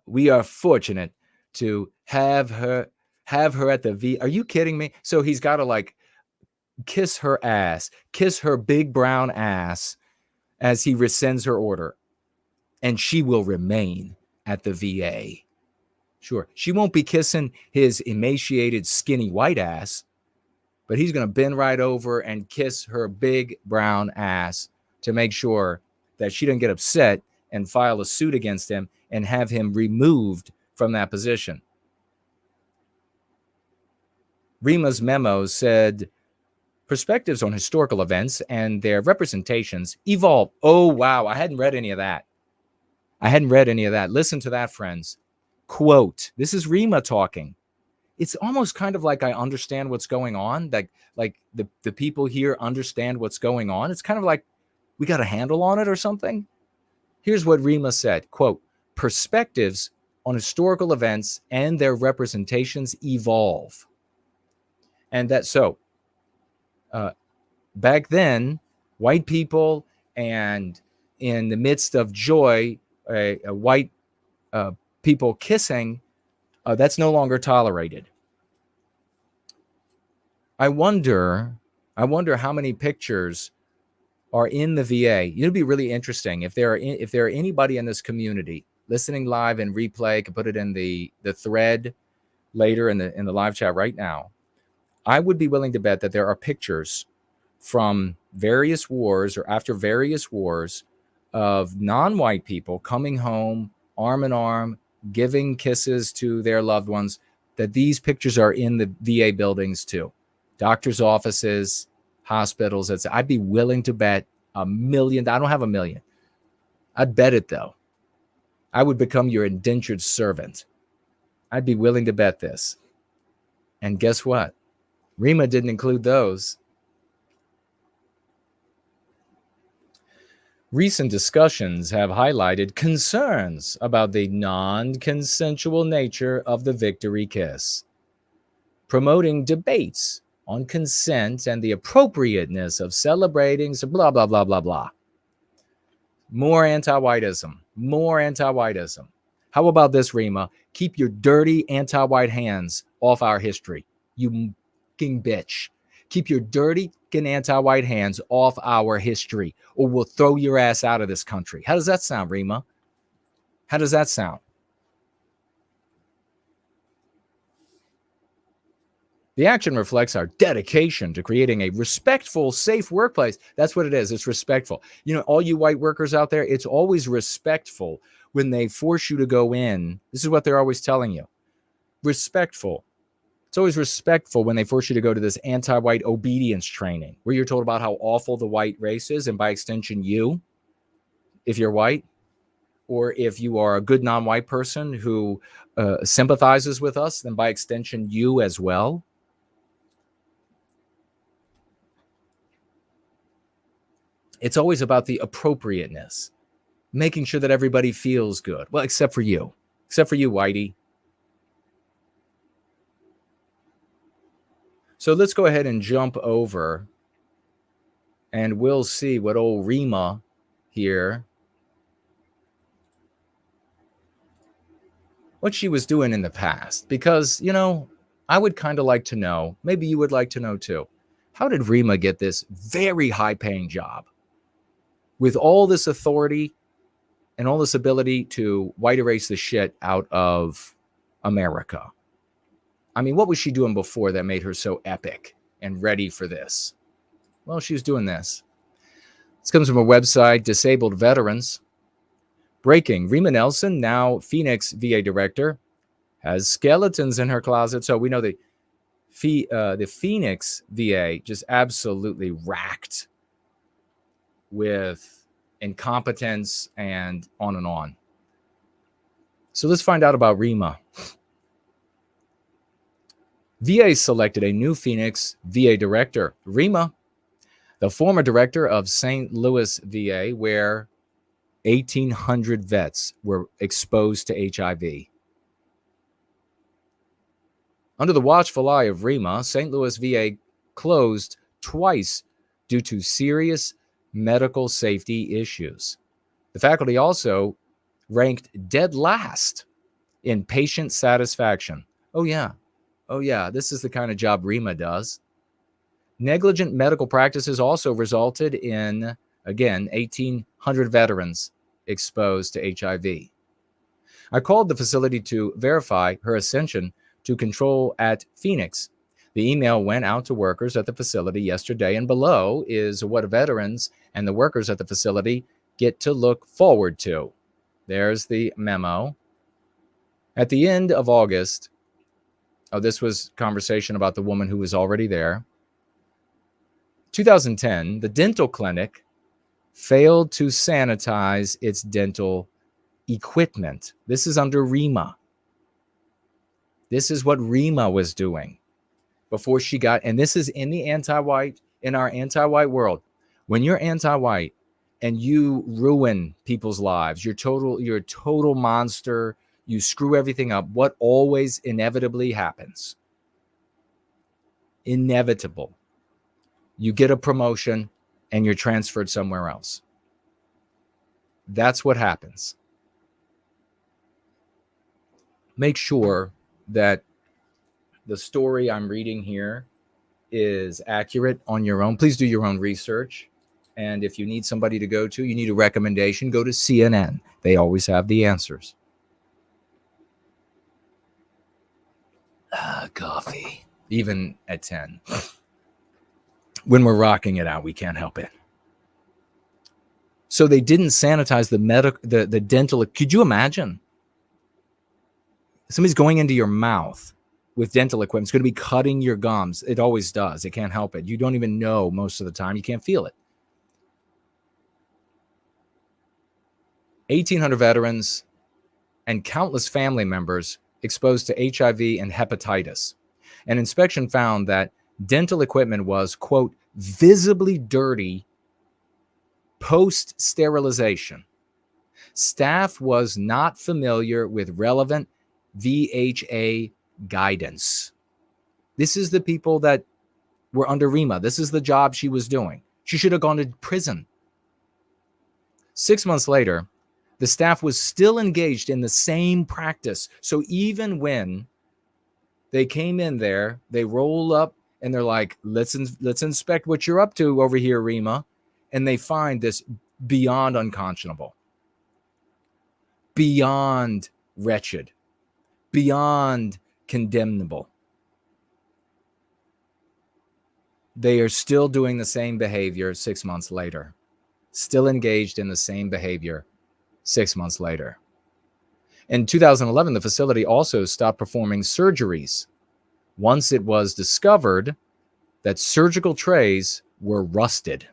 We are fortunate to have her at the V. Are you kidding me? So he's got to like kiss her ass, kiss her big brown ass as he rescinds her order. And she will remain at the VA. Sure. She won't be kissing his emaciated, skinny white ass, but he's going to bend right over and kiss her big brown ass to make sure that she doesn't get upset and file a suit against him and have him removed from that position. Rima's memo said perspectives on historical events and their representations evolve. Oh, wow. I hadn't read any of that. Listen to that, friends. Quote, this is Rima talking. It's almost kind of like I understand what's going on. Like the people here understand what's going on. It's kind of like we got a handle on it or something. Here's what Rima said. Quote, perspectives on historical events and their representations evolve. And that so back then, white people and in the midst of joy, white people kissing, that's no longer tolerated. I wonder how many pictures are in the VA. It'll be really interesting if there are anybody in this community listening live and replay. Can put it in the thread later in the live chat right now. I would be willing to bet that there are pictures from various wars or after various wars of non-white people coming home arm in arm, giving kisses to their loved ones, that these pictures are in the VA buildings too. Doctors' offices, hospitals. I'd be willing to bet $1 million. I don't have $1 million. I'd bet it though. I would become your indentured servant. I'd be willing to bet this. And guess what? Rima didn't include those. Recent discussions have highlighted concerns about the non-consensual nature of the victory kiss, promoting debates on consent and the appropriateness of celebrating blah, blah, blah, blah, blah. More anti-whiteism. More anti-whiteism. How about this, Rima? Keep your dirty anti-white hands off our history, you fucking bitch. Keep your dirty anti-white hands off our history, or we'll throw your ass out of this country. How does that sound, Rima? How does that sound? The action reflects our dedication to creating a respectful, safe workplace. That's what it is. It's respectful. You know, all you white workers out there, it's always respectful when they force you to go in. This is what they're always telling you. Respectful. It's always respectful when they force you to go to this anti-white obedience training where you're told about how awful the white race is, and by extension, you, if you're white, or if you are a good non-white person who sympathizes with us, then by extension, you as well. It's always about the appropriateness, making sure that everybody feels good. Well, except for you, Whitey. So let's go ahead and jump over and we'll see what old Rima here, what she was doing in the past. Because, you know, I would kind of like to know, maybe you would like to know too, how did Rima get this very high-paying job with all this authority and all this ability to white erase the shit out of America? I mean, what was she doing before that made her so epic and ready for this? Well, she was doing this. This comes from a website, Disabled Veterans. Breaking: Rima Nelson, now Phoenix VA director, has skeletons in her closet. So we know the Phoenix VA just absolutely racked with incompetence and on and on. So let's find out about Rima. VA selected a new Phoenix VA director, Rima, the former director of St. Louis VA, where 1,800 vets were exposed to HIV. Under the watchful eye of Rima, St. Louis VA closed twice due to serious medical safety issues. The faculty also ranked dead last in patient satisfaction. Oh yeah, this is the kind of job Rima does. Negligent medical practices also resulted in, again, 1,800 veterans exposed to HIV. I called the facility to verify her ascension to control at Phoenix. The email went out to workers at the facility yesterday, and below is what veterans and the workers at the facility get to look forward to. There's the memo. At the end of August, this was conversation about the woman who was already there. 2010, the dental clinic failed to sanitize its dental equipment. This is under Rima. This is what Rima was doing before she got, and this is in the anti-white, in our anti-white world. When you're anti-white and you ruin people's lives, you're a total monster, you screw everything up, what always inevitably happens? Inevitable. You get a promotion and you're transferred somewhere else. That's what happens. Make sure that the story I'm reading here is accurate on your own. Please do your own research. And if you need somebody to go to, you need a recommendation, go to CNN. They always have the answers. Coffee, even at 10. When we're rocking it out, we can't help it. So they didn't sanitize the dental. Could you imagine? Somebody's going into your mouth with dental equipment. It's going to be cutting your gums. It always does. It can't help it. You don't even know most of the time. You can't feel it. 1,800 veterans and countless family members exposed to HIV and hepatitis. An inspection found that dental equipment was, quote, visibly dirty post-sterilization. Staff was not familiar with relevant VHA guidance. This is the people that were under Rima. This is the job she was doing. She should have gone to prison. 6 months later, the staff was still engaged in the same practice. So even when they came in there, they roll up and they're like, let's inspect what you're up to over here, Rima. And they find this beyond unconscionable, beyond wretched, beyond condemnable. They are still doing the same behavior 6 months later, still engaged in the same behavior 6 months later. In 2011, the facility also stopped performing surgeries once it was discovered that surgical trays were rusted.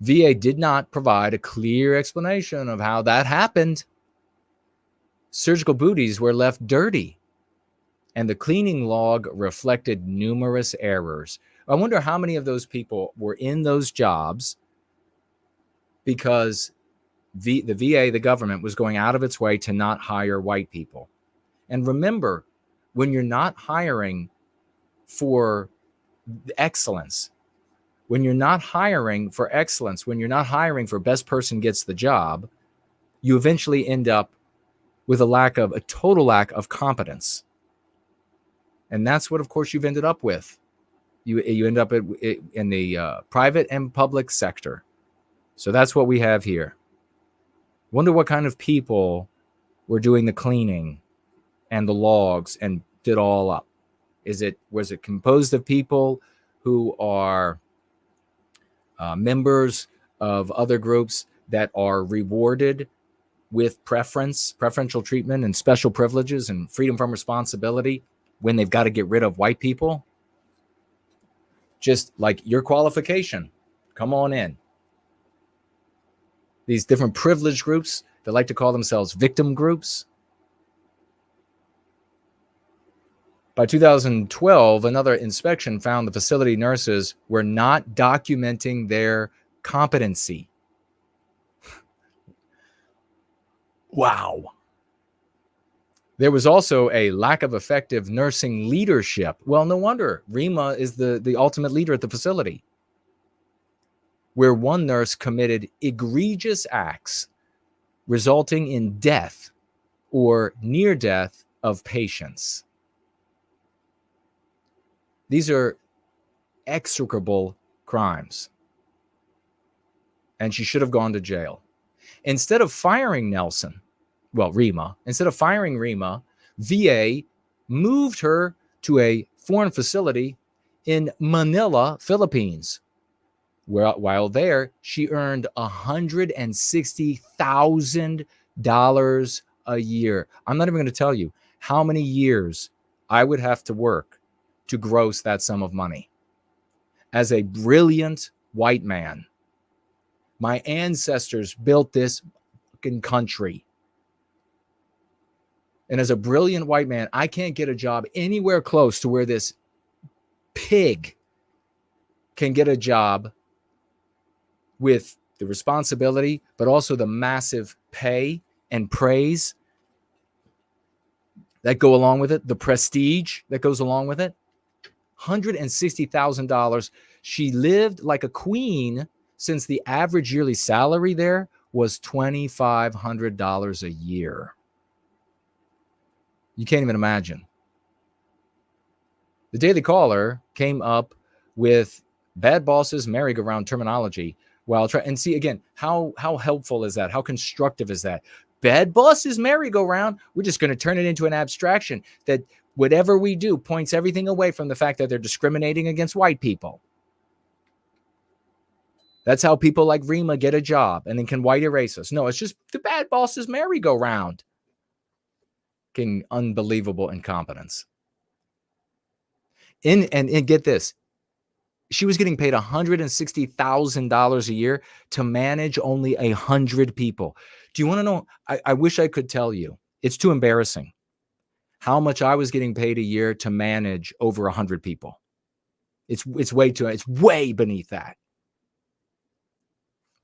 VA did not provide a clear explanation of how that happened. Surgical booties were left dirty, and the cleaning log reflected numerous errors. I wonder how many of those people were in those jobs because the VA, the government, was going out of its way to not hire white people. And remember, when you're not hiring for excellence, when you're not hiring for excellence, when you're not hiring for best person gets the job, you eventually end up with a total lack of competence. And that's what, of course, you've ended up with. You end up in the private and public sector. So that's what we have here. Wonder what kind of people were doing the cleaning and the logs and did all up. Was it composed of people who are members of other groups that are rewarded with preferential treatment and special privileges and freedom from responsibility when they've got to get rid of white people? Just like your qualification, come on in. These different privileged groups that like to call themselves victim groups. By 2012, another inspection found the facility nurses were not documenting their competency. Wow. There was also a lack of effective nursing leadership. Well, no wonder. Rima is the ultimate leader at the facility, where one nurse committed egregious acts resulting in death or near death of patients. These are execrable crimes, and she should have gone to jail. Instead of firing Rima, VA moved her to a foreign facility in Manila, Philippines. While there, she earned $160,000 a year. I'm not even going to tell you how many years I would have to work to gross that sum of money. As a brilliant white man, my ancestors built this fucking country. And as a brilliant white man, I can't get a job anywhere close to where this pig can get a job with the responsibility, but also the massive pay and praise that go along with it, the prestige that goes along with it. $160,000. She lived like a queen since the average yearly salary there was $2,500 a year. You can't even imagine. The Daily Caller came up with bad bosses merry-go-round terminology while trying, and see again, how helpful is that? How constructive is that? Bad bosses merry-go-round. We're just going to turn it into an abstraction that whatever we do points everything away from the fact that they're discriminating against white people. That's how people like Rima get a job and then can white erase us. No, it's just the bad bosses merry-go-round. Unbelievable incompetence. And get this. She was getting paid $160,000 a year to manage only 100 people. Do you want to know? I wish I could tell you. It's too embarrassing how much I was getting paid a year to manage over 100 people. It's way beneath that.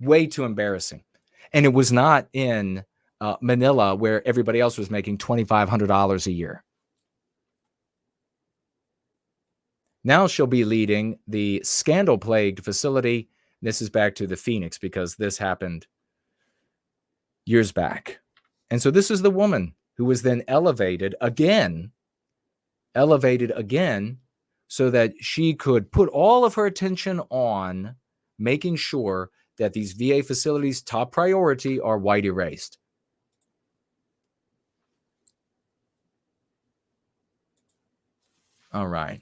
Way too embarrassing. And it was not in Manila, where everybody else was making $2,500 a year. Now she'll be leading the scandal-plagued facility. This is back to the Phoenix, because this happened years back. And so this is the woman who was then elevated again, so that she could put all of her attention on making sure that these VA facilities' top priority are white erased. All right.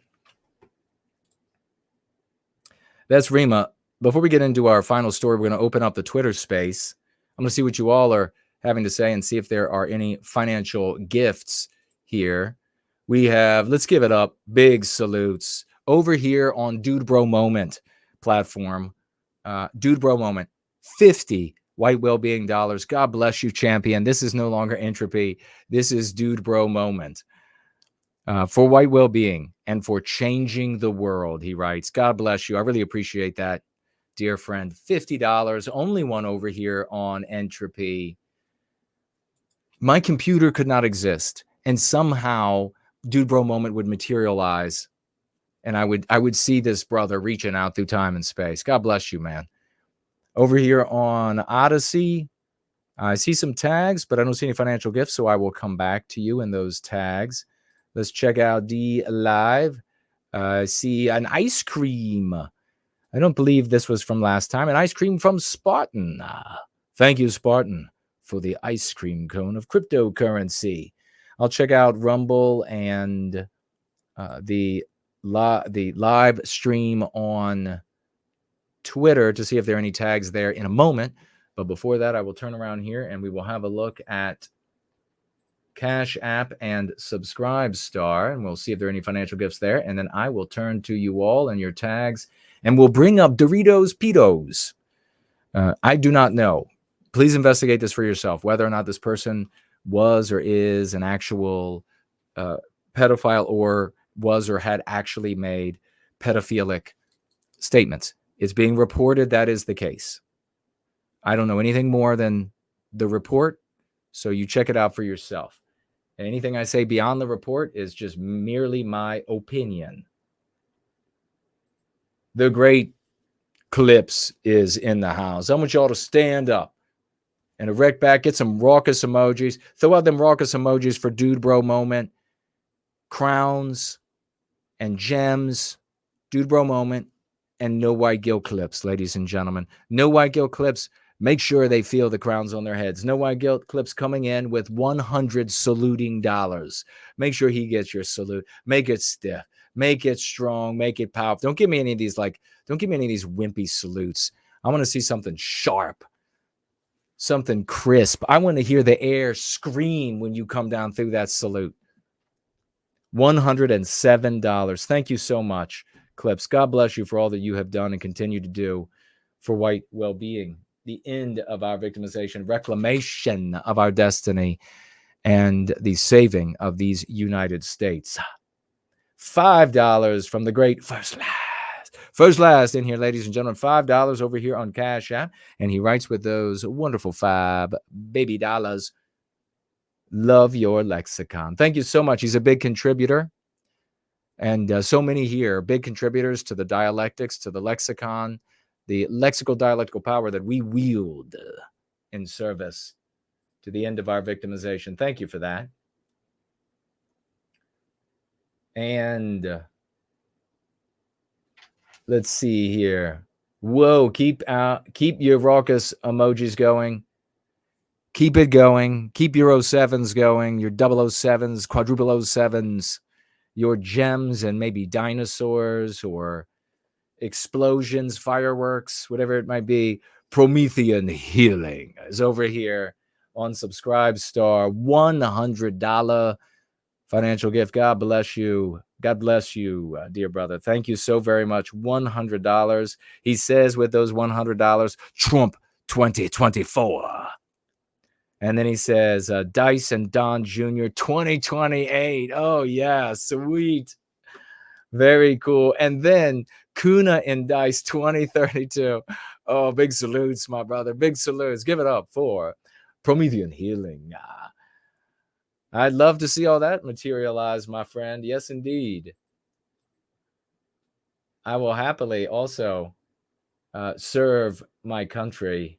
That's Rima. Before we get into our final story, we're going to open up the Twitter space. I'm going to see what you all are having to say and see if there are any financial gifts here. We have, let's give it up, big salutes over here on Dude Bro Moment platform. Dude Bro Moment, 50 White Wellbeing dollars. God bless you, champion. This is no longer entropy. This is Dude Bro Moment. For White Wellbeing and for changing the world, he writes. God bless you. I really appreciate that, dear friend. $50, only one over here on entropy. My computer could not exist, and somehow Dude Bro Moment would materialize, and I would see this brother reaching out through time and space. God bless you, man. Over here on Odyssey, I see some tags, but I don't see any financial gifts, so I will come back to you in those tags. Let's check out the live. See an ice cream. I don't believe this was from last time. An ice cream from Spartan. Thank you, Spartan, for the ice cream cone of cryptocurrency. I'll check out Rumble and the live stream on Twitter to see if there are any tags there in a moment. But before that, I will turn around here and we will have a look at Cash App and Subscribe Star, and we'll see if there are any financial gifts there. And then I will turn to you all and your tags, and we'll bring up Doritos Pedos. I do not know. Please investigate this for yourself, whether or not this person was or is an actual pedophile, or was or had actually made pedophilic statements. It's being reported that is the case. I don't know anything more than the report, so you check it out for yourself. And anything I say beyond the report is just merely my opinion. The great Clips is in the house. I want y'all to stand up and erect back, get some raucous emojis. Throw out them raucous emojis for Dude Bro Moment. Crowns and gems. Dude Bro Moment and no white guilt clips, ladies and gentlemen. No white guilt clips. Make sure they feel the crowns on their heads. No white guilt clips coming in with 100 saluting dollars. Make sure he gets your salute. Make it stiff. Make it strong. Make it powerful. Don't give me any of these wimpy salutes. I want to see something sharp, something crisp. I want to hear the air scream when you come down through that salute. $107. Thank you so much, Clips. God bless you for all that you have done and continue to do for white well-being. The end of our victimization, reclamation of our destiny, and the saving of these United States. $5 from the great First Last in here, ladies and gentlemen. $5 over here on Cash App. And he writes with those wonderful $5 baby dollars. Love your lexicon. Thank you so much. He's a big contributor. And so many here, big contributors to the dialectics, to the lexicon, the lexical dialectical power that we wield in service to the end of our victimization. Thank you for that. And let's see here. Whoa, keep your raucous emojis going. Keep it going. Keep your 07s going, your 007s, quadruple 07s, your gems and maybe dinosaurs or explosions, fireworks, whatever it might be. Promethean Healing is over here on Subscribe Star. $100 financial gift. God bless you. God bless you, dear brother. Thank you so very much. $100. He says with those $100, Trump 2024. And then he says, Dice and Don Jr. 2028. Oh, yeah, sweet. Very cool. And then Kuna in Dice 2032. Oh, big salutes, my brother. Big salutes. Give it up for Promethean Healing. I'd love to see all that materialize, my friend. Yes, indeed. I will happily also serve my country,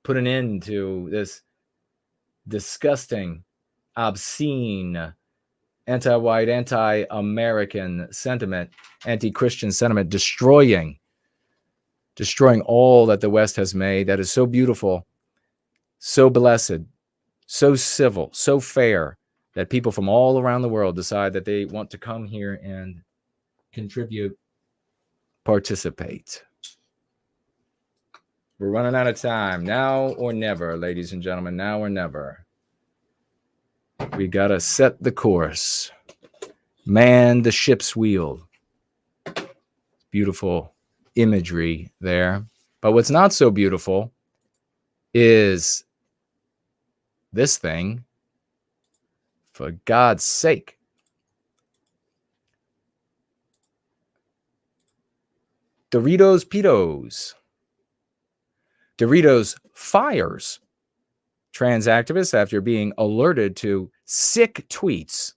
put an end to this disgusting, obscene, anti-white, anti-American sentiment, anti-Christian sentiment, destroying all that the West has made that is so beautiful, so blessed, so civil, so fair, that people from all around the world decide that they want to come here and contribute, participate. We're running out of time. Now or never, ladies and gentlemen, now or never. We got to set the course. Man the ship's wheel. Beautiful imagery there. But what's not so beautiful is this thing. For God's sake. Doritos Pedos. Dorito's fires trans activists after being alerted to sick tweets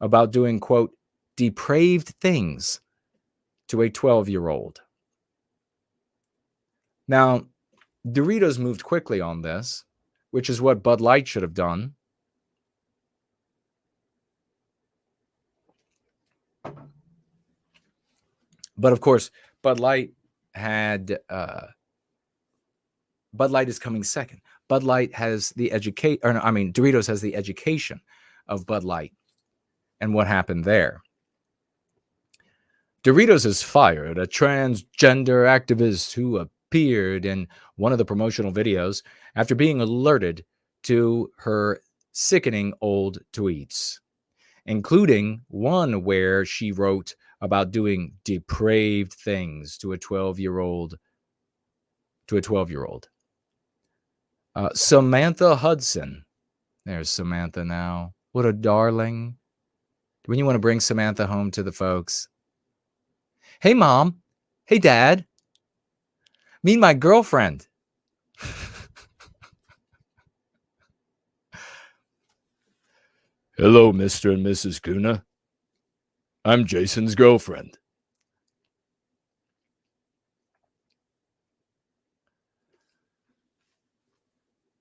about doing, quote, depraved things to a 12-year-old. Now, Doritos moved quickly on this, which is what Bud Light should have done. But of course, Bud Light is coming second. Bud Light has the Doritos has the education of Bud Light. And what happened there? Doritos has fired a transgender activist who appeared in one of the promotional videos after being alerted to her sickening old tweets, including one where she wrote about doing depraved things to a 12-year-old. Samantha Hudson. There's Samantha now. What a darling. When you want to bring Samantha home to the folks. Hey, Mom. Hey, Dad. Meet my girlfriend. Hello, Mr. and Mrs. Kuna. I'm Jason's girlfriend.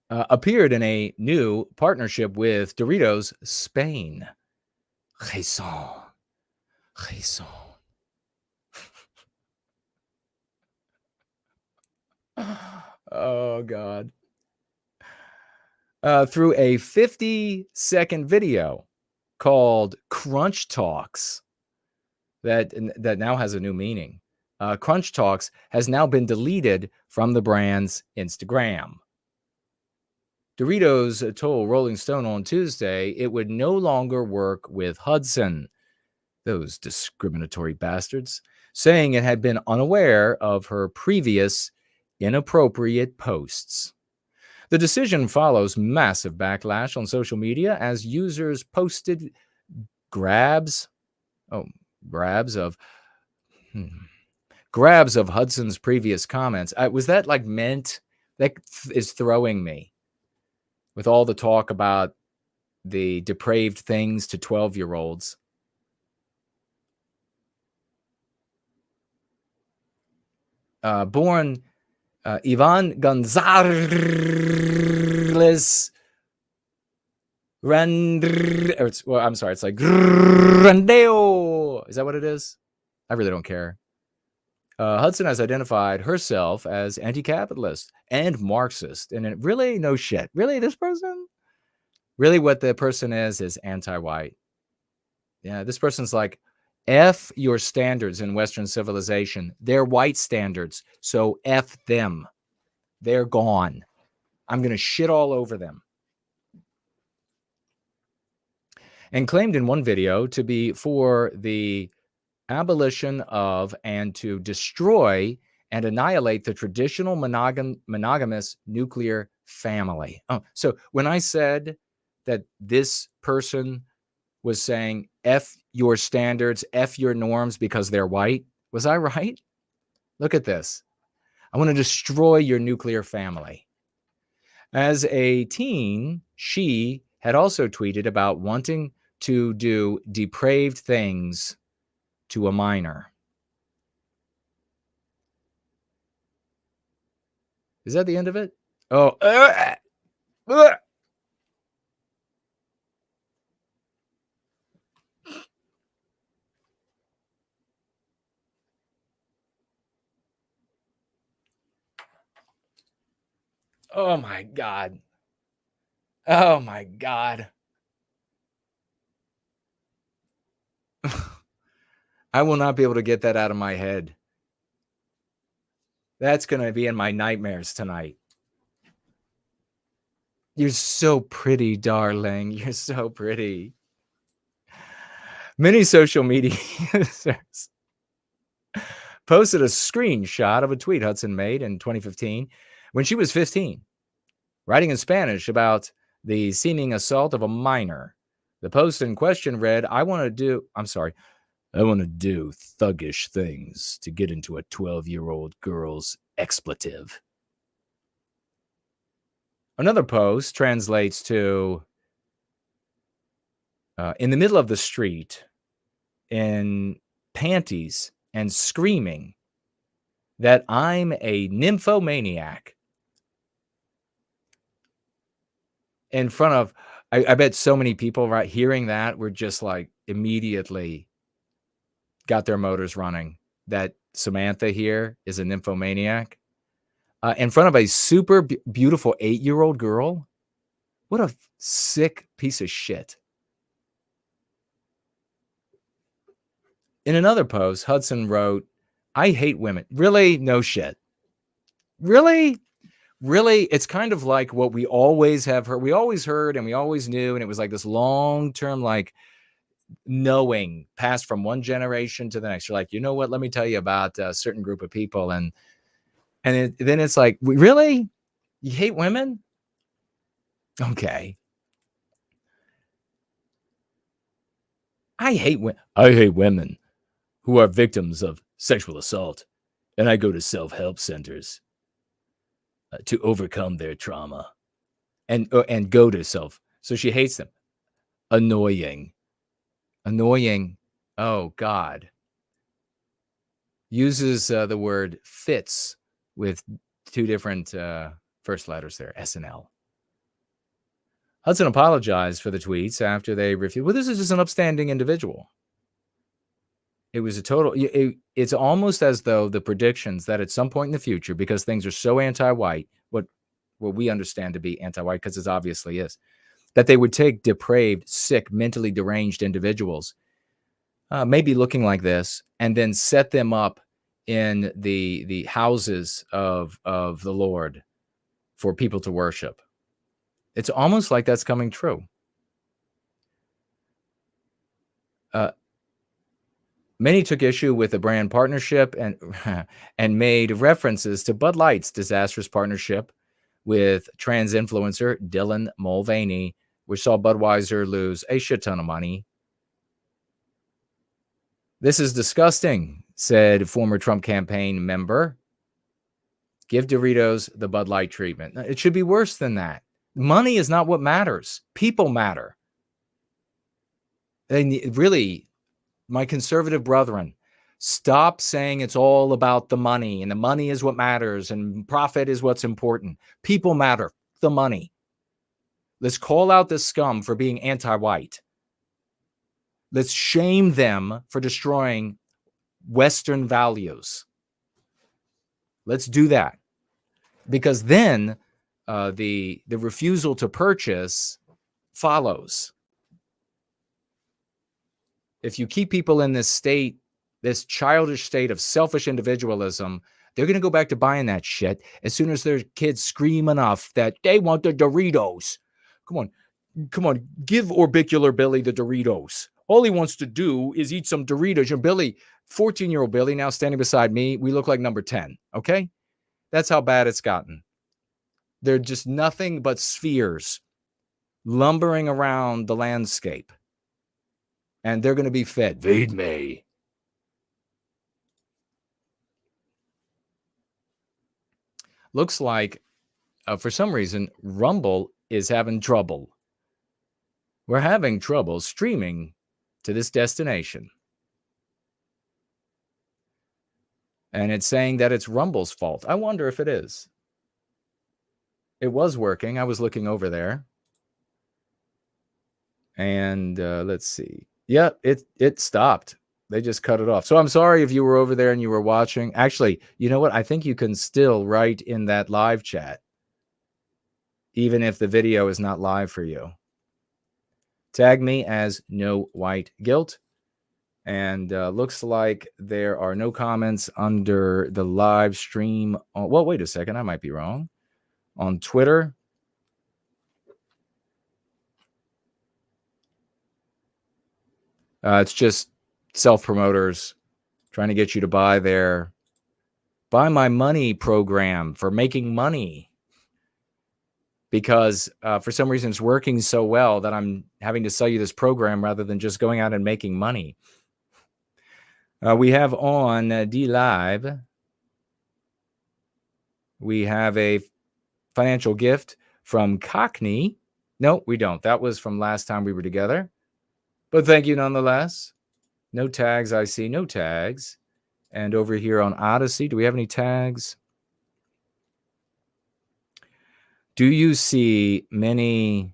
Appeared in a new partnership with Doritos Spain. Jason. Oh, God. Through a 50-second video called Crunch Talks that now has a new meaning. Crunch Talks has now been deleted from the brand's Instagram. Doritos told Rolling Stone on Tuesday it would no longer work with Hudson, those discriminatory bastards, saying it had been unaware of her previous inappropriate posts. The decision follows massive backlash on social media as users posted grabs of Hudson's previous comments. Was that like meant? That is throwing me. With all the talk about the depraved things to 12-year-olds. Born Ivan Gonzalez it's like Randeo. Is that what it is? I really don't care. Hudson has identified herself as anti-capitalist and Marxist. And it really, no shit. Really, this person? Really what the person is anti-white. Yeah, this person's like, F your standards in Western civilization. They're white standards, so F them. They're gone. I'm going to shit all over them. And claimed in one video to be for the abolition of and to destroy and annihilate the traditional monogamous nuclear family. Oh, so when I said that this person was saying F your standards, F your norms because they're white. Was I right? Look at this. I want to destroy your nuclear family. As a teen, she had also tweeted about wanting to do depraved things to a minor. Is that the end of it? Oh, oh my God. Oh my God. I will not be able to get that out of my head. That's going to be in my nightmares tonight. You're so pretty, darling. You're so pretty. Many social media users posted a screenshot of a tweet Hudson made in 2015 when she was 15, writing in Spanish about the seeming assault of a minor. The post in question read, I want to do thuggish things to get into a 12-year-old girl's expletive. Another post translates to, in the middle of the street, in panties and screaming that I'm a nymphomaniac in front of, I bet so many people right hearing that were just like immediately got their motors running that Samantha here is a nymphomaniac in front of a super beautiful 8-year-old girl. What a sick piece of shit. In another post, Hudson wrote, I hate women. Really? No shit. Really? Really? It's kind of like what we always have heard. We always heard and we always knew. And it was like this long-term, like knowing passed from one generation to the next. You're like, you know what? Let me tell you about a certain group of people. And then it's like, really? You hate women? Okay. I hate women who are victims of sexual assault, and I go to self-help centers to overcome their trauma and go to self. So she hates them. Annoying. Oh God. Uses the word fits with 2 different first letters there, S and L. Hudson apologized for the tweets after they refused. Well, this is just an upstanding individual. It was a total, it's almost as though the predictions that at some point in the future, because things are so anti-white, what we understand to be anti-white, because it obviously is, that they would take depraved, sick, mentally deranged individuals, maybe looking like this, and then set them up in the houses of the Lord for people to worship. It's almost like that's coming true. Many took issue with the brand partnership and made references to Bud Light's disastrous partnership with trans influencer Dylan Mulvaney, which saw Budweiser lose a shit ton of money. This is disgusting, said former Trump campaign member. Give Doritos the Bud Light treatment. It should be worse than that. Money is not what matters. People matter. And really, my conservative brethren, stop saying it's all about the money and the money is what matters and profit is what's important. People matter. The money. Let's call out this scum for being anti-white. Let's shame them for destroying Western values. Let's do that. Because then the refusal to purchase follows. If you keep people in this state, this childish state of selfish individualism, they're going to go back to buying that shit as soon as their kids scream enough that they want the Doritos. Come on, give Orbicular Billy the Doritos. All he wants to do is eat some Doritos. And Billy, 14-year-old Billy, now standing beside me, we look like number 10, okay? That's how bad it's gotten. They're just nothing but spheres lumbering around the landscape. and they're going to be fed. Feed me. Looks like, for some reason, Rumble is having trouble. We're having trouble streaming to this destination. And it's saying that it's Rumble's fault. I wonder if it is. It was working. I was looking over there. And let's see. Yeah, it stopped. They just cut it off. So I'm sorry if you were over there and you were watching. Actually, you know what? I think you can still write in that live chat, even if the video is not live for you. Tag me as No White Guilt. And looks like there are no comments under the live stream. Well, wait a second. I might be wrong. On Twitter. It's just self-promoters trying to get you to buy my money program for making money. Because for some reason it's working so well that I'm having to sell you this program rather than just going out and making money. We have on D-Live, we have a financial gift from Cockney. No, we don't. That was from last time we were together. But thank you nonetheless. No tags, I see. No tags. And over here on Odyssey, do we have any tags? Do you see many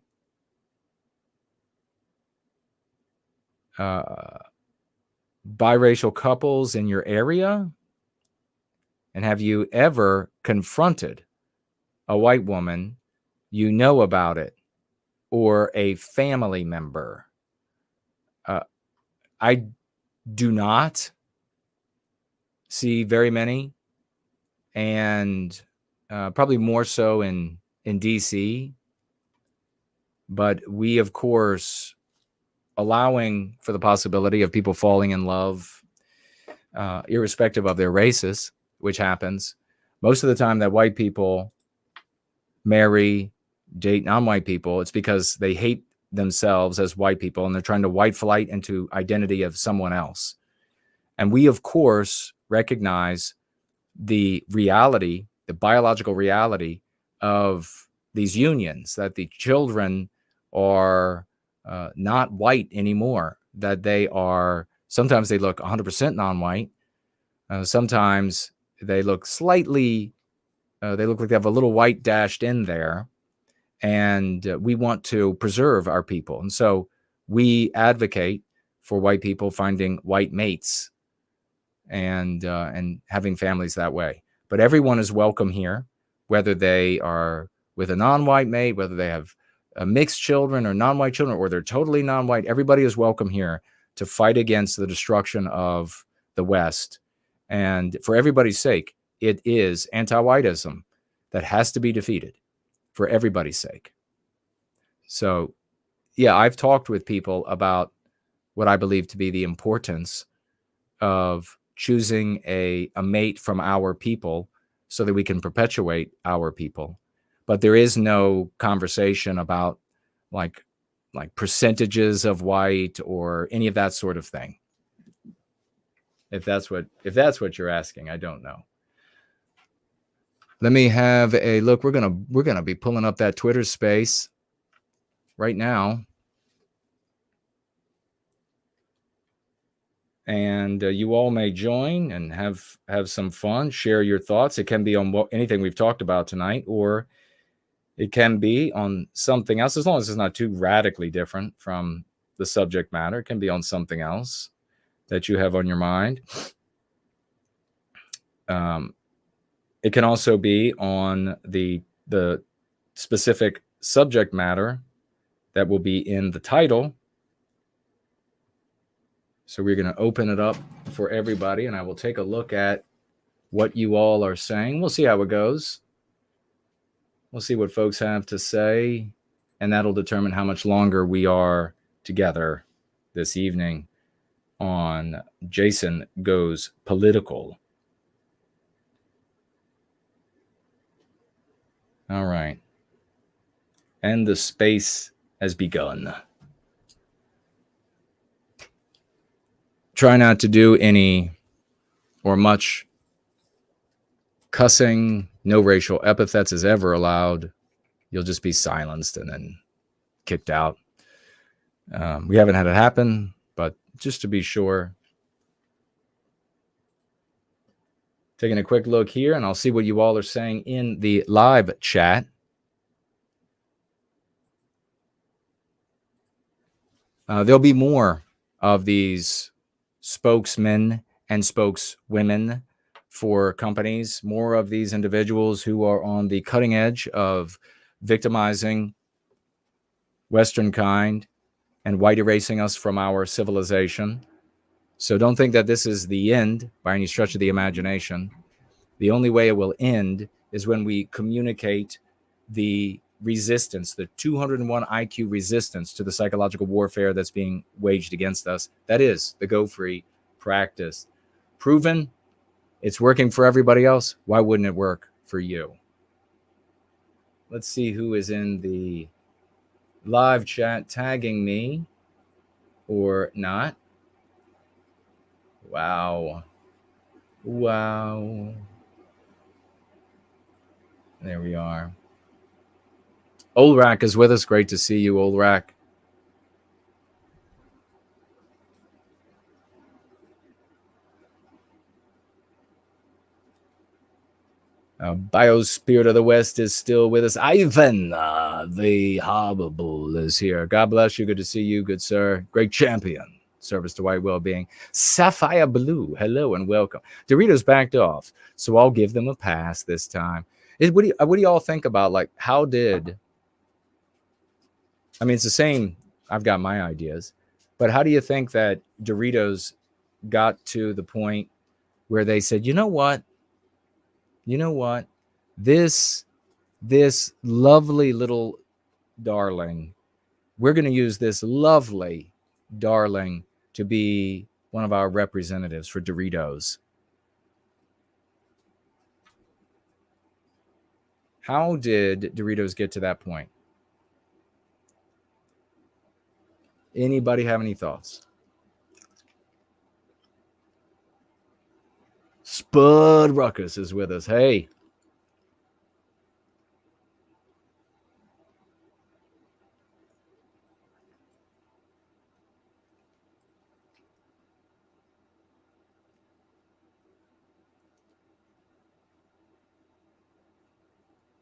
biracial couples in your area? And have you ever confronted a white woman you know about it or a family member? I do not see very many, and probably more so in DC. But we, of course, allowing for the possibility of people falling in love, irrespective of their races, which happens. Most of the time that white people marry, date non-white people, it's because they hate themselves as white people and they're trying to white flight into identity of someone else. And we, of course, recognize the reality, the biological reality of these unions, that the children are not white anymore, that they are, sometimes they look 100% non-white. Sometimes they look slightly, they look like they have a little white dashed in there. And we want to preserve our people. And so we advocate for white people finding white mates and having families that way. But everyone is welcome here, whether they are with a non-white mate, whether they have mixed children or non-white children, or they're totally non-white. Everybody is welcome here to fight against the destruction of the West. And for everybody's sake, it is anti-whiteism that has to be defeated. For everybody's sake. So, yeah, I've talked with people about what I believe to be the importance of choosing a mate from our people so that we can perpetuate our people. But there is no conversation about like percentages of white or any of that sort of thing. If that's what you're asking, I don't know. Let me have a look. We're gonna be pulling up that Twitter space right now, and you all may join and have some fun. Share your thoughts. It can be on anything we've talked about tonight, or it can be on something else. As long as it's not too radically different from the subject matter, it can be on something else that you have on your mind. It can also be on the specific subject matter that will be in the title. So we're going to open it up for everybody, and I will take a look at what you all are saying. We'll see how it goes. We'll see what folks have to say, and that'll determine how much longer we are together this evening on Jason Goes Political. All right. And the space has begun. try not to do any or much cussing. No racial epithets is ever allowed. You'll just be silenced and then kicked out. We haven't had it happen, but just to be sure. Taking a quick look here, and I'll see what you all are saying in the live chat. There'll be more of these spokesmen and spokeswomen for companies, more of these individuals who are on the cutting edge of victimizing Western kind and white erasing us from our civilization. So don't think that this is the end by any stretch of the imagination. The only way it will end is when we communicate the resistance, the 201 IQ resistance to the psychological warfare that's being waged against us. That is the Go Free practice. Proven, it's working for everybody else. Why wouldn't it work for you? Let's see who is in the live chat tagging me or not. Wow. There we are. Olrak is with us. Great to see you, Olrak. Biospirit of the West is still with us. Ivan, the Horrible, is here. God bless you. Good to see you, good sir. Great champion. Service to White Wellbeing. Sapphire Blue, hello and welcome. Doritos backed off, so I'll give them a pass this time. What do y'all think about, like, how did... I mean, it's the same. I've got my ideas. But how do you think that Doritos got to the point where they said, you know what? This lovely little darling, we're going to use this lovely darling to be one of our representatives for Doritos. How did Doritos get to that point? Anybody have any thoughts? Spud Ruckus is with us. Hey.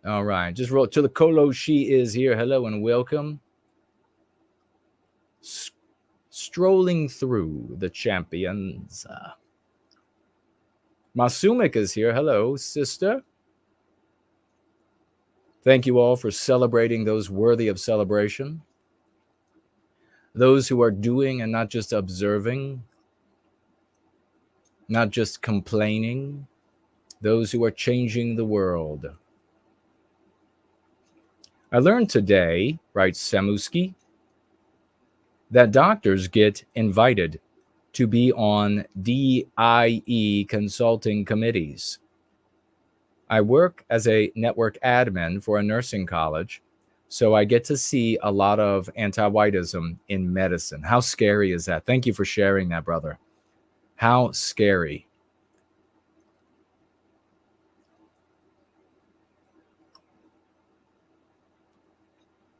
All right. Just roll to the Colo. She is here. Hello and welcome. Strolling through the champions. Masumik is here. Hello, sister. Thank you all for celebrating those worthy of celebration. Those who are doing and not just observing, not just complaining. Those who are changing the world. I learned today, writes Samuski, that doctors get invited to be on DIE consulting committees. I work as a network admin for a nursing college, so I get to see a lot of anti-whiteism in medicine. How scary is that? Thank you for sharing that, brother. How scary.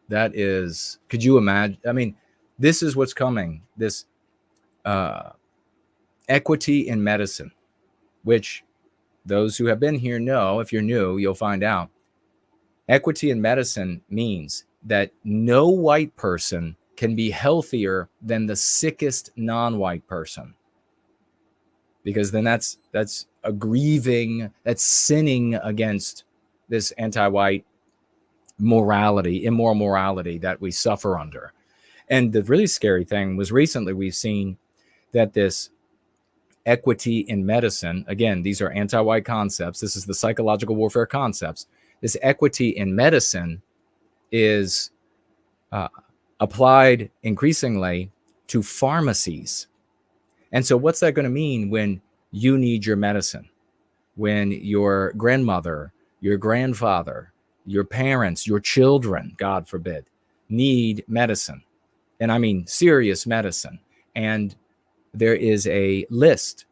That is, could you imagine? I mean, this is what's coming. This equity in medicine, which those who have been here know. If you're new, you'll find out. Equity in medicine means that no white person can be healthier than the sickest non-white person, because then that's a grieving, that's sinning against this anti-white morality, immoral morality that we suffer under. And the really scary thing was recently we've seen that this equity in medicine, again, these are anti-white concepts. This is the psychological warfare concepts. This equity in medicine is applied increasingly to pharmacies. And so what's that going to mean when you need your medicine? When your grandmother, your grandfather, your parents, your children, God forbid, need medicine. And I mean serious medicine. And there is a list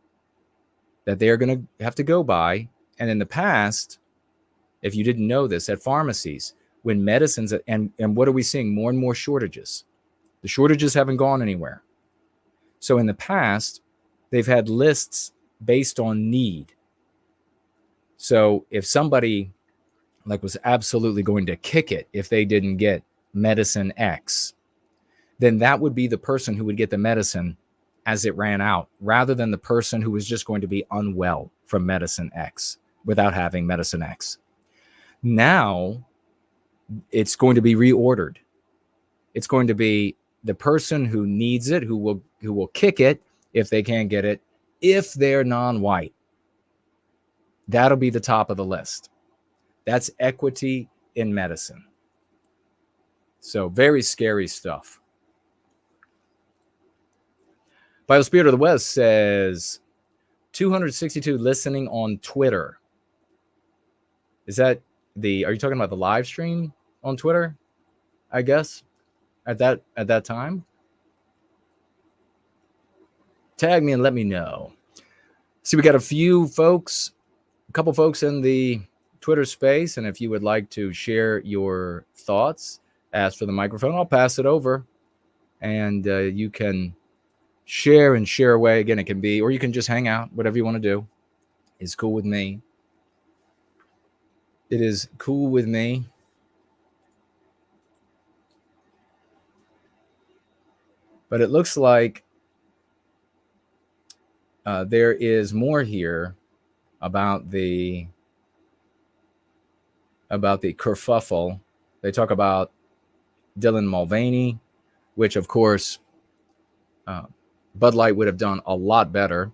that they are going to have to go by. And in the past, if you didn't know this, at pharmacies, when medicines, and what are we seeing? More and more shortages. The shortages haven't gone anywhere. So in the past, they've had lists based on need. So if somebody like was absolutely going to kick it if they didn't get medicine X, then that would be the person who would get the medicine as it ran out, rather than the person who was just going to be unwell from medicine X without having medicine X. Now it's going to be reordered. It's going to be the person who needs it, who will kick it if they can't get it, if they're non-white. That'll be the top of the list. That's equity in medicine. So very scary stuff. By the Spirit of the West says 262 listening on Twitter. Is that are you talking about the live stream on Twitter? I guess at that time. Tag me and let me know. See, we got a couple folks in the Twitter space, and if you would like to share your thoughts, ask for the microphone. I'll pass it over, and you can share away. Again, it can be, or you can just hang out. Whatever you want to do is cool with me. It is cool with me. But it looks like there is more here about the kerfuffle. They talk about Dylan Mulvaney, which of course Bud Light would have done a lot better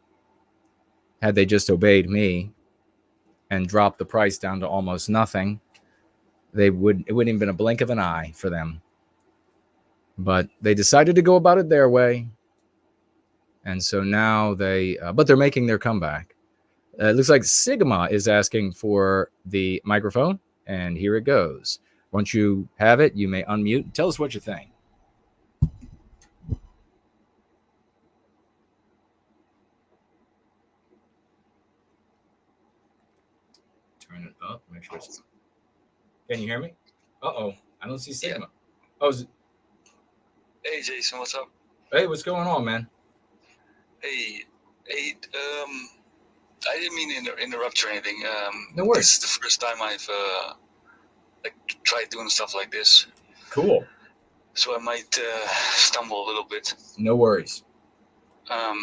had they just obeyed me and dropped the price down to almost nothing. It wouldn't have been a blink of an eye for them. But they decided to go about it their way. And so now but they're making their comeback. It looks like Sigma is asking for the microphone, and here it goes. Once you have it, you may unmute. Tell us what you think. Turn it up. Make sure it's... Can you hear me? Uh-oh. I don't see Sigma. Yeah. Oh, Hey, Jason, what's up? Hey, what's going on, man? Hey, I didn't mean to interrupt you or anything. No worries. This is the first time I've tried doing stuff like this. Cool. So I might stumble a little bit. No worries. By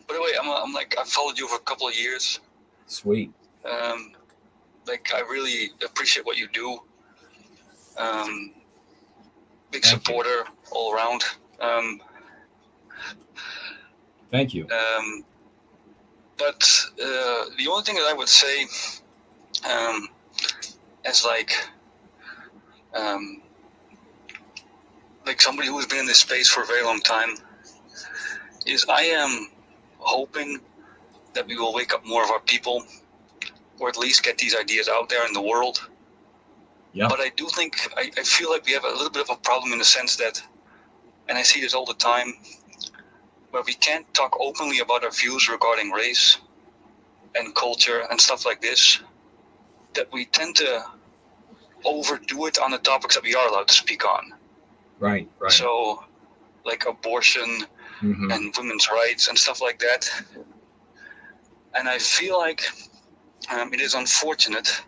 the way, I've followed you for a couple of years. Sweet. I really appreciate what you do. Big supporter all around. Thank you. But the only thing that I would say, as somebody who's been in this space for a very long time, is I am hoping that we will wake up more of our people, or at least get these ideas out there in the world. Yeah. But I do think, I feel like we have a little bit of a problem in the sense that, and I see this all the time, where we can't talk openly about our views regarding race and culture and stuff like this, that we tend to overdo it on the topics that we are allowed to speak on. Right. So, like abortion and women's rights and stuff like that. And I feel like it is unfortunate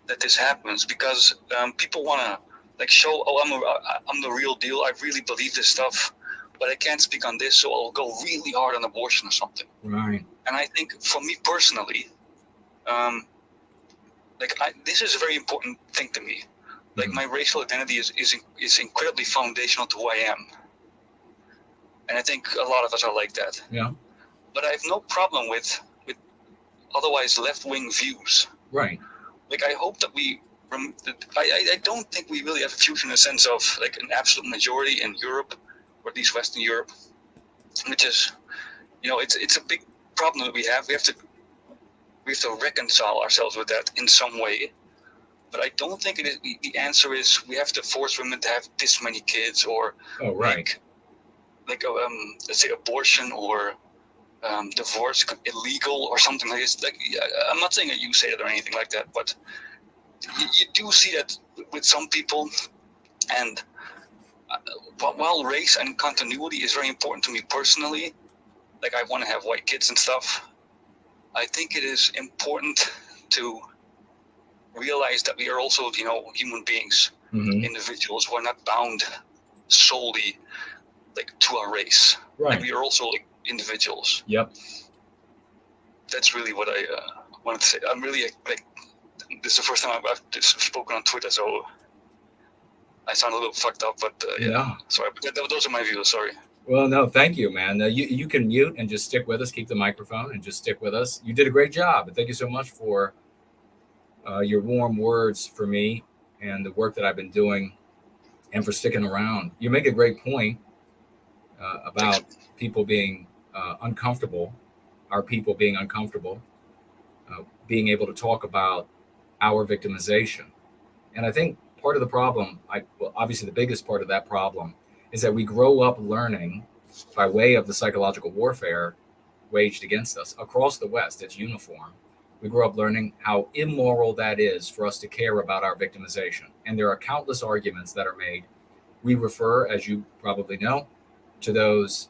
that this happens, because people want to show, I'm the real deal. I really believe this stuff, but I can't speak on this, so I'll go really hard on abortion or something. Right. And I think for me personally, this is a very important thing to me. My racial identity is incredibly foundational to who I am. And I think a lot of us are like that. Yeah. But I have no problem with otherwise left-wing views. Right. I hope that I don't think we really have a future in the sense of an absolute majority in Europe, or at least Western Europe, which is, it's a big problem that we have. We have to reconcile ourselves with that in some way. But I don't think the answer is we have to force women to have this many kids, or let's say abortion or divorce illegal or something like this. Like, I'm not saying that you say it or anything like that, but you do see that with some people. And while race and continuity is very important to me personally, like I want to have white kids and stuff, I think it is important to realize that we are also, human beings, individuals who are not bound solely like to our race. Right. Like, we are also like individuals. Yep. That's really what I wanted to say. I'm really like, this is the first time I've spoken on Twitter, so I sound a little fucked up, but No. Sorry. But those are my views. Sorry. Well, no, thank you, man. You can mute and just stick with us, keep the microphone and just stick with us. You did a great job. And thank you so much for your warm words for me and the work that I've been doing and for sticking around. You make a great point about people being uncomfortable, our people being uncomfortable, being able to talk about our victimization. And I think part of the problem, obviously the biggest part of that problem, is that we grow up learning by way of the psychological warfare waged against us across the West. It's uniform. We grow up learning how immoral that is for us to care about our victimization. And there are countless arguments that are made. We refer, as you probably know, to those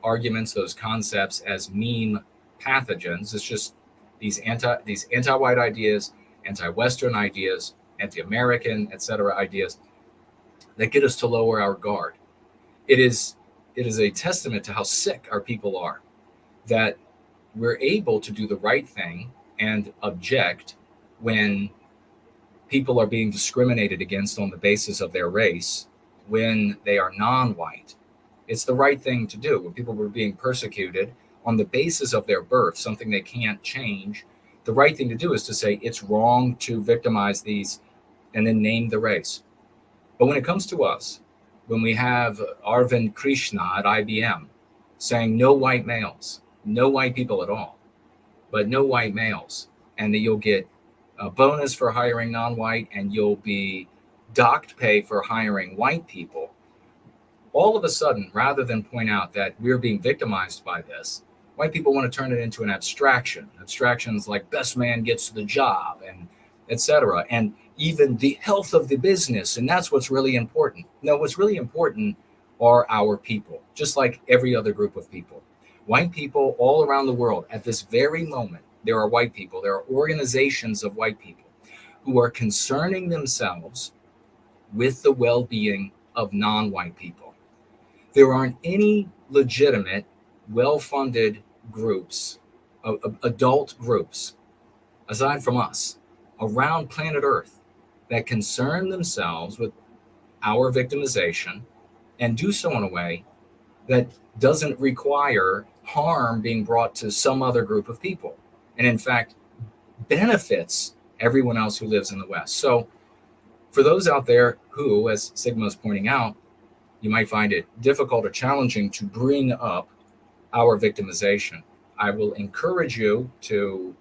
arguments, those concepts as meme pathogens. It's just these anti-white ideas, anti-Western ideas, anti-American, etc. ideas that get us to lower our guard. It is a testament to how sick our people are that we're able to do the right thing and object when people are being discriminated against on the basis of their race, when they are non-white. It's the right thing to do. When people were being persecuted on the basis of their birth, something they can't change, the right thing to do is to say it's wrong to victimize these and then name the race. But when it comes to us, when we have Arvind Krishna at IBM saying no white males, no white people at all, but no white males, and that you'll get a bonus for hiring non-white and you'll be docked pay for hiring white people, all of a sudden, rather than point out that we're being victimized by this, white people want to turn it into an abstraction. Abstractions like best man gets the job and etc. And even the health of the business. And that's what's really important. No, what's really important are our people, just like every other group of people. White people all around the world at this very moment, there are white people, there are organizations of white people who are concerning themselves with the well-being of non-white people. There aren't any legitimate, well-funded groups, adult groups, aside from us, around planet Earth that concern themselves with our victimization and do so in a way that doesn't require harm being brought to some other group of people, and in fact benefits everyone else who lives in the West. So for those out there who, as Sigma is pointing out, you might find it difficult or challenging to bring up our victimization, I will encourage you to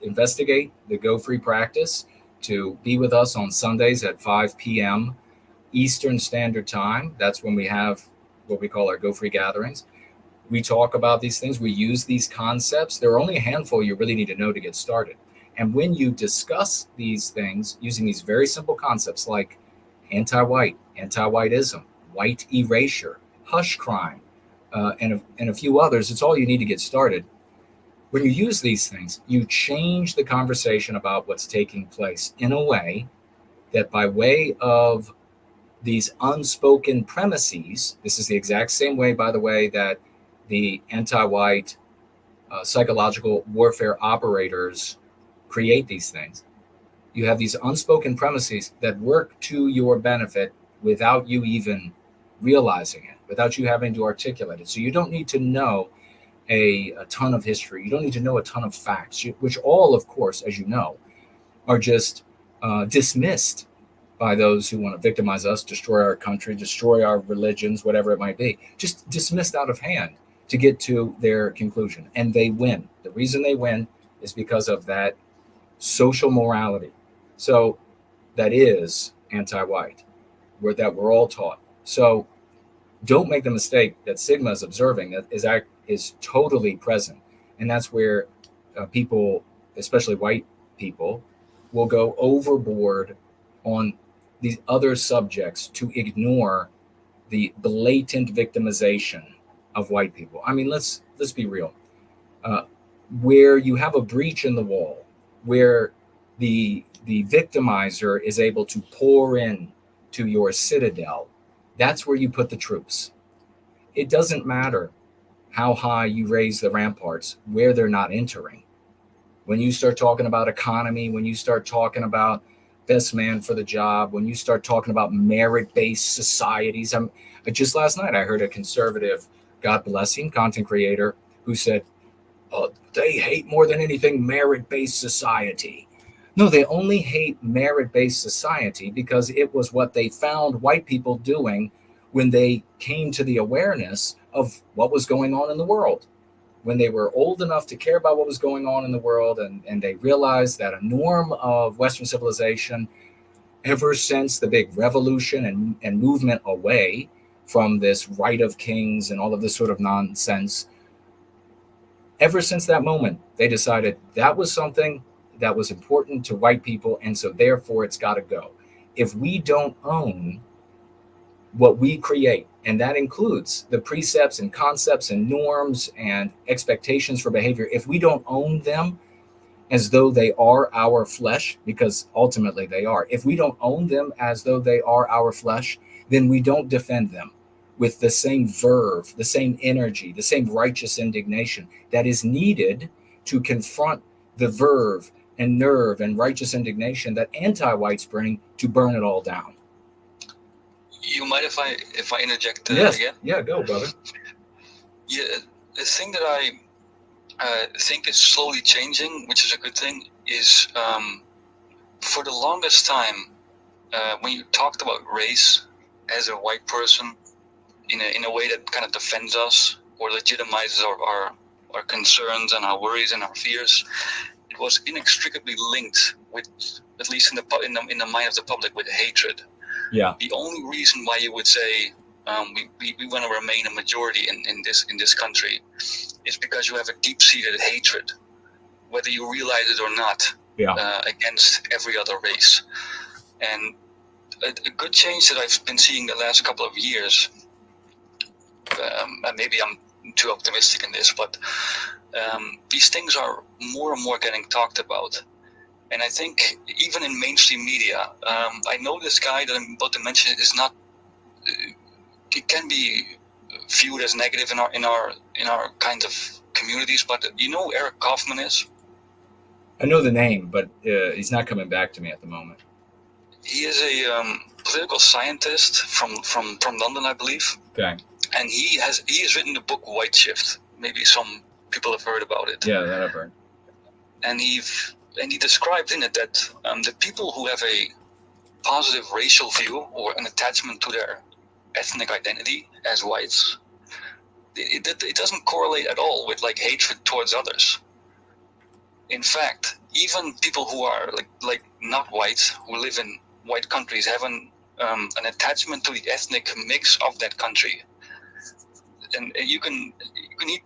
investigate the Go Free practice, to be with us on Sundays at 5 p.m. Eastern Standard Time. That's when we have what we call our Go Free gatherings. We talk about these things. We use these concepts. There are only a handful you really need to know to get started. And when you discuss these things using these very simple concepts like anti-white, anti-whiteism, white erasure, hush crime, and a few others, it's all you need to get started. When you use these things, you change the conversation about what's taking place in a way that, by way of these unspoken premises, this is the exact same way, by the way, that the anti-white psychological warfare operators create these things. You have these unspoken premises that work to your benefit without you even realizing it, without you having to articulate it. So you don't need to know a ton of history. You don't need to know a ton of facts, which all, of course, as you know, are just dismissed by those who want to victimize us, destroy our country, destroy our religions, whatever it might be, just dismissed out of hand to get to their conclusion. And they win. The reason they win is because of that social morality. So that is anti-white, that we're all taught. So don't make the mistake that Sigma is observing, that is totally present. And that's where people, especially white people, will go overboard on these other subjects to ignore the blatant victimization of white people. I mean, let's be real. Where you have a breach in the wall, where the victimizer is able to pour in to your citadel, that's where you put the troops. It doesn't matter how high you raise the ramparts, where they're not entering. When you start talking about economy, when you start talking about best man for the job, when you start talking about merit-based societies, just last night I heard a conservative, God bless him, content creator who said, they hate more than anything merit-based society. No, they only hate merit-based society because it was what they found white people doing when they came to the awareness of what was going on in the world. When they were old enough to care about what was going on in the world, and they realized that a norm of Western civilization, ever since the big revolution and movement away from this right of kings and all of this sort of nonsense, ever since that moment, they decided that was something that was important to white people, and so therefore it's got to go. If we don't own what we create, and that includes the precepts and concepts and norms and expectations for behavior, if we don't own them as though they are our flesh, because ultimately they are, if we don't own them as though they are our flesh, then we don't defend them with the same verve, the same energy, the same righteous indignation that is needed to confront the verve and nerve and righteous indignation that anti-whites bring to burn it all down. You mind if I interject yes. again? Yeah, go, brother. Yeah, the thing that I think is slowly changing, which is a good thing, is for the longest time, when you talked about race as a white person in a way that kind of defends us or legitimizes our concerns and our worries and our fears, it was inextricably linked with, at least in the mind of the public, with hatred. Yeah. The only reason why you would say we want to remain a majority in this country is because you have a deep-seated hatred, whether you realize it or not, against every other race. And a good change that I've been seeing the last couple of years, and maybe I'm too optimistic in this, but these things are more and more getting talked about. And I think even in mainstream media, I know this guy that I'm about to mention is not. It can be viewed as negative in our kind of communities, but you know who Eric Kaufman is? I know the name, but he's not coming back to me at the moment. He is a political scientist from London, I believe. Okay. And he has written the book White Shift. Maybe some people have heard about it. Yeah, that I've heard. And he described in it that the people who have a positive racial view or an attachment to their ethnic identity as whites, it doesn't correlate at all with like hatred towards others. In fact, even people who are like not white, who live in white countries, have an attachment to the ethnic mix of that country. And you can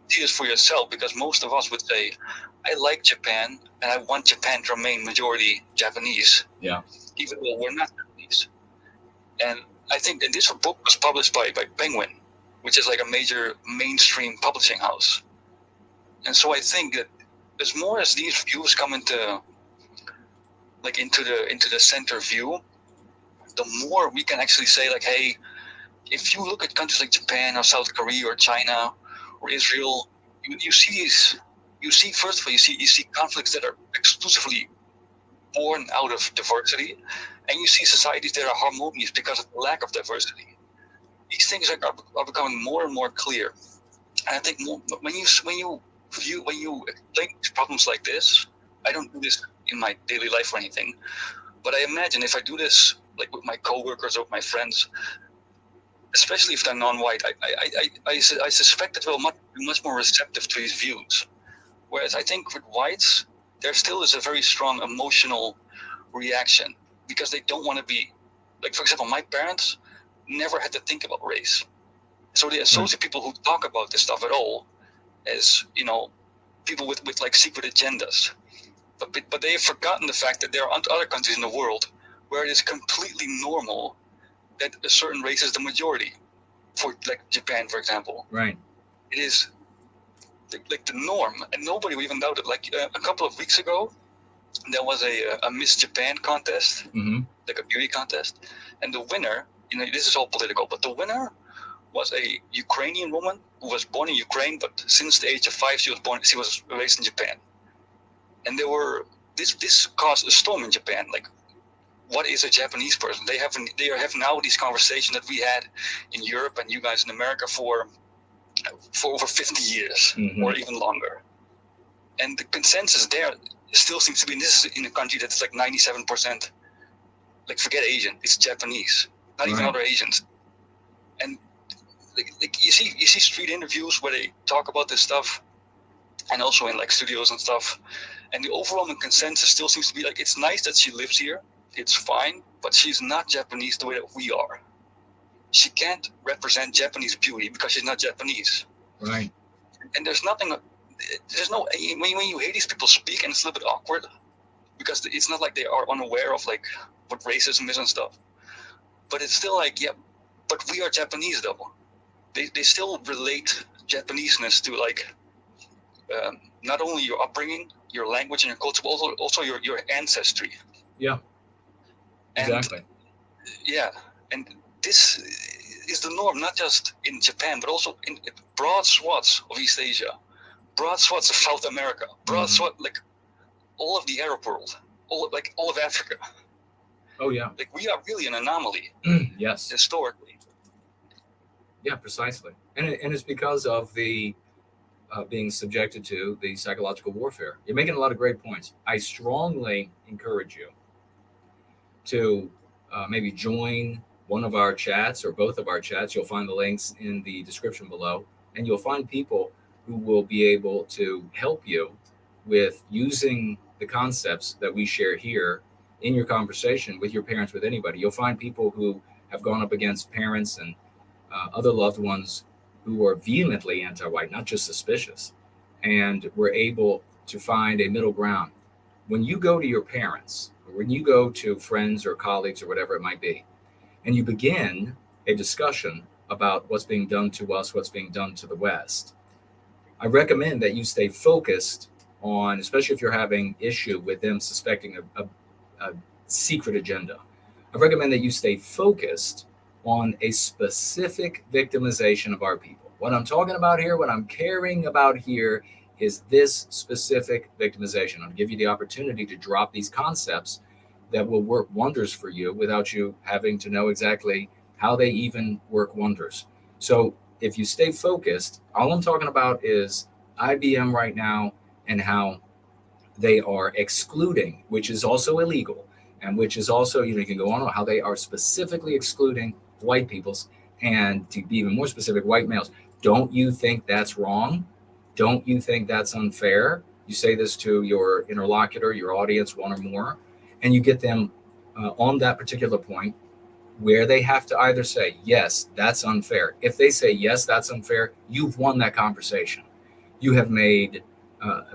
see this for yourself, because most of us would say, I like Japan and I want Japan to remain majority Japanese. Yeah. Even though we're not Japanese. And I think that this book was published by Penguin, which is like a major mainstream publishing house. And so I think that as more as these views come into the center view, the more we can actually say like, hey, if you look at countries like Japan or South Korea or China or Israel, you see first of all you see conflicts that are exclusively born out of diversity, and you see societies that are harmonious because of the lack of diversity. These things are becoming more and more clear. And I think when you explain problems like this, I don't do this in my daily life or anything, but I imagine if I do this like with my coworkers or with my friends, especially if they're non-white, I suspect that we'll be much more receptive to these views. Whereas I think with whites, there still is a very strong emotional reaction because they don't want to be, like, for example, my parents never had to think about race. So they associate people who talk about this stuff at all as, people with like secret agendas. But they have forgotten the fact that there are other countries in the world where it is completely normal that a certain race is the majority. For like Japan, for example. Right. It is like the norm, and nobody would even doubt it. Like a couple of weeks ago, there was a Miss Japan contest, like a beauty contest, and the winner, this is all political, but the winner was a Ukrainian woman who was born in Ukraine, but since the age of 5, she was raised in Japan. And this caused a storm in Japan. Like, what is a Japanese person? They have now these conversations that we had in Europe and you guys in America for over 50 years or even longer. And the consensus there still seems to be, and this is in a country that's like 97%, like forget Asian, it's Japanese, not even other Asians. And like you see street interviews where they talk about this stuff, and also in like studios and stuff. And the overwhelming consensus still seems to be like, it's nice that she lives here, it's fine, but she's not Japanese the way that we are. She can't represent Japanese beauty because she's not Japanese. Right. And there's no, when you hear these people speak, and it's a little bit awkward because it's not like they are unaware of like what racism is and stuff. But it's still like, yeah, but we are Japanese though. They still relate Japaneseness to like not only your upbringing, your language and your culture, but also your ancestry. Yeah. Exactly. Yeah. And this is the norm, not just in Japan, but also in broad swaths of East Asia, broad swaths of South America, broad swaths, like all of the Arab world, all of Africa. Oh, yeah. Like, we are really an anomaly. Yes. Historically. Yeah, precisely. And it's because of the being subjected to the psychological warfare. You're making a lot of great points. I strongly encourage you to maybe join one of our chats or both of our chats. You'll find the links in the description below, and you'll find people who will be able to help you with using the concepts that we share here in your conversation with your parents, with anybody. You'll find people who have gone up against parents and other loved ones who are vehemently anti-white, not just suspicious, and we're able to find a middle ground. When you go to your parents, or when you go to friends or colleagues or whatever it might be, and you begin a discussion about what's being done to us, what's being done to the West, I recommend that you stay focused on, especially if you're having issue with them suspecting a secret agenda, I recommend that you stay focused on a specific victimization of our people. What I'm talking about here, what I'm caring about here is this specific victimization. I'll give you the opportunity to drop these concepts that will work wonders for you without you having to know exactly how they even work wonders. So if you stay focused, all I'm talking about is IBM right now and how they are excluding, which is also illegal, and which is also, you can go on how they are specifically excluding white peoples, and to be even more specific, white males. Don't you think that's wrong? Don't you think that's unfair? You say this to your interlocutor, your audience, one or more, and you get them on that particular point where they have to either say, yes, that's unfair. If they say, yes, that's unfair, you've won that conversation. You have made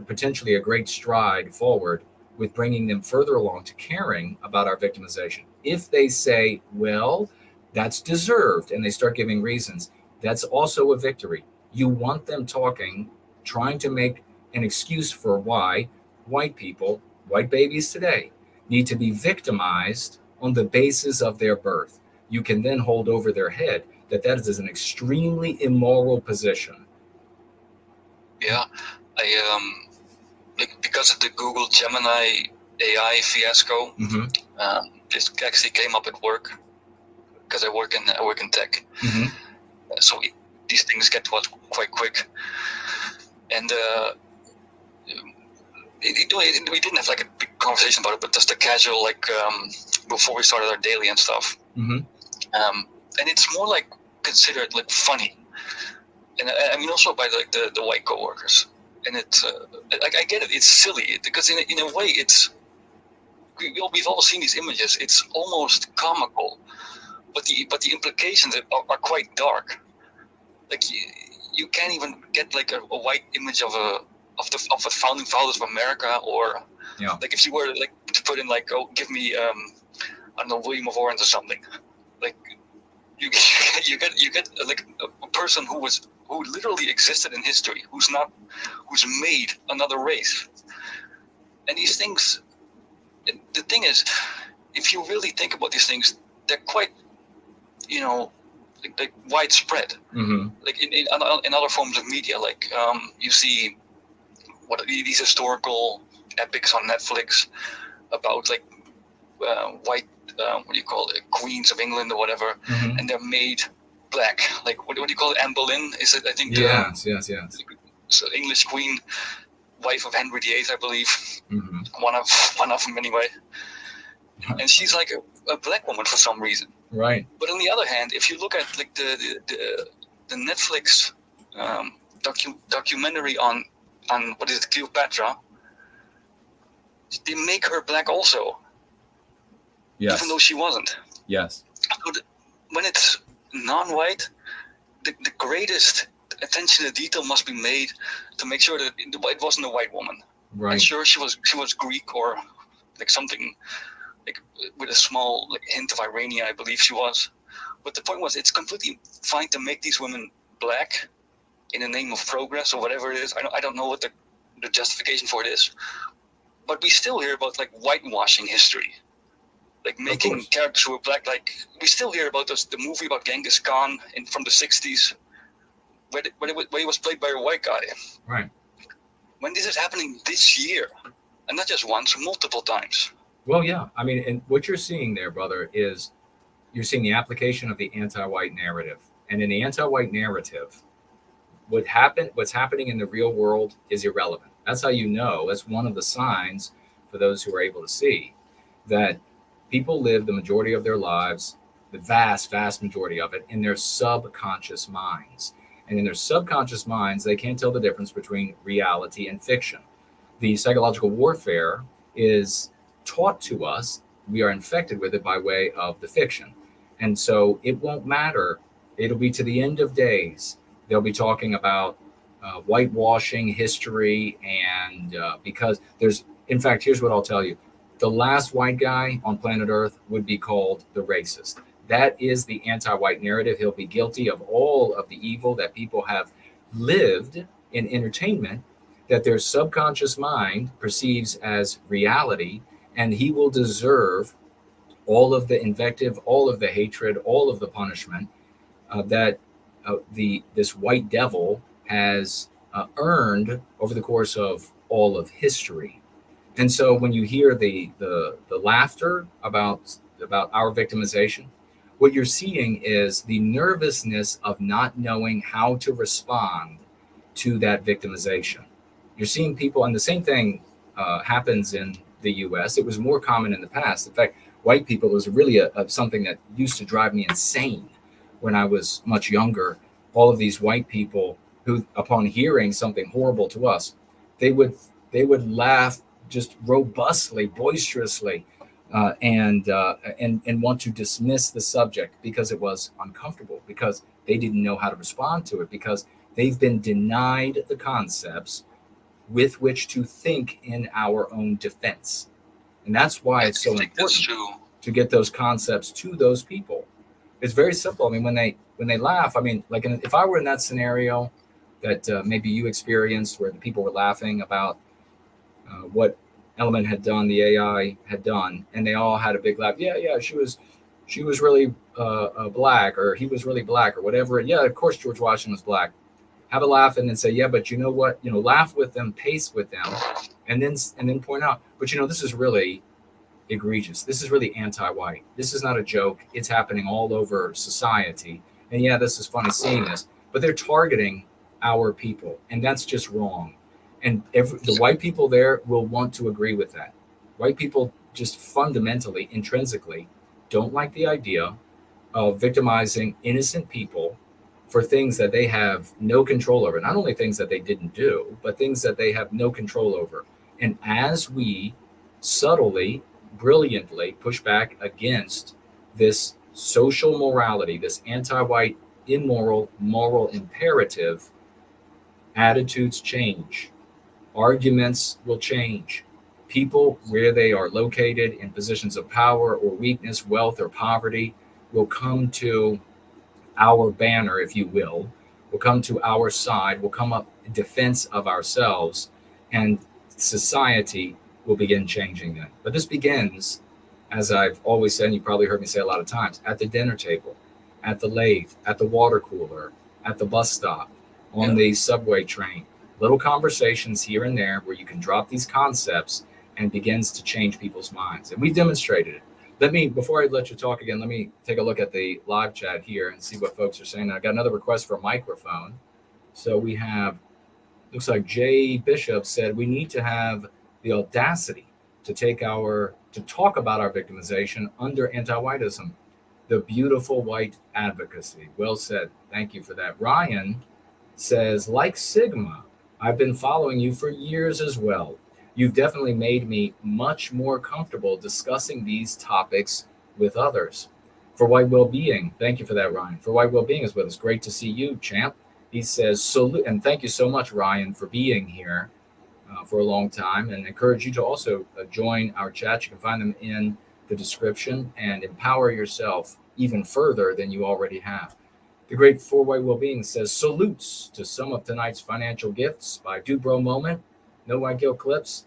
potentially a great stride forward with bringing them further along to caring about our victimization. If they say, well, that's deserved, and they start giving reasons, that's also a victory. You want them talking, trying to make an excuse for why white people, white babies today, need to be victimized on the basis of their birth. You can then hold over their head that is an extremely immoral position. Yeah, because of the Google Gemini AI fiasco, this actually came up at work because I work in tech. So these things get to us quite quick, and we didn't have like a big conversation about it, but just a casual before we started our daily and stuff. And it's more like considered like funny, and I mean also by the white coworkers. And it's I get it. It's silly because in a way we've all seen these images. It's almost comical, but the implications are quite dark. like you can't even get like a white image of the founding fathers of America, or like if you were like to put in like, oh, give me I don't know, William of Orange or something, like you get like a person who literally existed in history, who's made another race. And these things, the thing is, if you really think about these things, they're quite, like widespread. Like in other forms of media, like you see these historical epics on Netflix about like white, what do you call it, queens of England or whatever, and they're made black. Like what do you call it? Anne Boleyn, is it? I think. Yes. So English queen, wife of Henry VIII, I believe. One of them anyway. And she's like a black woman for some reason. Right. But on the other hand, if you look at like the Netflix documentary on what is it, Cleopatra, they make her black also. Yes. Even though she wasn't. Yes. So when it's non-white, the greatest attention to detail must be made to make sure that it wasn't a white woman. Right. And sure, she was Greek or like something like with a small like hint of Iranian, I believe she was. But the point was, it's completely fine to make these women black in the name of progress or whatever it is. I don't know what the justification for it is, but we still hear about like whitewashing history, like making characters who are black. Like we still hear about the movie about Genghis Khan from the '60s, where he was played by a white guy. Right. When this is happening this year, and not just once, multiple times. Well, yeah. I mean, and what you're seeing there, brother, is you're seeing the application of the anti-white narrative. And in the anti-white narrative, what's happening in the real world is irrelevant. That's how you know. That's one of the signs for those who are able to see that people live the majority of their lives, the vast, vast majority of it, in their subconscious minds. And in their subconscious minds, they can't tell the difference between reality and fiction. The psychological warfare is taught to us. We are infected with it by way of the fiction. And so it won't matter. It'll be to the end of days. They'll be talking about whitewashing history. And because in fact, here's what I'll tell you. The last white guy on planet Earth would be called the racist. That is the anti-white narrative. He'll be guilty of all of the evil that people have lived in entertainment, that their subconscious mind perceives as reality, and he will deserve all of the invective, all of the hatred, all of the punishment that this white devil has earned over the course of all of history. And so when you hear the laughter about our victimization, what you're seeing is the nervousness of not knowing how to respond to that victimization. You're seeing people, and the same thing happens in the U.S. It was more common in the past. In fact, white people was really something that used to drive me insane when I was much younger. All of these white people who, upon hearing something horrible to us, they would laugh just robustly, boisterously, and want to dismiss the subject because it was uncomfortable, because they didn't know how to respond to it, because they've been denied the concepts with which to think in our own defense. And that's why it's so important to get those concepts to those people. It's very simple. I mean, when they laugh, I mean, like if I were in that scenario that maybe you experienced, where the people were laughing about what Element had done, the AI had done, and they all had a big laugh. Yeah, she was really black, or he was really black, or whatever. Yeah, of course George Washington was black. Have a laugh and then say, yeah, but you know what? Laugh with them, pace with them, and then point out, but this is really egregious. This is really anti-white. This is not a joke. It's happening all over society. And yeah, this is funny seeing this, but they're targeting our people, and that's just wrong. And the white people there will want to agree with that. White people just fundamentally, intrinsically, don't like the idea of victimizing innocent people for things that they have no control over. Not only things that they didn't do, but things that they have no control over. And as we subtly, brilliantly push back against this social morality, this anti-white immoral, moral imperative, attitudes change, arguments will change. People, where they are located in positions of power or weakness, wealth or poverty, will come to our banner, if you will come to our side, will come up in defense of ourselves, and society will begin changing then. But this begins, as I've always said, and you probably heard me say a lot of times, at the dinner table, at the lathe, at the water cooler, at the bus stop, on the subway train. Little conversations here and there where you can drop these concepts and begins to change people's minds. And we've demonstrated it. Before I let you talk again, let me take a look at the live chat here and see what folks are saying. I got another request for a microphone. So we have, looks like Jay Bishop said, we need to have the audacity to talk about our victimization under anti-whiteism, the beautiful white advocacy. Well said. Thank you for that. Ryan says, like Sigma, I've been following you for years as well. You've definitely made me much more comfortable discussing these topics with others. For White Wellbeing, thank you for that, Ryan. For White Wellbeing is with us. Great to see you, champ. He says, salute, and thank you so much, Ryan, for being here for a long time, and encourage you to also join our chat. You can find them in the description and empower yourself even further than you already have. The great For White Wellbeing says, salutes to some of tonight's financial gifts by Dubro Moment, No White Guilt Clips,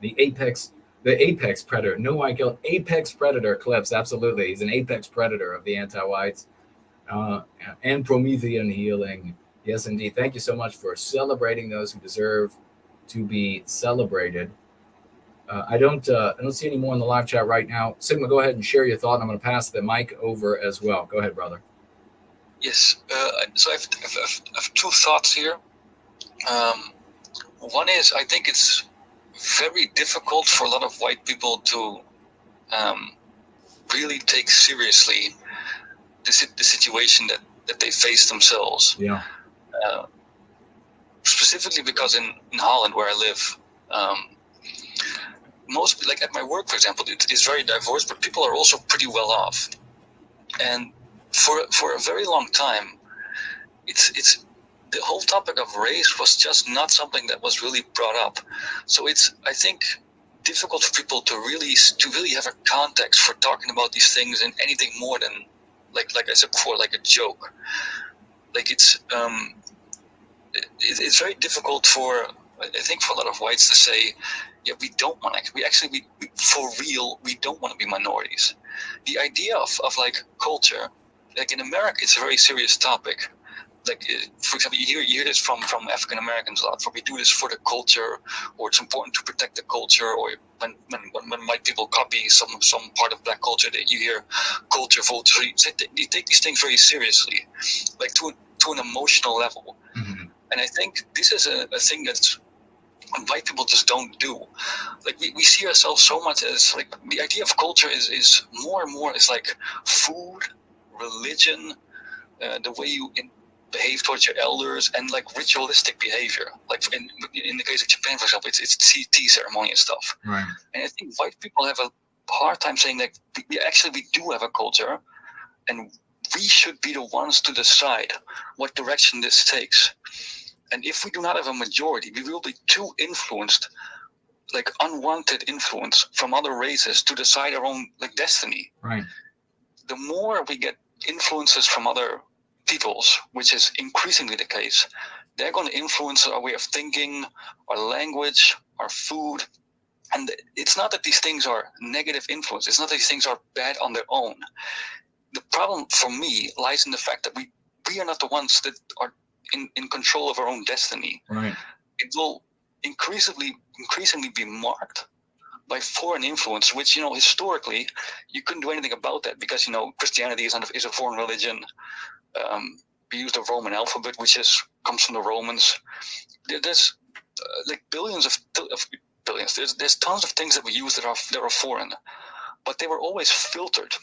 the Apex Predator, No White Guilt Apex Predator Clips. Absolutely. He's an apex predator of the anti-whites, and Promethean Healing. Yes, indeed. Thank you so much for celebrating those who deserve to be celebrated. I don't see any more in the live chat right now. Sigma, go ahead and share your thought, and I'm going to pass the mic over as well. Go ahead, brother. Yes. So I have two thoughts here. One is, I think it's very difficult for a lot of white people to really take seriously the situation that they face themselves. Yeah. Specifically because in Holland, where I live, most, like at my work, for example, it is very diverse, but people are also pretty well off. And for a very long time, it's the whole topic of race was just not something that was really brought up. So it's, I think, difficult for people to really have a context for talking about these things and anything more than, like I said before, like a joke. Like it's very difficult for, I think, for a lot of whites to say, yeah, we don't want to, we for real, we don't want to be minorities. The idea of like culture, like in America, it's a very serious topic. Like, for example, you hear this from African Americans a lot. For we do this for the culture, or it's important to protect the culture, or when white people copy some part of black culture, that you hear culture votes. You take these things very seriously, like to an emotional level. Mm-hmm. And I think this is a thing that white people just don't do. Like we see ourselves so much as, like, the idea of culture is more and more is like food, religion, the way you behave towards your elders, and like ritualistic behavior. Like in the case of Japan, for example, it's tea ceremony and stuff. Right. And I think white people have a hard time saying that we do have a culture, and we should be the ones to decide what direction this takes. And if we do not have a majority, we will be too influenced, like unwanted influence from other races to decide our own like destiny. Right. The more we get influences from other peoples, which is increasingly the case, they're going to influence our way of thinking, our language, our food. And it's not that these things are negative influence. It's not that these things are bad on their own. The problem for me lies in the fact that we are not the ones that are in control of our own destiny. Right. It will increasingly be marked by foreign influence, which, historically you couldn't do anything about that, because, Christianity is a foreign religion. We use the Roman alphabet, which comes from the Romans. There's like billions of billions. There's tons of things that we use that are foreign, but they were always filtered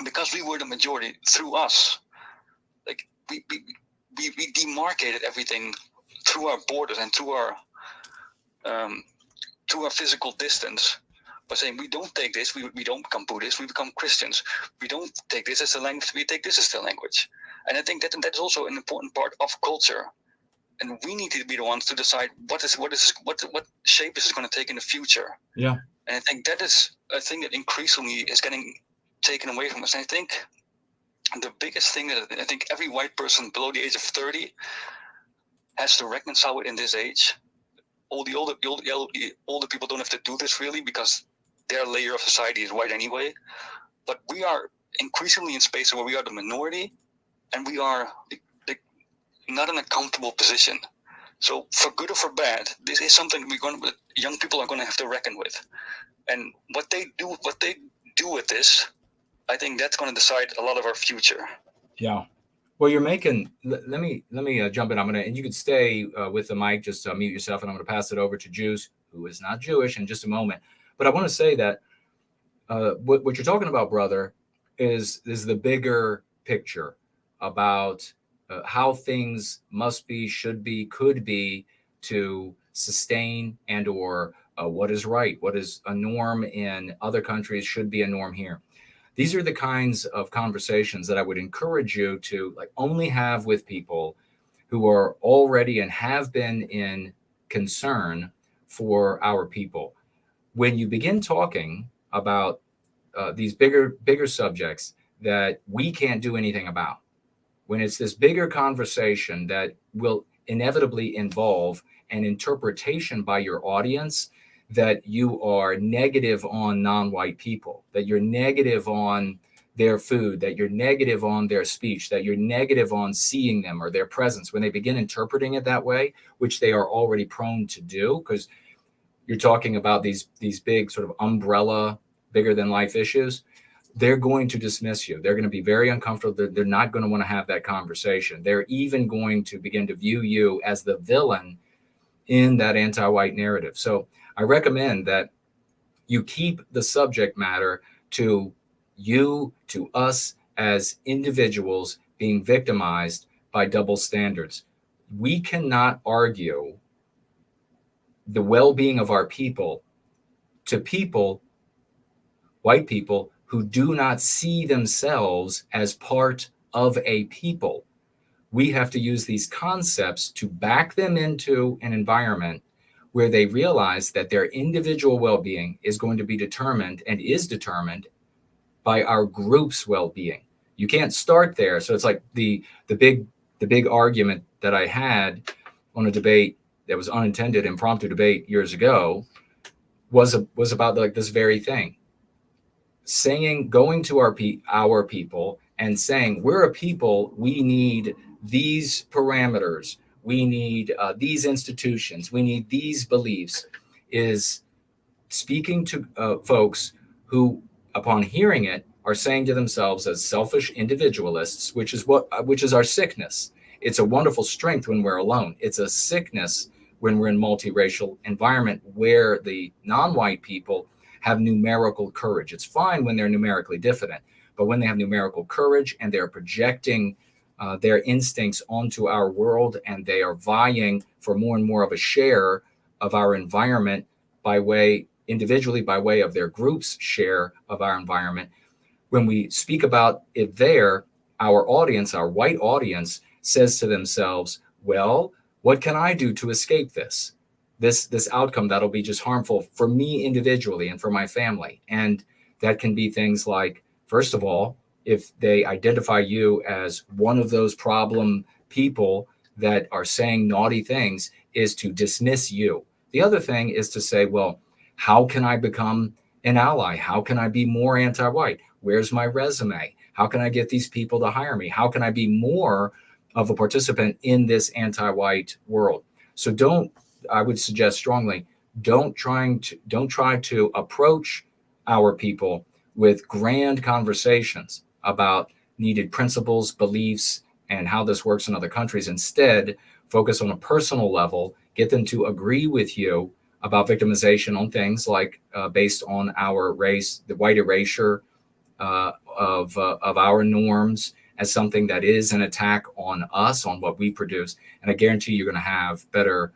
because we were the majority through us. Like we demarcated everything through our borders and through our physical distance. by saying we don't take this, we don't become Buddhists, we become Christians. We don't take this as the language, we take this as the language. And I think that's also an important part of culture. And we need to be the ones to decide what shape is it going to take in the future. Yeah. And I think that is a thing that increasingly is getting taken away from us. And I think the biggest thing that I think every white person below the age of 30 has to reconcile with in this age. All the older people don't have to do this really because their layer of society is white anyway. But we are increasingly in spaces where we are the minority, and we are not in a comfortable position. So for good or for bad, this is something young people are going to have to reckon with. And what they do with this, I think that's going to decide a lot of our future. Yeah. Well, you're making. Let me jump in. And you could stay with the mic. Just mute yourself, and I'm going to pass it over to Juice, who is not Jewish, in just a moment. But I want to say that what you're talking about, brother, is the bigger picture about how things must be, should be, could be to sustain and or what is right, what is a norm in other countries should be a norm here. These are the kinds of conversations that I would encourage you to only have with people who are already and have been in concern for our people. When you begin talking about these bigger subjects that we can't do anything about, when it's this bigger conversation that will inevitably involve an interpretation by your audience that you are negative on non-white people, that you're negative on their food, that you're negative on their speech, that you're negative on seeing them or their presence, when they begin interpreting it that way, which they are already prone to do, because you're talking about these big sort of umbrella, bigger than life issues, they're going to dismiss you. They're going to be very uncomfortable. They're not going to want to have that conversation. They're even going to begin to view you as the villain in that anti-white narrative. So I recommend that you keep the subject matter to you, to us as individuals being victimized by double standards. We cannot argue the well-being of our people to people, white people, who do not see themselves as part of a people. We have to use these concepts to back them into an environment where they realize that their individual well-being is going to be determined and is determined by our group's well-being. You can't start there. So it's like the big argument that I had on a debate that was unintended, impromptu debate years ago was about this very thing. Going to our people and saying, we're a people, we need these parameters, we need these institutions, we need these beliefs, is speaking to folks who, upon hearing it, are saying to themselves as selfish individualists, which is our sickness. It's a wonderful strength when we're alone. It's a sickness when we're in multiracial environment where the non-white people have numerical courage. It's fine when they're numerically diffident, but when they have numerical courage and they're projecting their instincts onto our world and they are vying for more and more of a share of our environment individually by way of their group's share of our environment. When we speak about it there, our audience, our white audience, says to themselves, well, what can I do to escape this outcome that'll be just harmful for me individually and for my family? And that can be things like, first of all, if they identify you as one of those problem people that are saying naughty things, is to dismiss you. The other thing is to say, well, how can I become an ally? How can I be more anti-white? Where's my resume? How can I get these people to hire me? How can I be more of a participant in this anti-white world? So I would suggest strongly, don't try to approach our people with grand conversations about needed principles, beliefs, and how this works in other countries. Instead, focus on a personal level, get them to agree with you about victimization on things like based on our race, the white erasure of our norms as something that is an attack on us, on what we produce. And I guarantee you're going to have better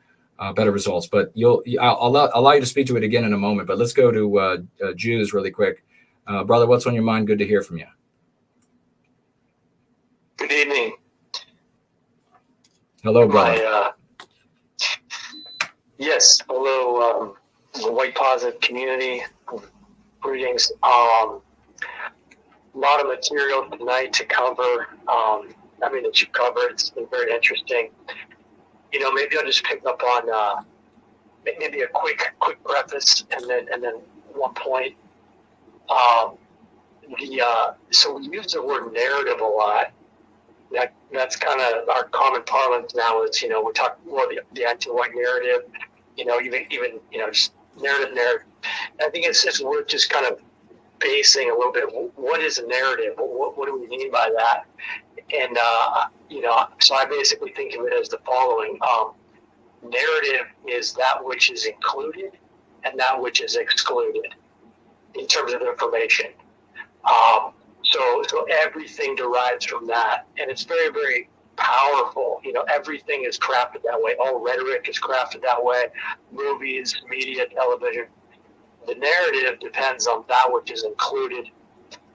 better results. But I'll allow you to speak to it again in a moment. But let's go to Jews really quick. Brother, what's on your mind? Good to hear from you. Good evening. Hello, brother. Yes, hello, the white positive community. Greetings. A lot of material tonight to cover. That you covered. It's been very interesting. Maybe I'll just pick up on maybe a quick preface and then one point. So we use the word narrative a lot. That's kind of our common parlance now. Is we talk more the anti-white narrative. Even just narrative. I think it's worth just kind of basing a little bit. What is a narrative? What do we mean by that? And so I basically think of it as the following: narrative is that which is included and that which is excluded in terms of information. So everything derives from that, and it's very, very powerful. Everything is crafted that way. All rhetoric is crafted that way. Movies, media, television. The narrative depends on that which is included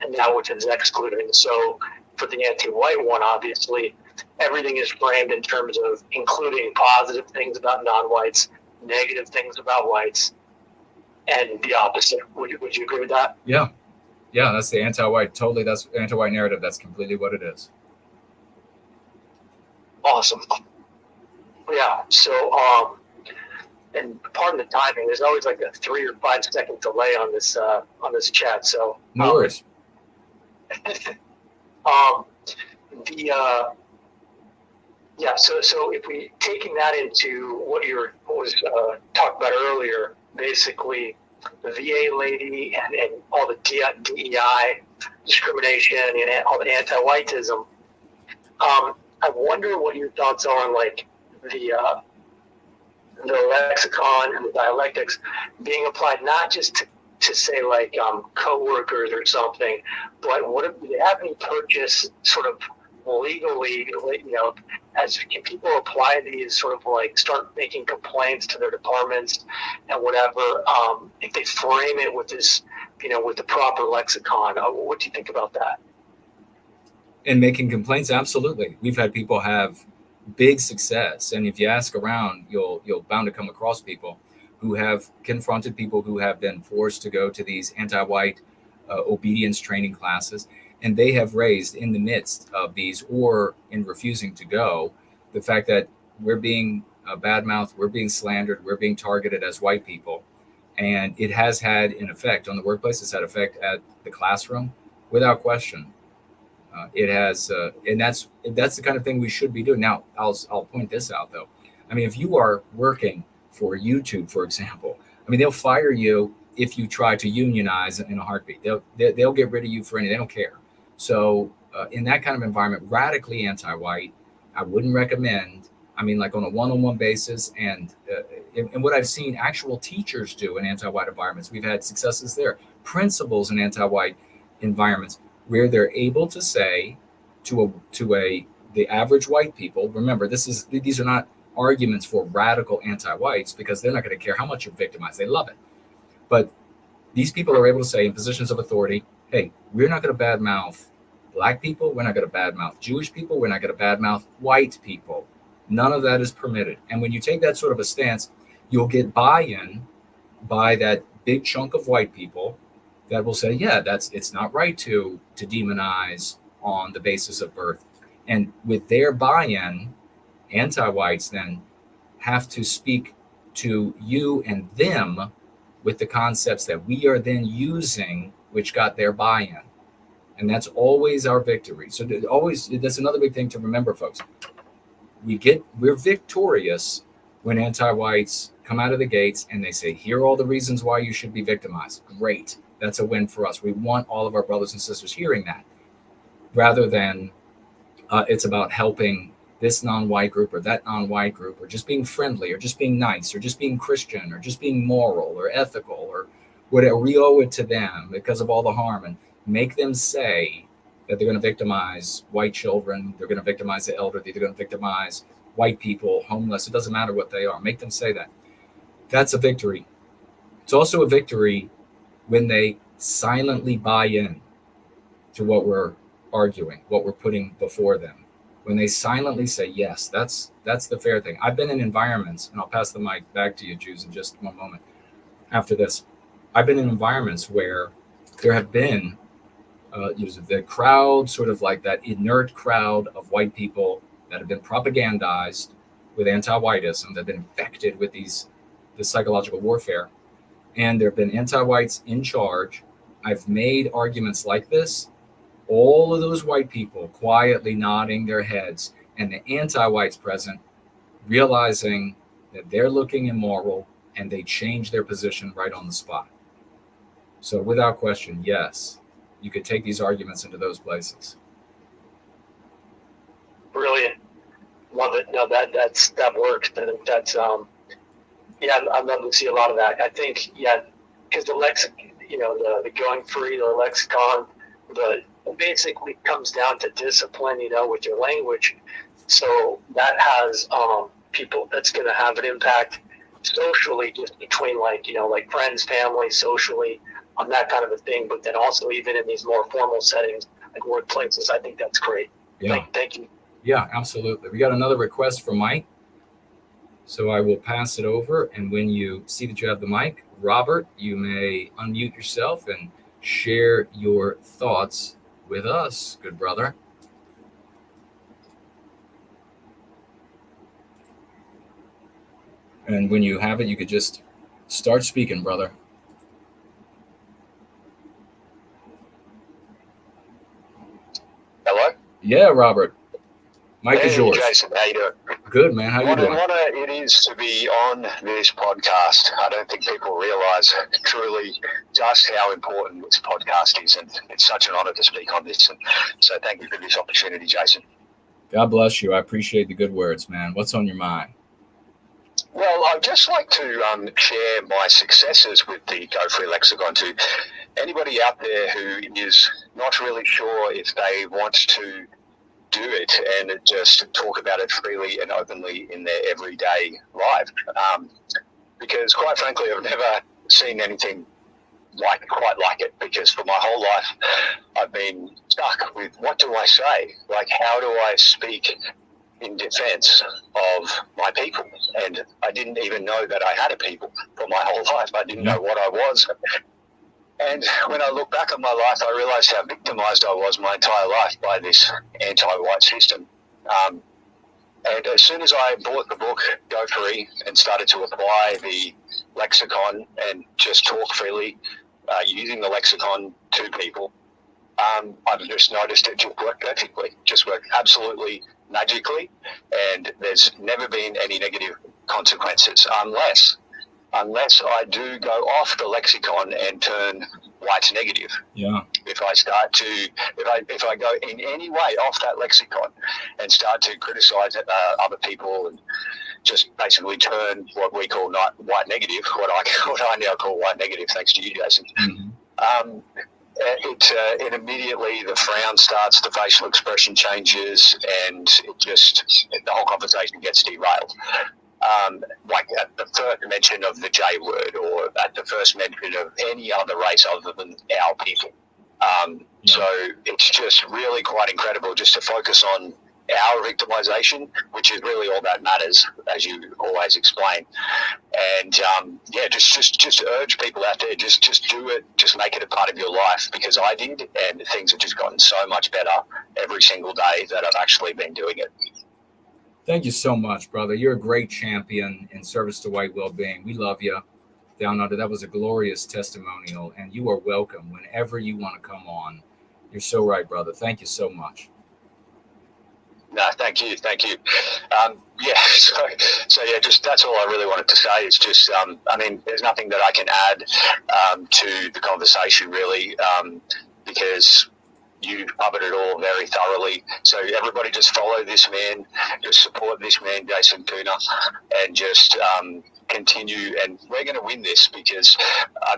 and that which is excluded. And so for the anti-white one, obviously, everything is framed in terms of including positive things about non-whites, negative things about whites, and the opposite. Would you agree with that? Yeah. Yeah, that's the anti-white. Totally, that's anti-white narrative. That's completely what it is. Awesome. Yeah. So, and pardon the timing. There's always like a 3 or 5 second delay on this chat. So no worries. So if we taking that into what was talked about earlier, basically the VA lady and all the DEI discrimination and all the anti-whiteism. I wonder what your thoughts are on like the lexicon and the dialectics being applied not just to say like co-workers or something, but do they have any purchase sort of legally, as can people apply these sort of like start making complaints to their departments and whatever, if they frame it with this, with the proper lexicon? What do you think about that? And making complaints, absolutely. We've had people have big success, and if you ask around, you'll bound to come across people who have confronted people who have been forced to go to these anti-white obedience training classes, and they have raised in the midst of these or in refusing to go the fact that we're being badmouthed, we're being slandered, we're being targeted as white people, and it has had an effect on the workplace. It's had effect at the classroom, without question. It has, and that's the kind of thing we should be doing. Now, I'll point this out though. I mean, if you are working for YouTube, for example, I mean, they'll fire you if you try to unionize in a heartbeat. They'll get rid of you for anything. They don't care. So in that kind of environment, radically anti-white, I wouldn't recommend. I mean, like on a one-on-one basis, and what I've seen actual teachers do in anti-white environments, we've had successes there. Principals in anti-white environments, where they're able to say to the average white people, remember, these are not arguments for radical anti-whites, because they're not going to care how much you're victimized. They love it. But these people are able to say in positions of authority, hey, we're not going to badmouth black people. We're not going to badmouth Jewish people. We're not going to badmouth white people. None of that is permitted. And when you take that sort of a stance, you'll get buy-in by that big chunk of white people that will say, yeah, it's not right to demonize on the basis of birth. And with their buy-in, anti-whites then have to speak to you and them with the concepts that we are then using, which got their buy-in. And that's always our victory. So that's another big thing to remember, folks. We're victorious when anti-whites come out of the gates and they say, here are all the reasons why you should be victimized. Great. That's a win for us. We want all of our brothers and sisters hearing that, rather than it's about helping this non-white group or that non-white group, or just being friendly, or just being nice, or just being Christian, or just being moral or ethical, or whatever. We owe it to them because of all the harm, and make them say that they're going to victimize white children, they're going to victimize the elderly, they're going to victimize white people, homeless, it doesn't matter what they are. Make them say that. That's a victory. It's also a victory when they silently buy in to what we're arguing, what we're putting before them. When they silently say, yes, that's the fair thing. I've been in environments, and I'll pass the mic back to you, Jews, in just one moment after this. I've been in environments where there have been the crowd, sort of like that inert crowd of white people that have been propagandized with anti-whiteism, that have been infected with this psychological warfare. And there have been anti-whites in charge. I've made arguments like this. All of those white people quietly nodding their heads, and the anti-whites present realizing that they're looking immoral, and they change their position right on the spot. So without question, yes, you could take these arguments into those places. Brilliant. Love it. No, that works. I think that's I'd love to see a lot of that. I think, because the going free, the lexicon, basically comes down to discipline, with your language. So that has people, that's going to have an impact socially, just between like friends, family, socially, on that kind of a thing. But then also even in these more formal settings, like workplaces, I think that's great. Yeah. Thank you. Yeah, absolutely. We got another request from Mike. So I will pass it over. And when you see that you have the mic, Robert, you may unmute yourself and share your thoughts with us, good brother. And when you have it, you could just start speaking, brother. Hello? Yeah, Robert. Mic is yours. Jason, how you doing? Good, man. How you doing? What an honor it is to be on this podcast. I don't think people realize truly just how important this podcast is, and it's such an honor to speak on this. And so thank you for this opportunity, Jason. God bless you. I appreciate the good words, man. What's on your mind? Well, I'd just like to share my successes with the Go Free Lexicon to anybody out there who is not really sure if they want to do it and just talk about it freely and openly in their everyday life. Because quite frankly, I've never seen anything quite like it, because for my whole life, I've been stuck with what do I say? Like, how do I speak in defense of my people? And I didn't even know that I had a people for my whole life. I didn't know what I was. And when I look back on my life, I realized how victimized I was my entire life by this anti-white system. And as soon as I bought the book, Go Free, and started to apply the lexicon and just talk freely using the lexicon to people, I've just noticed it just worked perfectly, just worked absolutely magically. And there's never been any negative consequences unless I do go off the lexicon and turn white negative. Yeah. If I go in any way off that lexicon and start to criticize other people and just basically turn what we call white negative, what I now call white negative, thanks to you, Jason. Mm-hmm. It immediately, the frown starts, the facial expression changes, and the whole conversation gets derailed. Like at the first mention of the J word, or at the first mention of any other race other than our people. So it's just really quite incredible just to focus on our victimization, which is really all that matters, as you always explain. And just urge people out there, just do it, just make it a part of your life, because I did, and things have just gotten so much better every single day that I've actually been doing it. Thank you so much, brother. You're a great champion in service to white well-being. We love you down under. That was a glorious testimonial, and you are welcome whenever you want to come on. You're so right, brother. Thank you so much. No, thank you. So just that's all I really wanted to say. Is just, there's nothing that I can add to the conversation really, because you covered it all very thoroughly. So everybody just follow this man, just support this man, Jason Kuna, and just continue. And we're going to win this, because,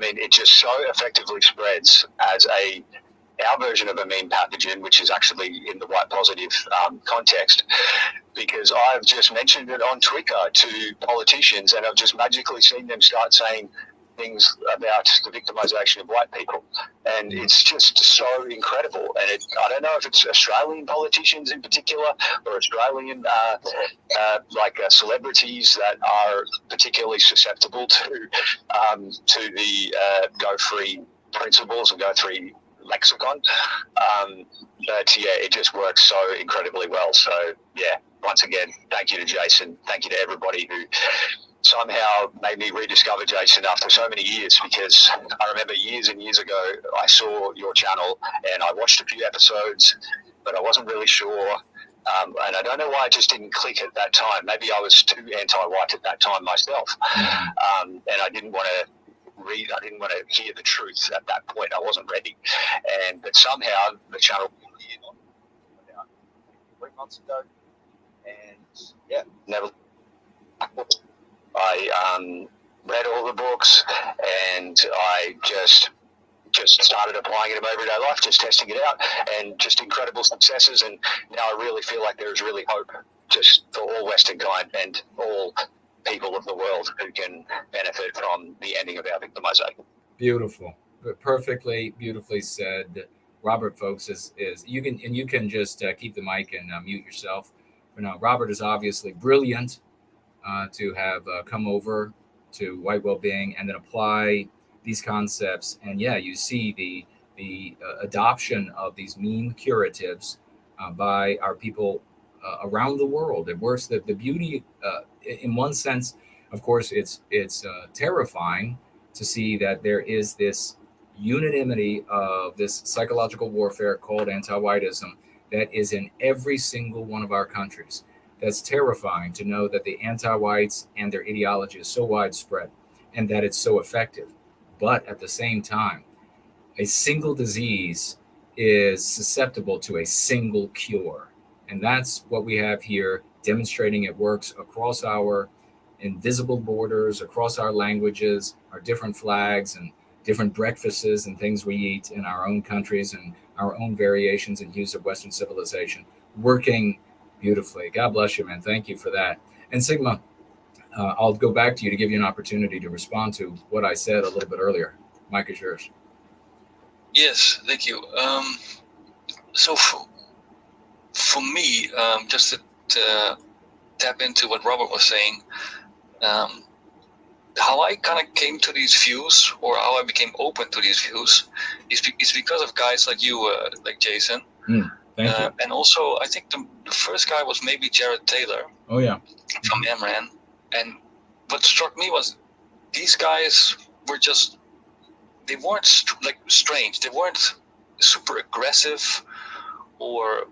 it just so effectively spreads as a our version of a meme pathogen, which is actually in the white positive context, because I've just mentioned it on Twitter to politicians, and I've just magically seen them start saying things about the victimization of white people, and it's just so incredible. And I don't know if it's Australian politicians in particular, or Australian celebrities that are particularly susceptible to the Go Free principles and Go Free lexicon. But yeah, it just works so incredibly well. So yeah, once again, thank you to Jason. Thank you to everybody who somehow made me rediscover Jason after so many years, because I remember years and years ago I saw your channel and I watched a few episodes, but I wasn't really sure. And I don't know why it just didn't click at that time. Maybe I was too anti-white at that time myself. And I didn't want to I didn't want to hear the truth at that point. I wasn't ready. But somehow the channel appeared on about 3 months ago. And yeah, never. I read all the books, and I just started applying it in my everyday life, just testing it out, and just incredible successes. And now I really feel like there is really hope just for all Western kind and all people of the world who can benefit from the ending of our victimization. Beautiful, perfectly, beautifully said. Robert, folks, is you can just keep the mic and mute yourself. For now, Robert is obviously brilliant to have come over to White Wellbeing and then apply these concepts. And yeah, you see the adoption of these meme curatives by our people around the world. It works. The beauty, in one sense, of course, it's terrifying to see that there is this unanimity of this psychological warfare called anti-whiteism that is in every single one of our countries. That's terrifying to know that the anti-whites and their ideology is so widespread and that it's so effective. But at the same time, a single disease is susceptible to a single cure. And that's what we have here, demonstrating it works across our invisible borders, across our languages, our different flags and different breakfasts and things we eat in our own countries and our own variations and hues of Western civilization, working beautifully. God bless you, man. Thank you for that. And Sigma, I'll go back to you to give you an opportunity to respond to what I said a little bit earlier. Mike is yours. Yes, thank you. So for me, just to tap into what Robert was saying, how I kind of came to these views, or how I became open to these views, is because of guys like you, like Jason. Thank you. And also, I think the first guy was maybe Jared Taylor. Oh, yeah. From Amran. And what struck me was these guys were just, they weren't strange. They weren't super aggressive or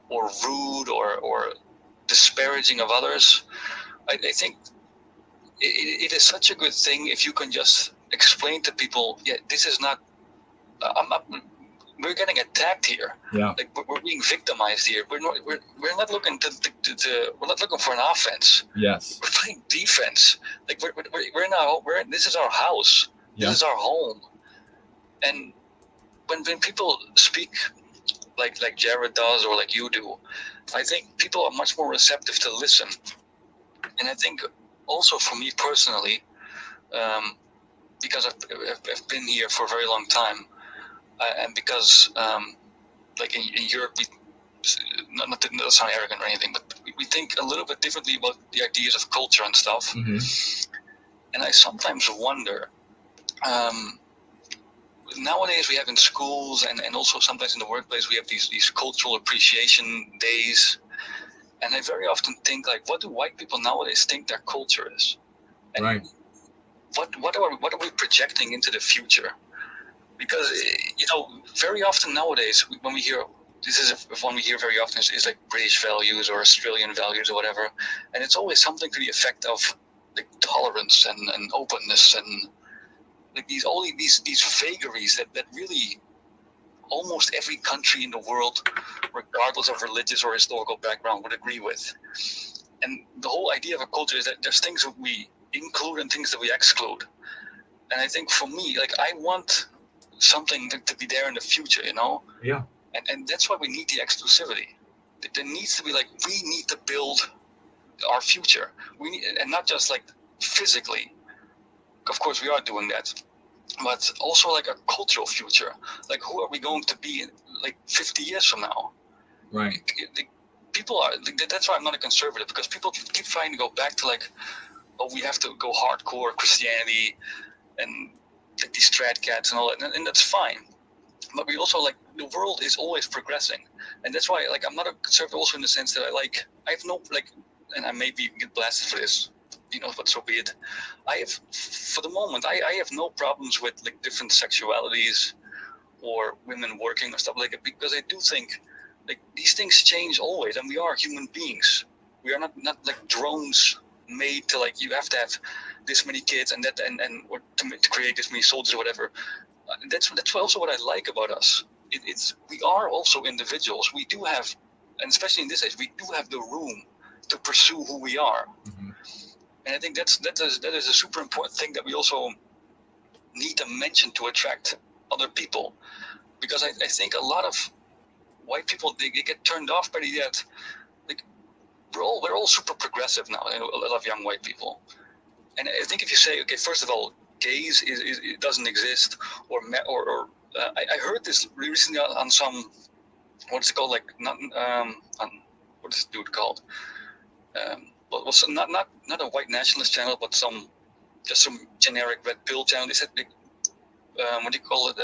rude or disparaging of others. I think it is such a good thing if you can just explain to people, yeah, this is not, we're getting attacked here. Yeah, like we're being victimized here. We're not looking we're not looking for an offense. Yes, we're playing defense. Like this is our house. Yeah. This is our home. And when people speak like Jared does or like you do, I think people are much more receptive to listen. And I think also for me personally, because I've been here for a very long time. And because, like in Europe, not to sound arrogant or anything, but we think a little bit differently about the ideas of culture and stuff. Mm-hmm. And I sometimes wonder, nowadays we have in schools and also sometimes in the workplace, we have these cultural appreciation days. And I very often think, like, what do white people nowadays think their culture is? And right. What are we projecting into the future? Because, very often nowadays, when we hear, one we hear very often is like British values or Australian values or whatever. And it's always something to the effect of like tolerance and openness and like these vagaries that really almost every country in the world, regardless of religious or historical background, would agree with. And the whole idea of a culture is that there's things that we include and things that we exclude. And I think for me, like, I want something to be there in the future, Yeah. And that's why we need the exclusivity. There needs to be like, we need to build our future. We need, and not just like physically. Of course, we are doing that, but also like a cultural future. Like, who are we going to be in like 50 years from now? Right. People are. That's why I'm not a conservative, because people keep trying to go back to like, oh, we have to go hardcore Christianity and like these strat cats and all that, and that's fine. But we also like, the world is always progressing, and that's why like I'm not a conservative also in the sense that I have no like, and I maybe get blasted for this, but so be it. I have, for the moment, I have no problems with like different sexualities or women working or stuff like it, because I do think like these things change always, and we are human beings. We are not like drones made to like, you have to have this many kids and that and or to create this many soldiers or whatever. That's also what I like about us. It's we are also individuals. We do have, and especially in this age, we do have the room to pursue who we are. Mm-hmm. And I think that is a super important thing that we also need to mention to attract other people, because I think a lot of white people, they get turned off by the idea that like we're all super progressive now. A lot of young white people, and I think if you say, okay, first of all, gays it doesn't exist, or I heard this recently on some, what's it called, like not what is this dude called? But was not a white nationalist channel, but some generic red pill channel. They said, what do you call it,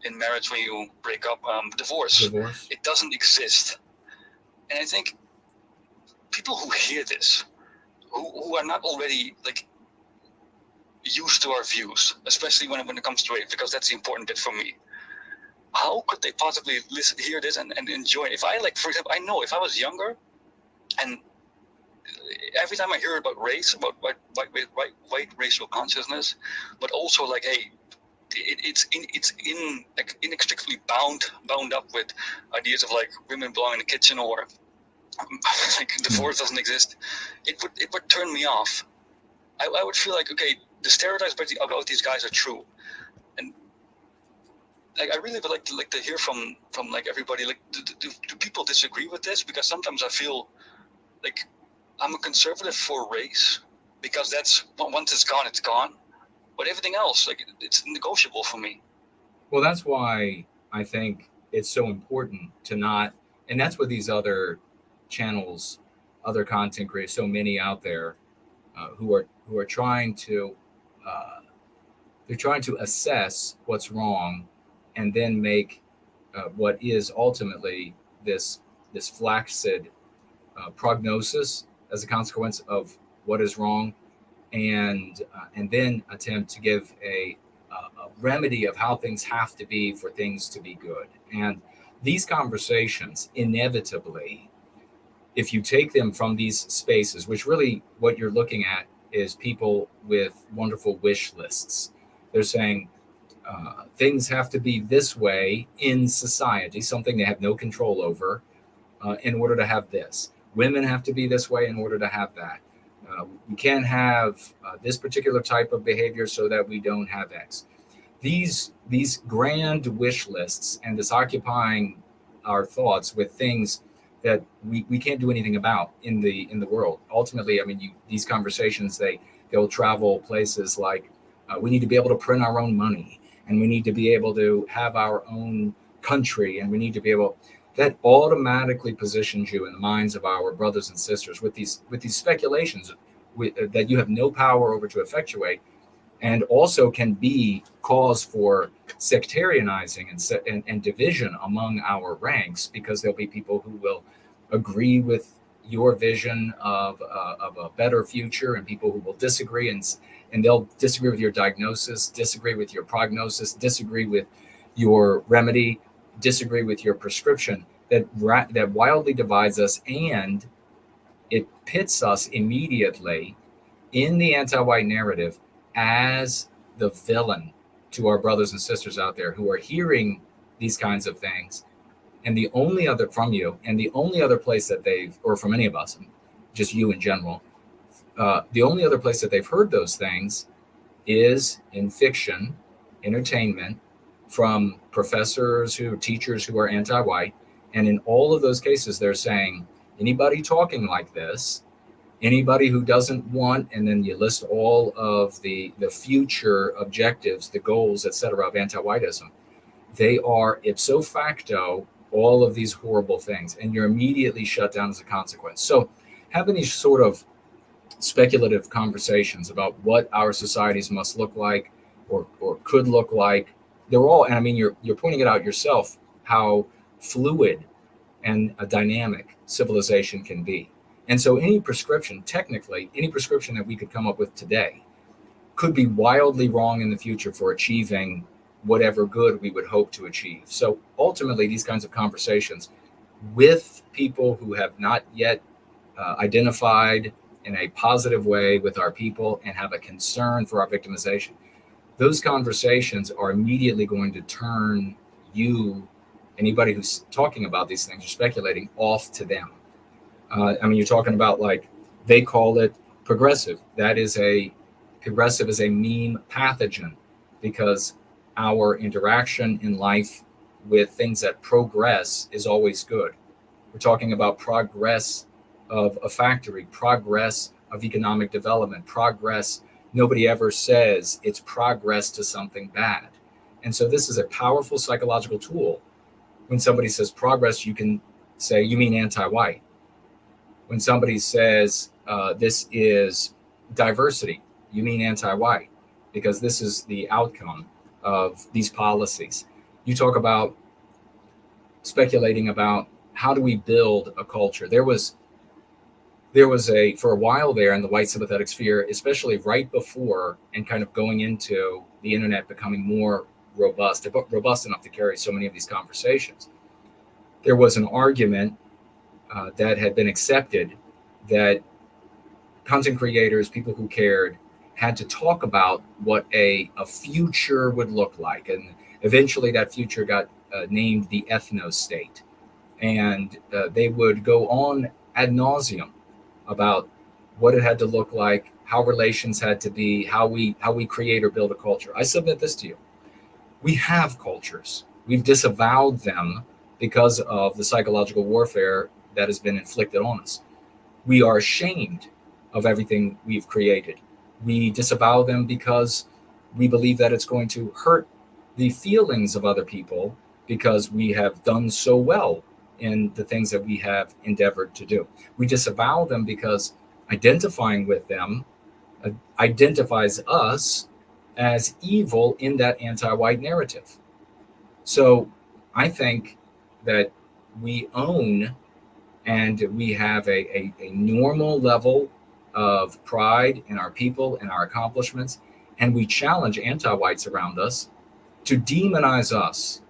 in marriage when you break up, divorce. It doesn't exist. And I think people who hear this, who are not already like used to our views, especially when it comes to race, because that's the important bit for me. How could they possibly hear this and enjoy it? If I like, for example, I know if I was younger, and every time I hear about race, about white racial consciousness, but also like, hey, it's inextricably bound up with ideas of like women belong in the kitchen, or like divorce doesn't exist, it would turn me off. I would feel like, okay, the stereotypes about these guys are true, and like I really would like to hear from like everybody, like do people disagree with this? Because sometimes I feel like I'm a conservative for race, because that's, once it's gone, but everything else, like, it's negotiable for me. Well, that's why I think it's so important to not, and that's what these other channels, other content creators, so many out there who are trying to they're trying to assess what's wrong, and then make what is ultimately this flaccid prognosis as a consequence of what is wrong, and then attempt to give a remedy of how things have to be for things to be good. And these conversations, inevitably, if you take them from these spaces, which really what you're looking at is people with wonderful wish lists. They're saying things have to be this way in society, something they have no control over, in order to have this. Women have to be this way in order to have that. We can't have this particular type of behavior so that we don't have X. These grand wish lists, and this occupying our thoughts with things that we can't do anything about in the world. Ultimately, I mean, these conversations, they'll travel places like we need to be able to print our own money, and we need to be able to have our own country, and we need to be able. That automatically positions you in the minds of our brothers and sisters with these speculations that you have no power over to effectuate, and also can be cause for sectarianizing and division among our ranks, because there'll be people who will agree with your vision of a better future, and people who will disagree, and they'll disagree with your diagnosis, disagree with your prognosis, disagree with your remedy, disagree with your prescription. That wildly divides us, and it pits us immediately in the anti-white narrative as the villain to our brothers and sisters out there who are hearing these kinds of things. And the only other from you, and the only other place that or from any of us, just you in general, the only other place that they've heard those things is in fiction, entertainment, from teachers who are anti-white. And in all of those cases, they're saying anybody talking like this, anybody who doesn't want, and then you list all of the future objectives, the goals, etc., of anti-whiteism, they are ipso facto all of these horrible things, and you're immediately shut down as a consequence. So having these sort of speculative conversations about what our societies must look like or could look like, they're all, and I mean, you're pointing it out yourself, how fluid and a dynamic civilization can be. And so any prescription, technically, any prescription that we could come up with today could be wildly wrong in the future for achieving whatever good we would hope to achieve. So ultimately, these kinds of conversations with people who have not yet identified in a positive way with our people and have a concern for our victimization, those conversations are immediately going to turn you, anybody who's talking about these things or speculating, off to them. I mean, you're talking about, like, they call it progressive. Progressive is a meme pathogen, because our interaction in life with things that progress is always good. We're talking about progress of a factory, progress of economic development, progress. Nobody ever says it's progress to something bad. And so this is a powerful psychological tool. When somebody says progress, you can say, you mean anti-white. When somebody says this is diversity, you mean anti-white, because this is the outcome of these policies. You talk about speculating about how do we build a culture. There was for a while there in the white sympathetic sphere, especially right before and kind of going into the internet becoming more robust enough to carry so many of these conversations, there was an argument that had been accepted that content creators, people who cared, had to talk about what a future would look like. And eventually that future got named the ethno state. And they would go on ad nauseum about what it had to look like, how relations had to be, how we create or build a culture. I submit this to you. We have cultures. We've disavowed them because of the psychological warfare that has been inflicted on us. We are ashamed of everything we've created. We disavow them because we believe that it's going to hurt the feelings of other people because we have done so well in the things that we have endeavored to do. We disavow them because identifying with them identifies us as evil in that anti-white narrative. So I think that we own and we have a normal level of pride in our people and our accomplishments, and we challenge anti-whites around us to demonize us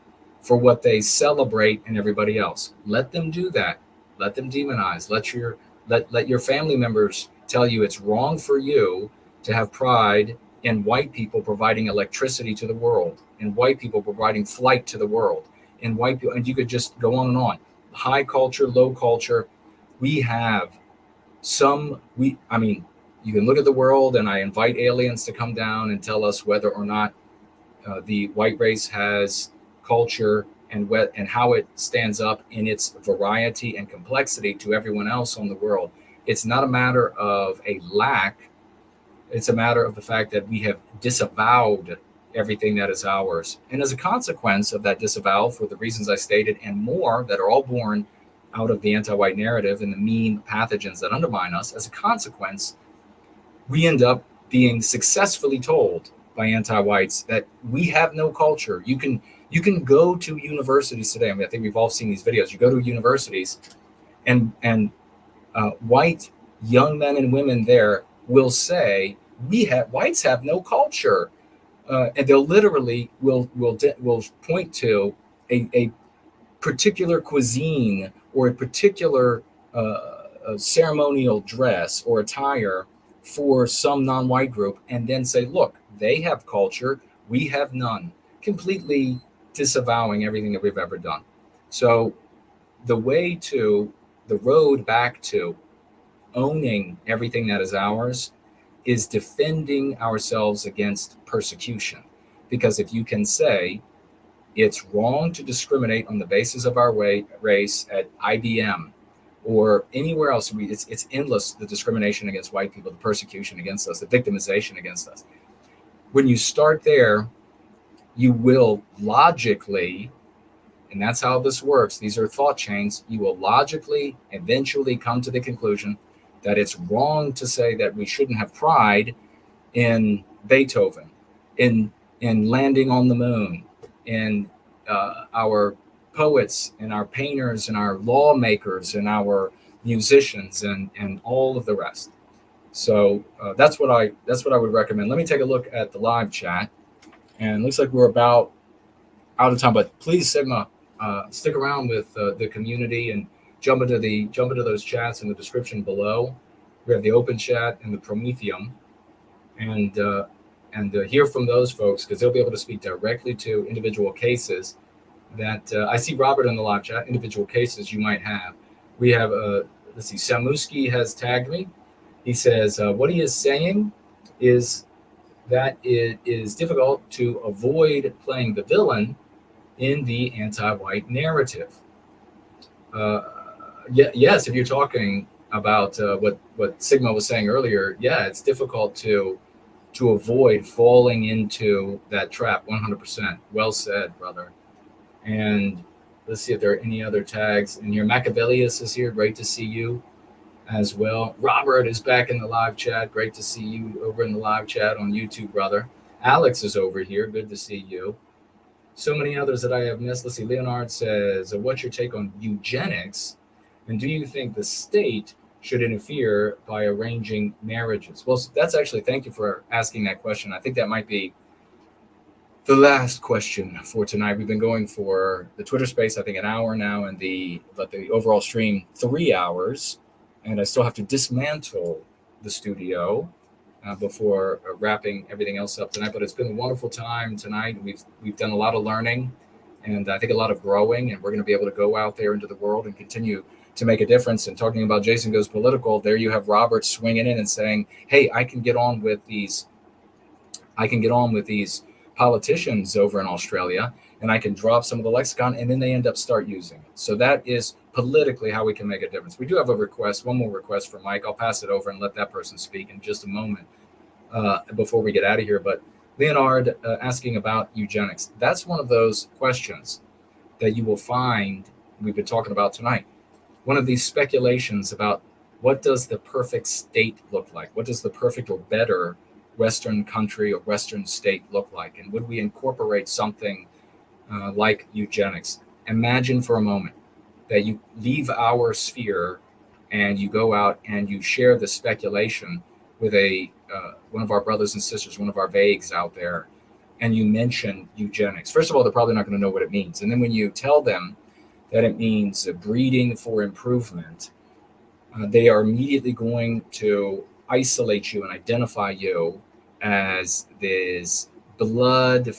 for what they celebrate in everybody else. Let them do that. Let them demonize. Let your family members tell you it's wrong for you to have pride in white people providing electricity to the world, in white people providing flight to the world, in white people, and you could just go on and on. High culture, low culture. We have you can look at the world, and I invite aliens to come down and tell us whether or not the white race has culture and how it stands up in its variety and complexity to everyone else on the world. It's not a matter of a lack. It's a matter of the fact that we have disavowed everything that is ours. And as a consequence of that disavowal, for the reasons I stated and more that are all born out of the anti-white narrative and the mean pathogens that undermine us, as a consequence, we end up being successfully told by anti-whites that we have no culture. You can go to universities today. I mean, I think we've all seen these videos. You go to universities and white young men and women there will say, whites have no culture. And they'll literally will point to a particular cuisine or a particular ceremonial dress or attire for some non-white group, and then say, look, they have culture, we have none, completely disavowing everything that we've ever done. So the road back to owning everything that is ours is defending ourselves against persecution. Because if you can say, it's wrong to discriminate on the basis of our race at IBM or anywhere else. It's endless, the discrimination against white people, the persecution against us, the victimization against us. When you start there, you will logically, and that's how this works, these are thought chains, you will logically eventually come to the conclusion that it's wrong to say that we shouldn't have pride in Beethoven, in landing on the moon, in our poets and our painters and our lawmakers and our musicians and all of the rest. So that's what I would recommend. Let me take a look at the live chat, and it looks like we're about out of time. But please, Sigma, stick around with the community and jump into those chats in the description below. We have the open chat and the Prometheum, and hear from those folks, because they'll be able to speak directly to individual cases that I see. Robert in the live chat, individual cases you might have. We have let's see, Samuski has tagged me. He says what he is saying is that it is difficult to avoid playing the villain in the anti-white narrative. Yes, if you're talking about what Sigma was saying earlier, yeah, it's difficult to avoid falling into that trap. 100%. Well said, brother. And let's see if there are any other tags. And your Machiavellius is here. Great to see you as well. Robert is back in the live chat. Great to see you over in the live chat on YouTube, brother. Alex is over here. Good to see you. So many others that I have missed. Let's see. Leonard says, what's your take on eugenics? And do you think the state should interfere by arranging marriages? Well, that's actually, thank you for asking that question. I think that might be the last question for tonight. We've been going for the Twitter space, I think, an hour now, and the overall stream 3 hours. And I still have to dismantle the studio before wrapping everything else up tonight. But it's been a wonderful time tonight. We've done a lot of learning, and I think a lot of growing, and we're going to be able to go out there into the world and continue to make a difference. And talking about Jason Goes Political, there you have Robert swinging in and saying, hey, I can get on with these politicians over in Australia, and I can drop some of the lexicon, and then they end up start using it. So that is politically how we can make a difference. We do have a request, one more request from Mike. I'll pass it over and let that person speak in just a moment before we get out of here. But Leonard asking about eugenics. That's one of those questions that you will find we've been talking about tonight. One of these speculations about what does the perfect state look like? What does the perfect or better Western country or Western state look like? And would we incorporate something like eugenics? Imagine for a moment that you leave our sphere and you go out and you share the speculation with one of our brothers and sisters, one of our vagues out there, and you mention eugenics. First of all, they're probably not going to know what it means. And then when you tell them that it means breeding for improvement, they are immediately going to isolate you and identify you as this blood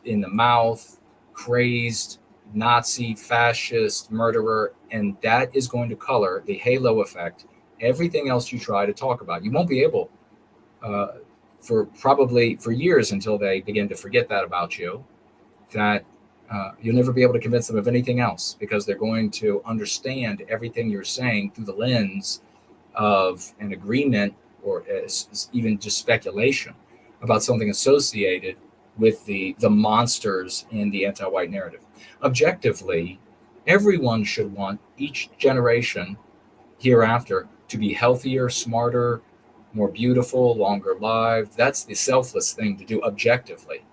in the mouth, crazed Nazi, fascist, murderer, and that is going to color the halo effect everything else you try to talk about. You won't be able for years, until they begin to forget that about you, that you'll never be able to convince them of anything else, because they're going to understand everything you're saying through the lens of an agreement or even just speculation about something associated with the monsters in the anti-white narrative. Objectively, everyone should want each generation hereafter to be healthier, smarter, more beautiful, longer lived. That's the selfless thing to do objectively.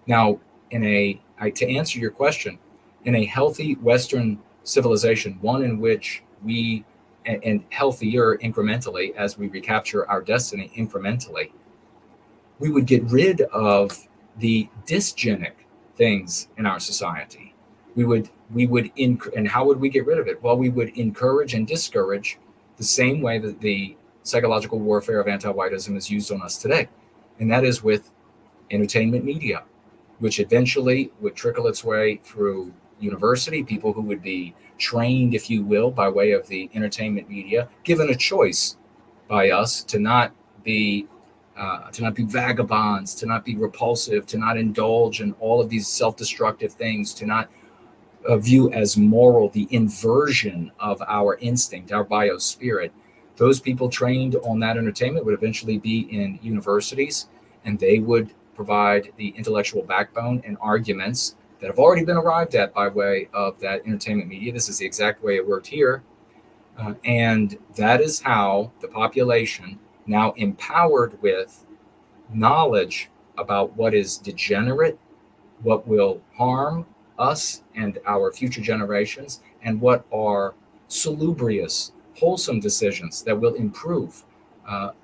Now, to answer your question, in a healthy Western civilization, one in which and healthier incrementally as we recapture our destiny incrementally, we would get rid of the dysgenic things in our society. And how would we get rid of it? Well, we would encourage and discourage the same way that the psychological warfare of anti-whiteism is used on us today. And that is with entertainment media, which eventually would trickle its way through university, people who would be trained, if you will, by way of the entertainment media, given a choice by us to not be to not be vagabonds, to not be repulsive, to not indulge in all of these self-destructive things, to not view as moral the inversion of our instinct, our biospirit. Those people trained on that entertainment would eventually be in universities, and they would provide the intellectual backbone and arguments that have already been arrived at by way of that entertainment media. This is the exact way it worked here. And that is how the population, now empowered with knowledge about what is degenerate, what will harm us and our future generations, and what are salubrious, wholesome decisions that will improve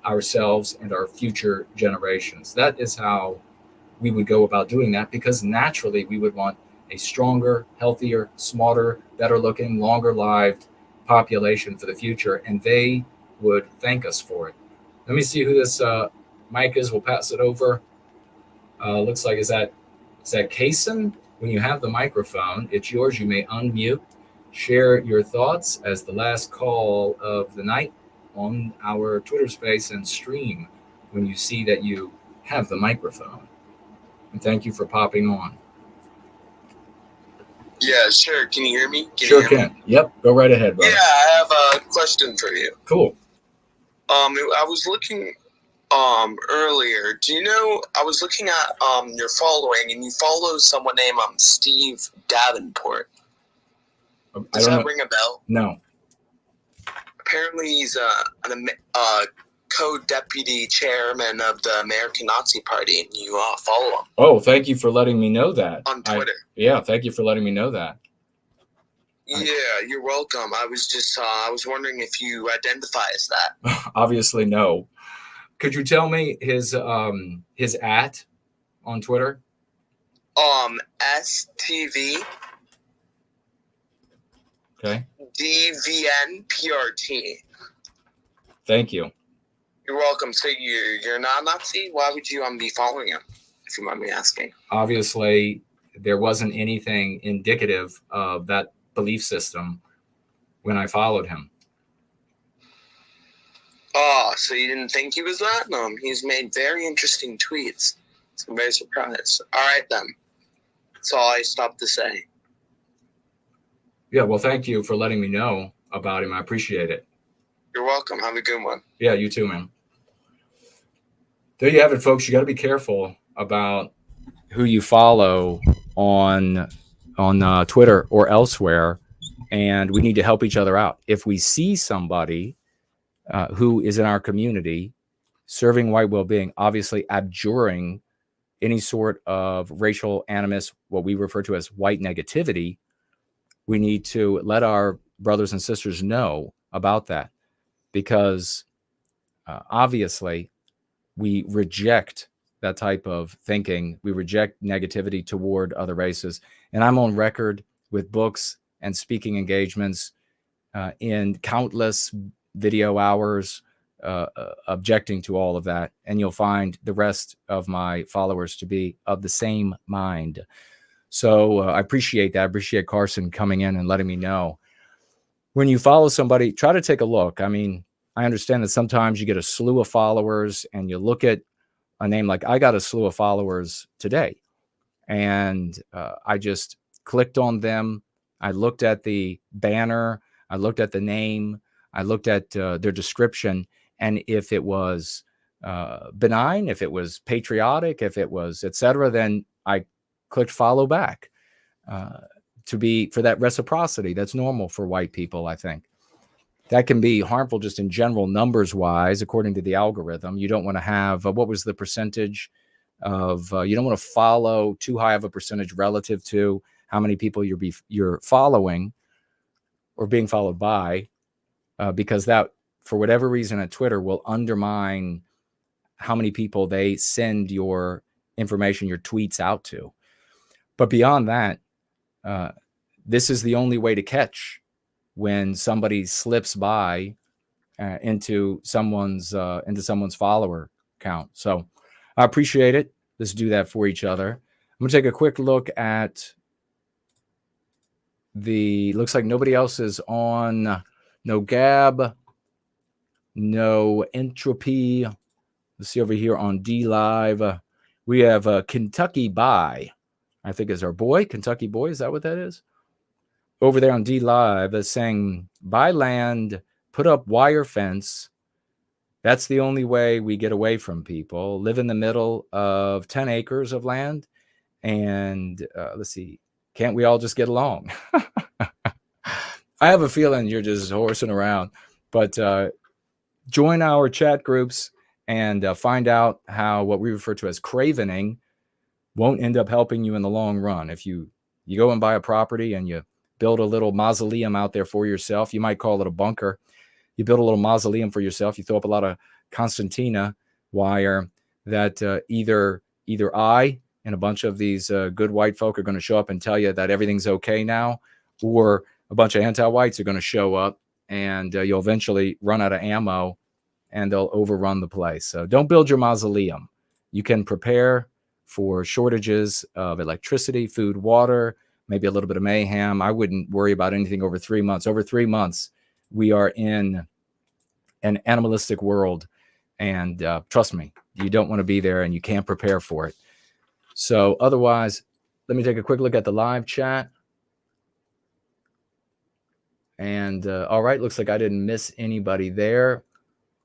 ourselves and our future generations. That is how we would go about doing that, because naturally we would want a stronger, healthier, smarter, better looking, longer lived population for the future, and they would thank us for it. Let me see who this mic is. We'll pass it over. Looks like is that Kaysen? When you have the microphone, it's yours. You may unmute, share your thoughts as the last call of the night on our Twitter space and stream when you see that you have the microphone. And thank you for popping on. Yeah, sure. Can you hear me? Sure can. Yep. Go right ahead, brother. Yeah, I have a question for you. Cool. I was looking earlier. Do you know, I was looking at your following, and you follow someone named Steve Davenport. Does that ring a bell? No. Apparently he's a co-deputy chairman of the American Nazi Party, and you follow him. Oh, thank you for letting me know that. On Twitter. Thank you for letting me know that. Yeah, you're welcome. I was just, I was wondering if you identify as that. Obviously, no. Could you tell me his at on Twitter? STV. Okay. DVNPRT. Thank you. You're welcome. So you're not Nazi? Why would you be following him, if you mind me asking? Obviously, there wasn't anything indicative of that belief system when I followed him. Oh, so you didn't think he was that? No, he's made very interesting tweets. So I'm very surprised. All right, then. That's all I stopped to say. Yeah, well, thank you for letting me know about him. I appreciate it. You're welcome. Have a good one. Yeah, you too, man. There you have it, folks. You got to be careful about who you follow on Twitter or elsewhere, and we need to help each other out. If we see somebody who is in our community serving white well-being, obviously abjuring any sort of racial animus, what we refer to as white negativity, we need to let our brothers and sisters know about that, because obviously we reject that type of thinking. We reject negativity toward other races. And I'm on record with books and speaking engagements in countless video hours objecting to all of that. And you'll find the rest of my followers to be of the same mind. So I appreciate that. I appreciate Carson coming in and letting me know. When you follow somebody, try to take a look. I mean, I understand that sometimes you get a slew of followers and you look at a name like I got a slew of followers today. And I just clicked on them. I looked at the banner. I looked at the name. I looked at their description. And if it was benign, if it was patriotic, if it was et cetera, then I clicked follow back for that reciprocity. That's normal for white people, I think. That can be harmful just in general, numbers wise, according to the algorithm. You don't want to have, what was the percentage of, you don't want to follow too high of a percentage relative to how many people you're following or being followed by, because that, for whatever reason at Twitter, will undermine how many people they send your information, your tweets out to. But beyond that, this is the only way to catch when somebody slips by into someone's follower count. So I appreciate it. Let's do that for each other. I'm gonna take a quick look at looks like nobody else is on. No Gab, no Entropy. Let's see over here on D Live. We have Kentucky Bye, I think is our boy. Kentucky Boy, is that what that is? Over there on D Live is saying, buy land, put up wire fence. That's the only way we get away from people. Live in the middle of 10 acres of land. And let's see, can't we all just get along? I have a feeling you're just horsing around. But join our chat groups and find out how what we refer to as cravening won't end up helping you in the long run. If you go and buy a property and you build a little mausoleum out there for yourself, you might call it a bunker. You build a little mausoleum for yourself. You throw up a lot of concertina wire that either I and a bunch of these good white folk are going to show up and tell you that everything's okay now, or a bunch of anti-whites are going to show up and you'll eventually run out of ammo and they'll overrun the place. So don't build your mausoleum. You can prepare for shortages of electricity, food, water, maybe a little bit of mayhem. I wouldn't worry about anything over 3 months. Over 3 months, we are in an animalistic world. And trust me, you don't want to be there and you can't prepare for it. So otherwise, let me take a quick look at the live chat. And all right, looks like I didn't miss anybody there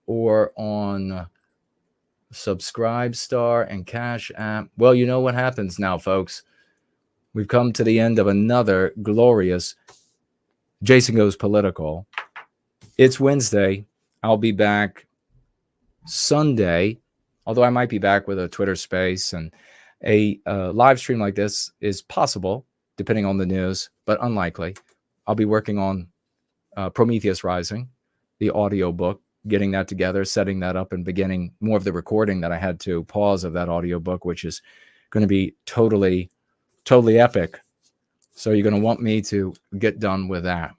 or on Subscribe Star and Cash App. Well, you know what happens now, folks. We've come to the end of another glorious Jason Goes Political. It's Wednesday. I'll be back Sunday, although I might be back with a Twitter space, and a live stream like this is possible depending on the news, but unlikely. I'll be working on Prometheus Rising, the audio book, getting that together, setting that up, and beginning more of the recording that I had to pause of that audio book, which is going to be totally epic. So you're going to want me to get done with that.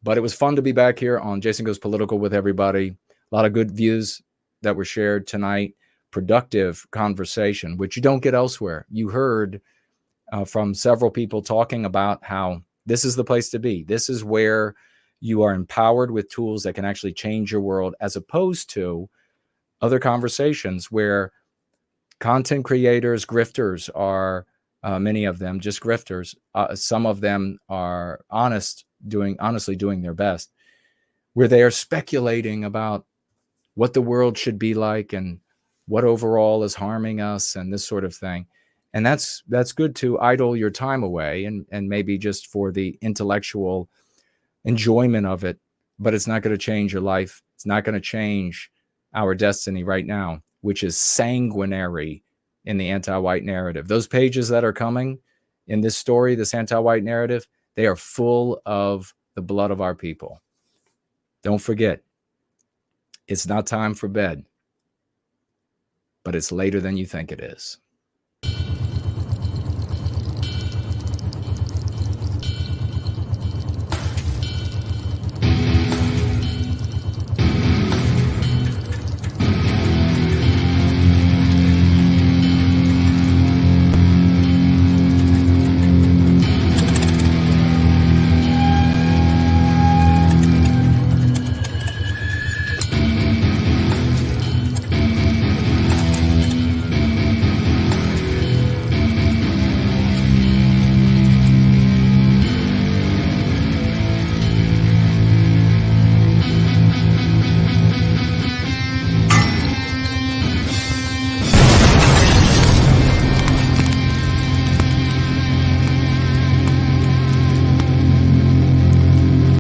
But it was fun to be back here on Jason Goes Political with everybody. A lot of good views that were shared tonight. Productive conversation, which you don't get elsewhere. You heard from several people talking about how this is the place to be. This is where you are empowered with tools that can actually change your world, as opposed to other conversations where content creators, grifters are, many of them just grifters. Some of them are honestly doing their best, where they are speculating about what the world should be like and what overall is harming us and this sort of thing. And that's good to idle your time away and maybe just for the intellectual enjoyment of it, but it's not going to change your life. It's not going to change our destiny right now, which is sanguinary in the anti-white narrative. Those pages that are coming in this story, this anti-white narrative, they are full of the blood of our people. Don't forget, it's not time for bed, but it's later than you think it is.